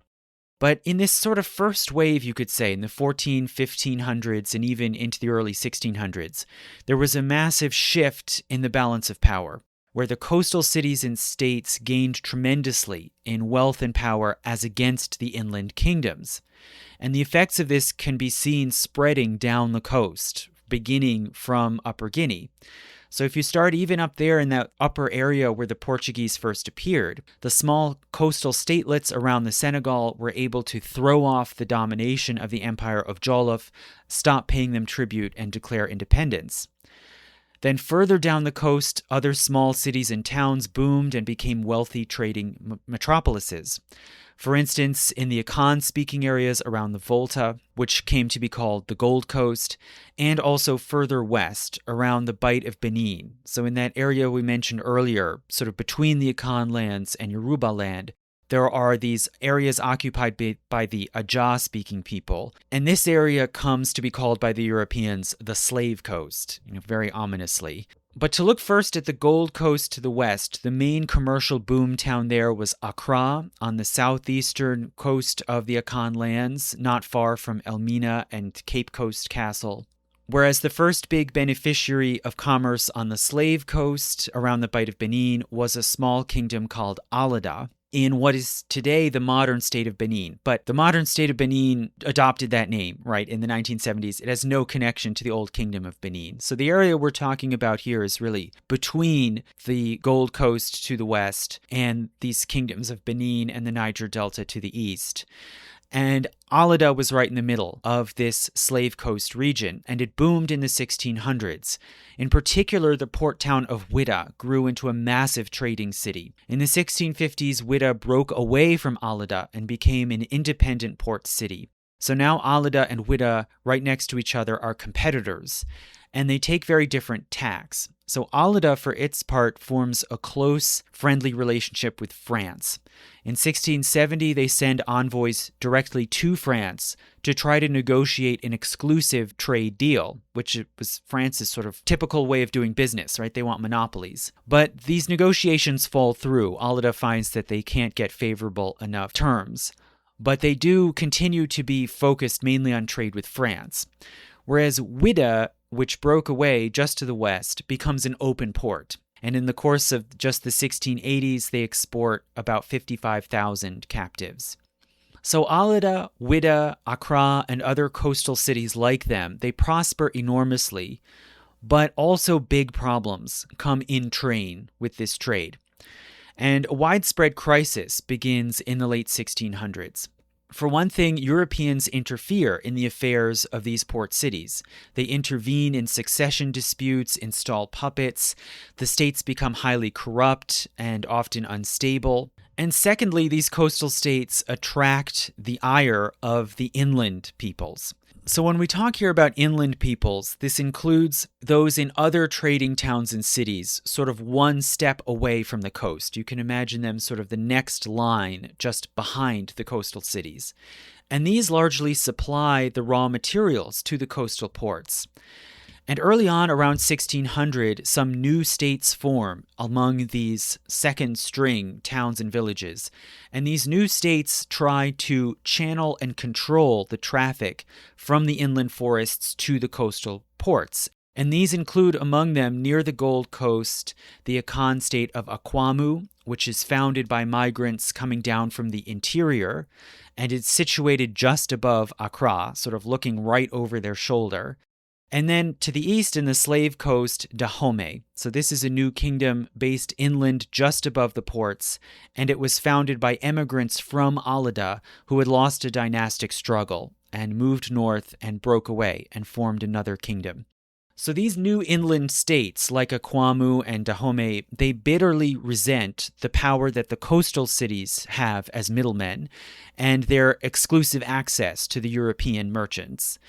But in this sort of first wave, you could say, in the 1500s and even into the early 1600s, there was a massive shift in the balance of power, where the coastal cities and states gained tremendously in wealth and power as against the inland kingdoms. And the effects of this can be seen spreading down the coast, beginning from Upper Guinea. So if you start even up there in that upper area where the Portuguese first appeared, the small coastal statelets around the Senegal were able to throw off the domination of the Empire of Jollof, stop paying them tribute, and declare independence. Then further down the coast, other small cities and towns boomed and became wealthy trading metropolises. For instance, in the Akan-speaking areas around the Volta, which came to be called the Gold Coast, and also further west around the Bight of Benin. So in that area we mentioned earlier, sort of between the Akan lands and Yoruba land, there are these areas occupied by the Ajayi-speaking people. And this area comes to be called by the Europeans the Slave Coast, very ominously. But to look first at the Gold Coast to the west, the main commercial boom town there was Accra on the southeastern coast of the Akan lands, not far from Elmina and Cape Coast Castle. Whereas the first big beneficiary of commerce on the Slave Coast around the Bight of Benin was a small kingdom called Alada, in what is today the modern state of Benin. But the modern state of Benin adopted that name, right, in the 1970s. It has no connection to the old kingdom of Benin. So the area we're talking about here is really between the Gold Coast to the west and these kingdoms of Benin and the Niger Delta to the east. And Alada was right in the middle of this Slave Coast region, and it boomed in the 1600s. In particular, the port town of Ouidah grew into a massive trading city. In the 1650s, Ouidah broke away from Alada and became an independent port city. So now Alada and Ouidah, right next to each other, are competitors, and they take very different tacks. So Alada, for its part, forms a close, friendly relationship with France. In 1670, they send envoys directly to France to try to negotiate an exclusive trade deal, which was France's sort of typical way of doing business, right? They want monopolies. But these negotiations fall through. Alada finds that they can't get favorable enough terms. But they do continue to be focused mainly on trade with France. Whereas Ouidah, which broke away just to the west, becomes an open port. And in the course of just the 1680s, they export about 55,000 captives. So Alada, Ouidah, Accra, and other coastal cities like them, they prosper enormously, but also big problems come in train with this trade. And a widespread crisis begins in the late 1600s. For one thing, Europeans interfere in the affairs of these port cities. They intervene in succession disputes, install puppets. The states become highly corrupt and often unstable. And secondly, these coastal states attract the ire of the inland peoples. So when we talk here about inland peoples, this includes those in other trading towns and cities, sort of one step away from the coast. You can imagine them sort of the next line just behind the coastal cities. And these largely supply the raw materials to the coastal ports. And early on, around 1600, some new states form among these second-string towns and villages. And these new states try to channel and control the traffic from the inland forests to the coastal ports. And these include among them, near the Gold Coast, the Akan state of Akwamu, which is founded by migrants coming down from the interior, and it's situated just above Accra, sort of looking right over their shoulder. And then to the east in the Slave Coast, Dahomey. So this is a new kingdom based inland just above the ports, and it was founded by immigrants from Alada who had lost a dynastic struggle and moved north and broke away and formed another kingdom. So these new inland states like Akwamu and Dahomey, they bitterly resent the power that the coastal cities have as middlemen and their exclusive access to the European merchants.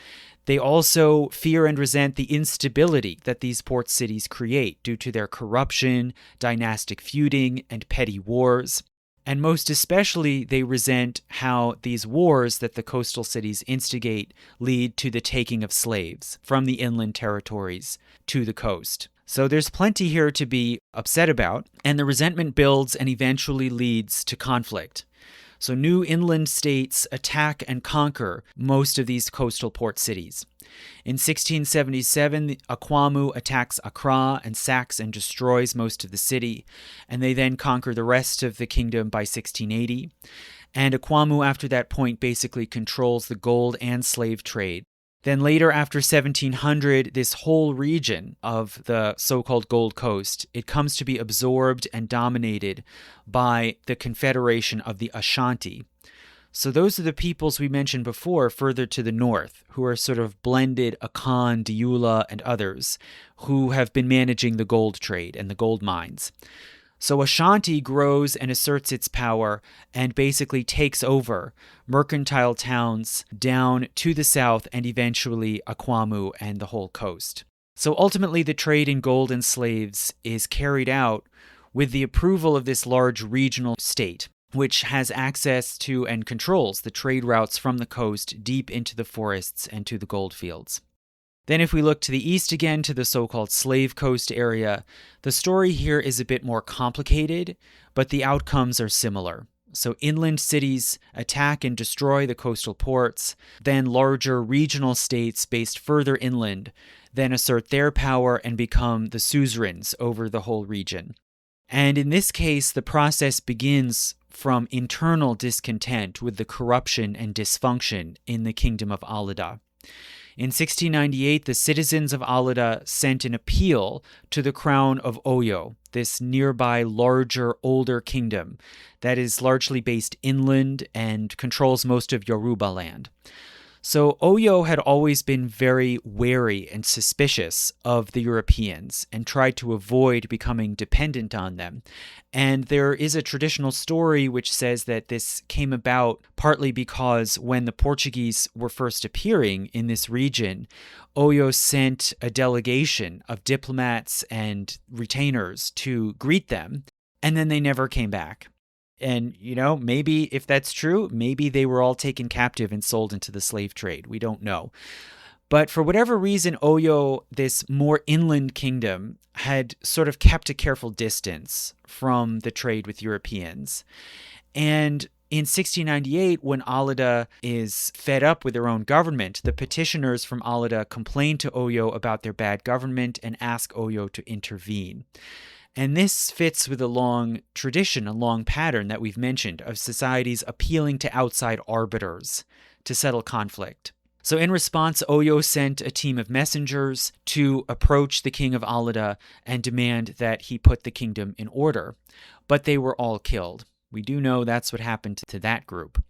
They also fear and resent the instability that these port cities create due to their corruption, dynastic feuding, and petty wars. And most especially, they resent how these wars that the coastal cities instigate lead to the taking of slaves from the inland territories to the coast. So there's plenty here to be upset about, and the resentment builds and eventually leads to conflict. So new inland states attack and conquer most of these coastal port cities. In 1677, Akwamu attacks Accra and sacks and destroys most of the city, and they then conquer the rest of the kingdom by 1680. And Akwamu, after that point, basically controls the gold and slave trade. Then later, after 1700, this whole region of the so-called Gold Coast, it comes to be absorbed and dominated by the confederation of the Ashanti. So those are the peoples we mentioned before further to the north, who are sort of blended Akan, Diula, and others, who have been managing the gold trade and the gold mines. So Ashanti grows and asserts its power and basically takes over mercantile towns down to the south and eventually Akwamu and the whole coast. So ultimately the trade in gold and slaves is carried out with the approval of this large regional state, which has access to and controls the trade routes from the coast deep into the forests and to the gold fields. Then if we look to the east again, to the so-called Slave Coast area, the story here is a bit more complicated, but the outcomes are similar. So inland cities attack and destroy the coastal ports, then larger regional states based further inland then assert their power and become the suzerains over the whole region. And in this case, the process begins from internal discontent with the corruption and dysfunction in the kingdom of Alida. In 1698, the citizens of Alida sent an appeal to the crown of Oyo, this nearby larger, older kingdom that is largely based inland and controls most of Yoruba land. So Oyo had always been very wary and suspicious of the Europeans and tried to avoid becoming dependent on them. And there is a traditional story which says that this came about partly because when the Portuguese were first appearing in this region, Oyo sent a delegation of diplomats and retainers to greet them, and then they never came back. And, maybe if that's true, maybe they were all taken captive and sold into the slave trade. We don't know. But for whatever reason, Oyo, this more inland kingdom, had sort of kept a careful distance from the trade with Europeans. And in 1698, when Alida is fed up with their own government, the petitioners from Alida complain to Oyo about their bad government and ask Oyo to intervene. And this fits with a long tradition, a long pattern that we've mentioned of societies appealing to outside arbiters to settle conflict. So in response, Oyo sent a team of messengers to approach the king of Alida and demand that he put the kingdom in order. But they were all killed. We do know that's what happened to that group.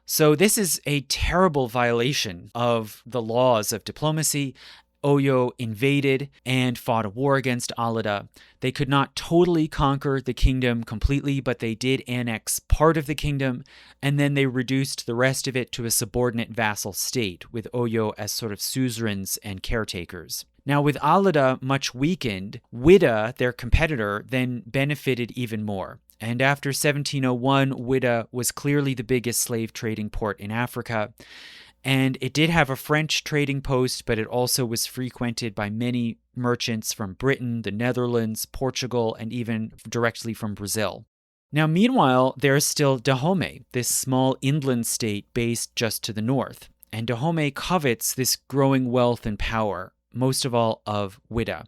So this is a terrible violation of the laws of diplomacy. Oyo invaded and fought a war against Alida. They could not totally conquer the kingdom completely, but they did annex part of the kingdom, and then they reduced the rest of it to a subordinate vassal state, with Oyo as sort of suzerains and caretakers. Now, with Alida much weakened, Ouidah, their competitor, then benefited even more. And after 1701, Ouidah was clearly the biggest slave trading port in Africa. And it did have a French trading post, but it also was frequented by many merchants from Britain, the Netherlands, Portugal, and even directly from Brazil. Now, meanwhile, there is still Dahomey, this small inland state based just to the north. And Dahomey covets this growing wealth and power, most of all of Ouidah.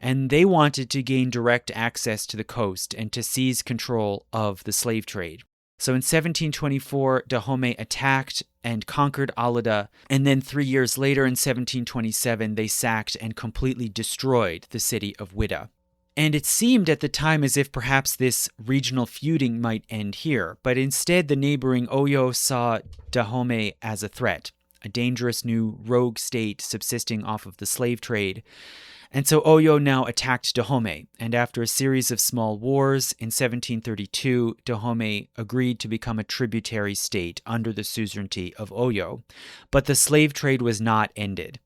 And they wanted to gain direct access to the coast and to seize control of the slave trade. So in 1724, Dahomey attacked and conquered Alida, and then 3 years later in 1727, they sacked and completely destroyed the city of Ouidah. And it seemed at the time as if perhaps this regional feuding might end here, but instead the neighboring Oyo saw Dahomey as a threat, a dangerous new rogue state subsisting off of the slave trade. And so Oyo now attacked Dahomey, and after a series of small wars, in 1732, Dahomey agreed to become a tributary state under the suzerainty of Oyo. But the slave trade was not ended.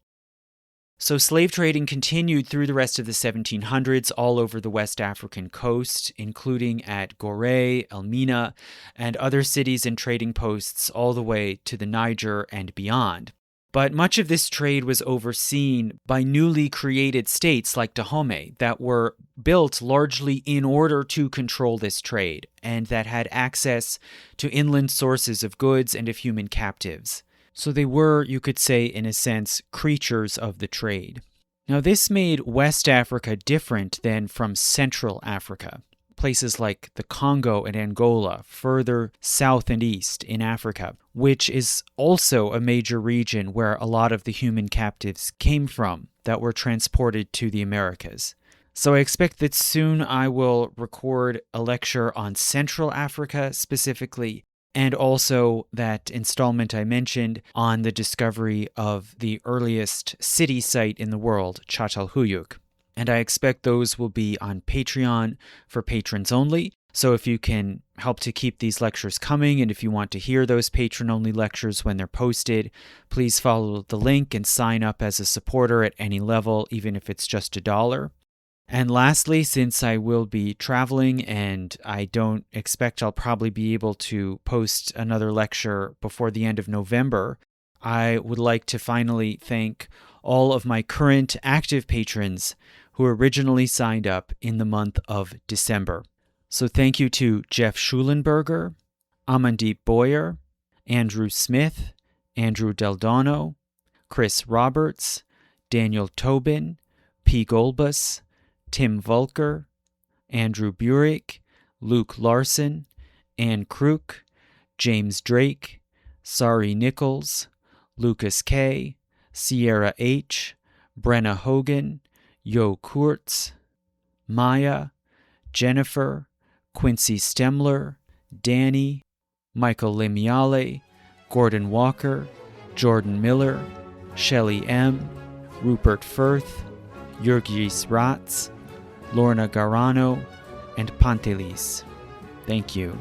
So slave trading continued through the rest of the 1700s all over the West African coast, including at Gorée, Elmina, and other cities and trading posts all the way to the Niger and beyond. But much of this trade was overseen by newly created states like Dahomey that were built largely in order to control this trade and that had access to inland sources of goods and of human captives. So they were, you could say, in a sense, creatures of the trade. Now, this made West Africa different than from Central Africa. Places like the Congo and Angola, further south and east in Africa, which is also a major region where a lot of the human captives came from that were transported to the Americas. So I expect that soon I will record a lecture on Central Africa specifically, and also that installment I mentioned on the discovery of the earliest city site in the world, Çatalhöyük. And I expect those will be on Patreon for patrons only. So if you can help to keep these lectures coming, and if you want to hear those patron-only lectures when they're posted, please follow the link and sign up as a supporter at any level, even if it's just $1. And lastly, since I will be traveling and I don't expect I'll probably be able to post another lecture before the end of November, I would like to finally thank all of my current active patrons who originally signed up in the month of December. So thank you to Jeff Schulenberger, Amandeep Boyer, Andrew Smith, Andrew Deldano, Chris Roberts, Daniel Tobin, P. Golbus, Tim Volker, Andrew Burek, Luke Larson, Ann Crook, James Drake, Sari Nichols, Lucas K., Sierra H., Brenna Hogan, Yo Kurtz, Maya, Jennifer, Quincy Stemler, Danny, Michael Lemiale, Gordon Walker, Jordan Miller, Shelley M., Rupert Firth, Jurgis Ratz, Lorna Garano, and Pantelis. Thank you.